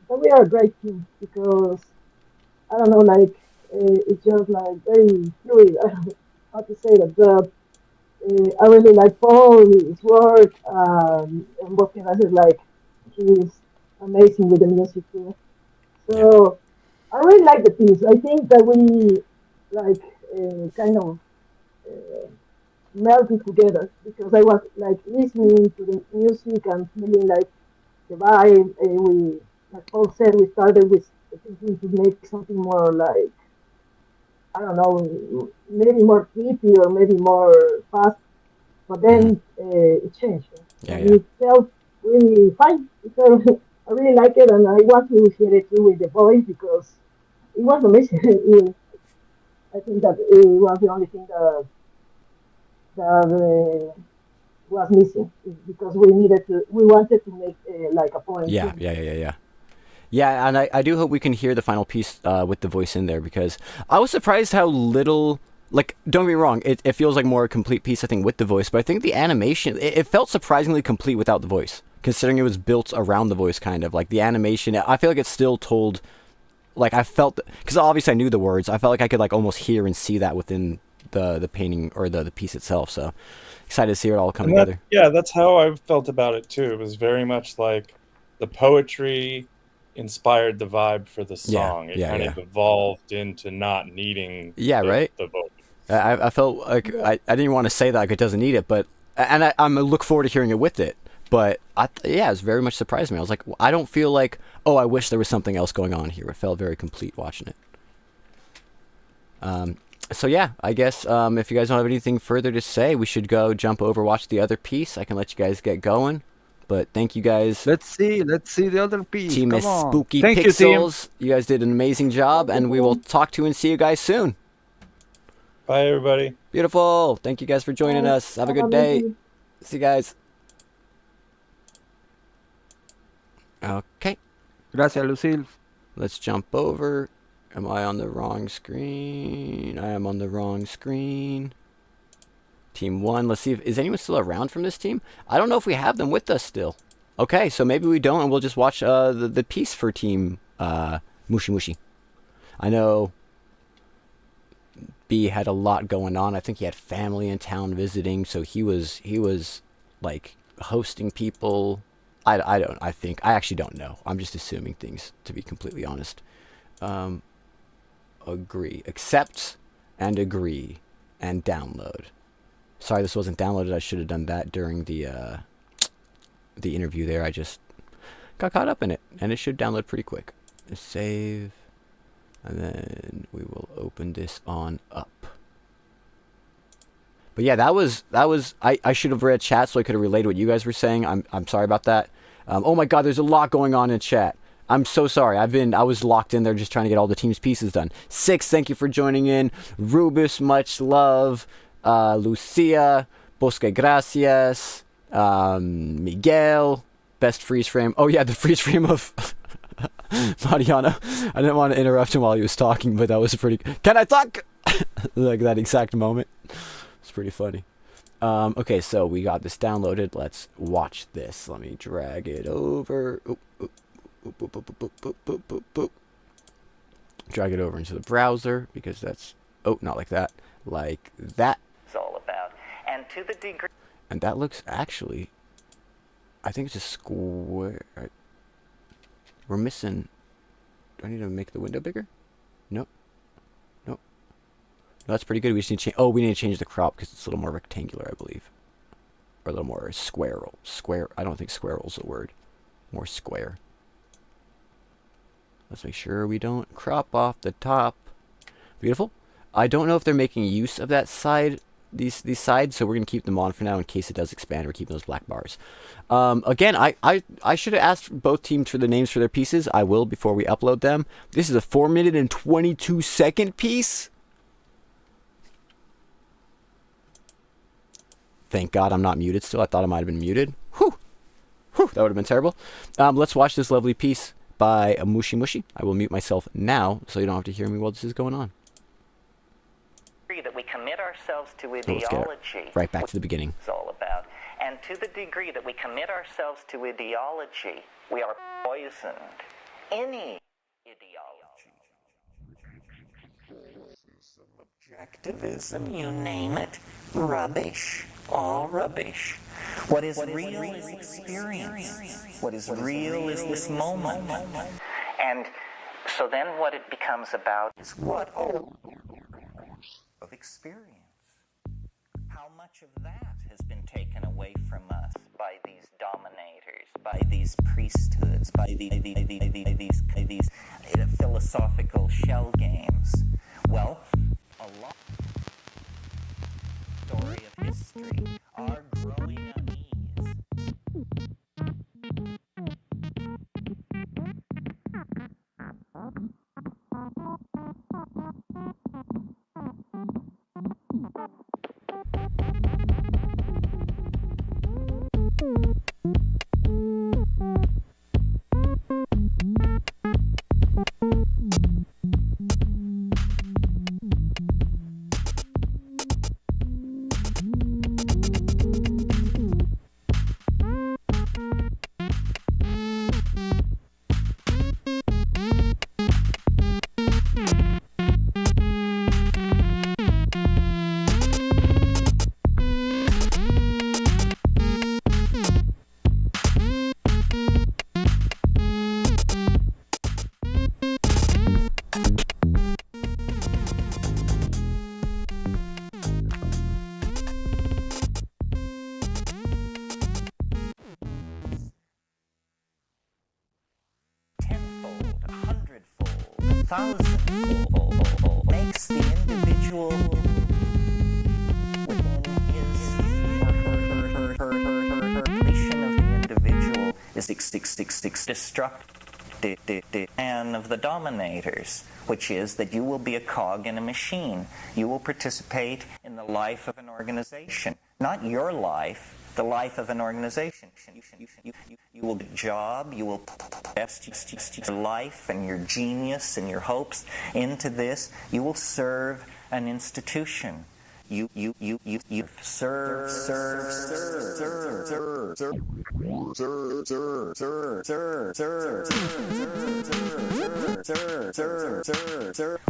we are a great team, because I don't know, like it's just like very fluid. I don't know how to say that, but I really like Paul's work, and Boston is like he's amazing with the music too. So I really like the piece. I think that we like kind of uh, melted together because I was like listening to the music and feeling like the vibe. We, like Paul said, we started with thinking to make something more like I don't know, maybe more creepy or maybe more fast. But then it changed, and it felt really fine. So I really like it, and I want to hear it too with the voice because it was amazing. I think that it was the only thing that was missing because we wanted to make like a poem Yeah, too. yeah. Yeah, and I do hope we can hear the final piece with the voice in there because I was surprised how little. Like, don't get me wrong, it feels like more a complete piece, I think, with the voice, but I think the animation, it felt surprisingly complete without the voice, considering it was built around the voice, kind of. Like, the animation, I feel like it's still told, like, I felt, because obviously I knew the words, I felt like I could, like, almost hear and see that within the painting, or the piece itself, so excited to see it all come together. Yeah, that's how I felt about it, too. It was very much like the poetry inspired the vibe for the song. It kind of evolved into not needing right? the vocals. I felt like I didn't want to say that like it doesn't need it, but and I'm look forward to hearing it with it. But yeah, it's very much surprised me. I was like, I don't feel like, oh, I wish there was something else going on here. It felt very complete watching it. So yeah, I guess if you guys don't have anything further to say, we should go jump over, watch the other piece. I can let you guys get going. But thank you guys. Let's see the other piece. Team Come is on. Spooky Thank Pixels. You, you guys did an amazing job, and we will talk to and see you guys soon. Bye, everybody. Beautiful. Thank you guys for joining us. Have a good day. See you guys. Okay. Gracias, Lucille. Let's jump over. Am I on the wrong screen? I am on the wrong screen. Team 1. Let's see if is anyone still around from this team? I don't know if we have them with us still. Okay, so maybe we don't, and we'll just watch the piece for Team Mushy Mushy. I know B had a lot going on. I think he had family in town visiting, so he was like hosting people. I actually don't know. I'm just assuming things, to be completely honest. Agree. Accept and agree and download. Sorry, this wasn't downloaded. I should have done that during the interview there. I just got caught up in it, and it should download pretty quick. Save, and then we will open this on up. But yeah, that was I should have read chat so I could have relayed what you guys were saying. I'm sorry about that. Oh my God, there's a lot going on in chat. I'm so sorry. I was locked in there just trying to get all the team's pieces done. 6, thank you for joining in. Rubus, much love. Lucia, Bosque Gracias, Miguel, best freeze frame. Oh yeah, the freeze frame of Mariana. I didn't want to interrupt him while he was talking, but that was pretty. Can I talk? Like that exact moment. It's pretty funny. Okay, so we got this downloaded. Let's watch this. Let me drag it over. Drag it over into the browser because that's not like that. Like that. It's all about. And to the degree. And that looks actually, I think it's a square. We're missing. Do I need to make the window bigger? Nope. Nope. No, that's pretty good. We just need to change. Oh, we need to change the crop because it's a little more rectangular, I believe, or a little more square. Square. I don't think square is a word. More square. Let's make sure we don't crop off the top. Beautiful. I don't know if they're making use of that side, these sides, so we're gonna keep them on for now in case it does expand. We're keeping those black bars. Again, I should have asked both teams for the names for their pieces. I will before we upload them. This is a 4-minute and 22-second piece. Thank God I'm not muted still. I thought I might have been muted. Whew. Whew, that would have been terrible. Let's watch this lovely piece by Mushy Mushy. I will mute myself now so you don't have to hear me while this is going on. That we commit ourselves to ideology. Right back to the beginning. It's all about. And to the degree that we commit ourselves to ideology, we are poisoned. Any ideology. Objectivism, you name it. Rubbish. All rubbish. What is real is experience. What is real is this moment. And so then what it becomes about is what? Oh, of experience. How much of that has been taken away from us by these dominators, by these priesthoods, by these philosophical shell games? Well, a lot of the story of history are growing unease. Thousandfold makes the individual within his or her completion of the individual is destructive and of the dominators, which is that you will be a cog in a machine. You will participate in the life of an organization, not your life, the life of an organization. You will get a job, you will invest your life and your genius and your hopes into this. You will serve an institution. You serve.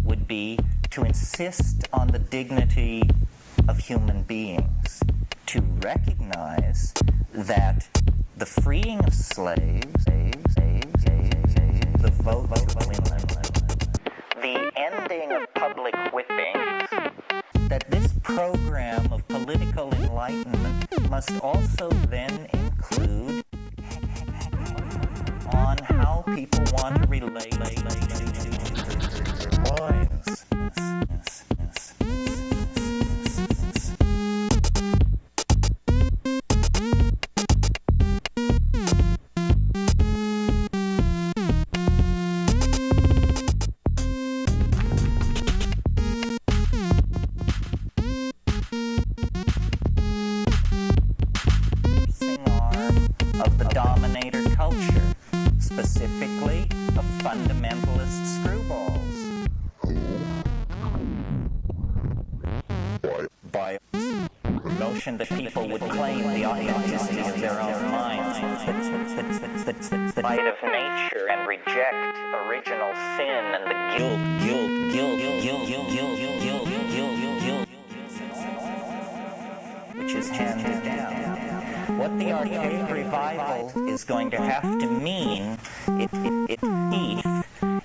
Would be to insist on the dignity of human beings, to recognize that the freeing of slaves, the vote of women, the ending of public whippings, that this program of political enlightenment must also then include on how people want to relate to their lives. Of the dominator culture, specifically of fundamentalist screwballs. By the notion that people would claim the authenticity of their own minds, the light of nature, and reject original sin and the guilt, which is handed down. What the archaic revival is going to have to mean,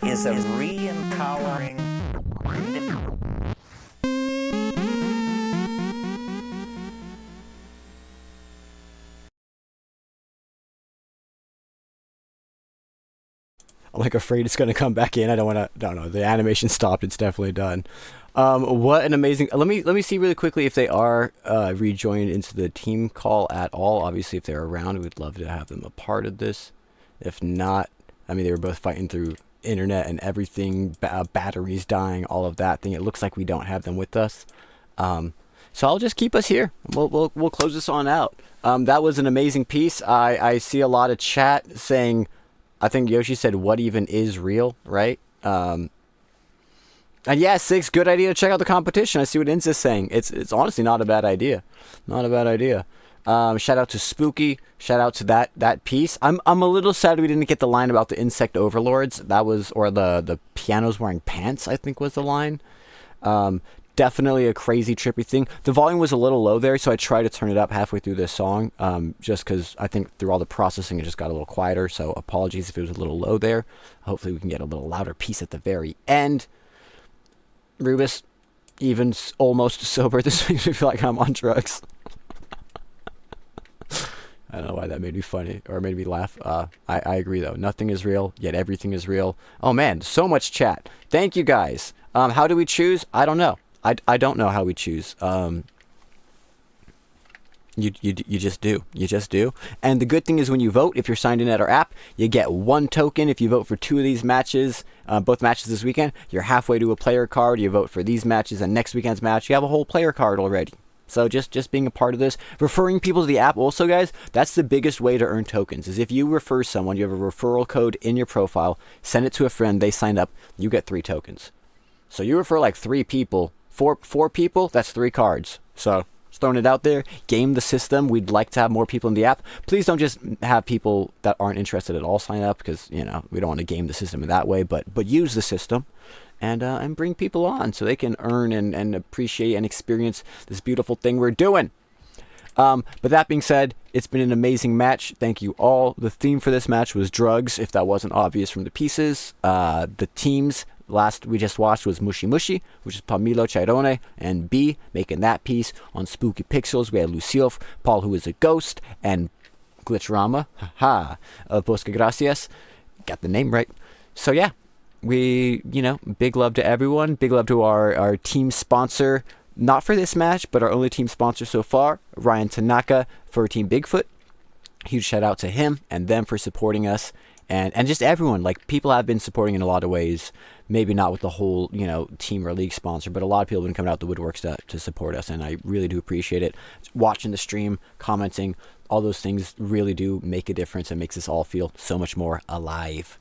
is a re-empowering. I'm like afraid it's gonna come back in. I don't want to. No, the animation stopped. It's definitely done. What an amazing. Let me see really quickly if they are rejoined into the team call at all. Obviously, if they're around, we'd love to have them a part of this. If not, I mean, they were both fighting through internet and everything, batteries dying, all of that thing. It looks like we don't have them with us. So I'll just keep us here. We'll close this on out. That was an amazing piece. I see a lot of chat saying, I think Yoshi said, "What even is real?" Right? And yeah, 6, good idea to check out the competition. I see what Inza's saying. It's honestly not a bad idea. Not a bad idea. Shout out to Spooky. Shout out to that piece. I'm a little sad we didn't get the line about the insect overlords. That was, or the pianos wearing pants, I think was the line. definitely a crazy trippy thing. The volume was a little low there, so I tried to turn it up halfway through this song, just because I think through all the processing it just got a little quieter, so apologies if it was a little low there. Hopefully we can get a little louder piece at the very end. Rubus, even almost sober, this makes me feel like I'm on drugs. I don't know why that made me funny or made me laugh. I agree though. Nothing is real, yet everything is real. Oh man, so much chat. Thank you guys. How do we choose? I don't know. I don't know how we choose. You just do. You just do. And the good thing is when you vote, if you're signed in at our app, you get 1 token. If you vote for 2 of these matches, both matches this weekend, you're halfway to a player card. You vote for these matches and next weekend's match, you have a whole player card already. So just being a part of this, referring people to the app also, guys, that's the biggest way to earn tokens, is if you refer someone, you have a referral code in your profile, send it to a friend, they sign up, you get 3 tokens. So you refer like 3 people, 4 people, that's 3 cards. So just throwing it out there, game the system. We'd like to have more people in the app. Please don't just have people that aren't interested at all sign up, because, you know, we don't want to game the system in that way, but use the system. And bring people on so they can earn and appreciate and experience this beautiful thing we're doing. But that being said, it's been an amazing match. Thank you all. The theme for this match was drugs, if that wasn't obvious from the pieces. The teams last we just watched was Mushy Mushy, which is Pamilo Chairone and B making that piece. On Spooky Pixels, we had Lucille, Paul, who is a ghost, and Glitchrama, haha, of Bosque Gracias. Got the name right. So yeah. We, big love to everyone. Big love to our team sponsor, not for this match, but our only team sponsor so far, Ryan Tanaka for Team Bigfoot. Huge shout out to him and them for supporting us. And just everyone, like, people have been supporting in a lot of ways. Maybe not with the whole, team or league sponsor, but a lot of people have been coming out the woodworks to support us, and I really do appreciate it. Watching the stream, commenting, all those things really do make a difference and makes us all feel so much more alive.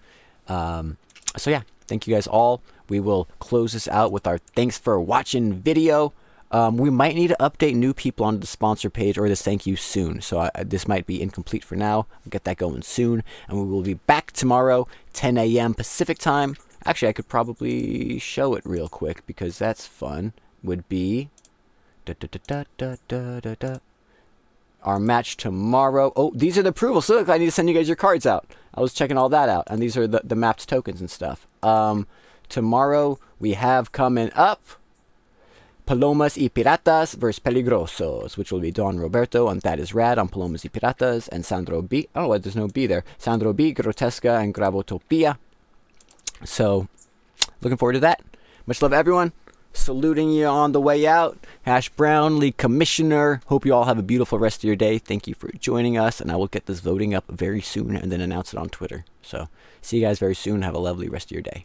So yeah, thank you guys all. We will close this out with our thanks for watching video. We might need to update new people onto the sponsor page or this thank you soon. So this might be incomplete for now. I'll get that going soon. And we will be back tomorrow, 10 a.m. Pacific time. Actually, I could probably show it real quick because that's fun. Would be our match tomorrow. Oh, these are the approvals. So look, I need to send you guys your cards out. I was checking all that out, and these are the mapped tokens and stuff. Tomorrow we have coming up Palomas y Piratas versus Peligrosos, which will be Don Roberto and That Is Rad on Palomas y Piratas, and Sandro B. Oh, why there's no B there. Sandro B, Grotesca, and Gravotopia. So, looking forward to that. Much love, everyone. Saluting you on the way out. Hash Brown, League Commissioner. Hope you all have a beautiful rest of your day. Thank you for joining us, and I will get this voting up very soon and then announce it on Twitter. So, see you guys very soon. Have a lovely rest of your day.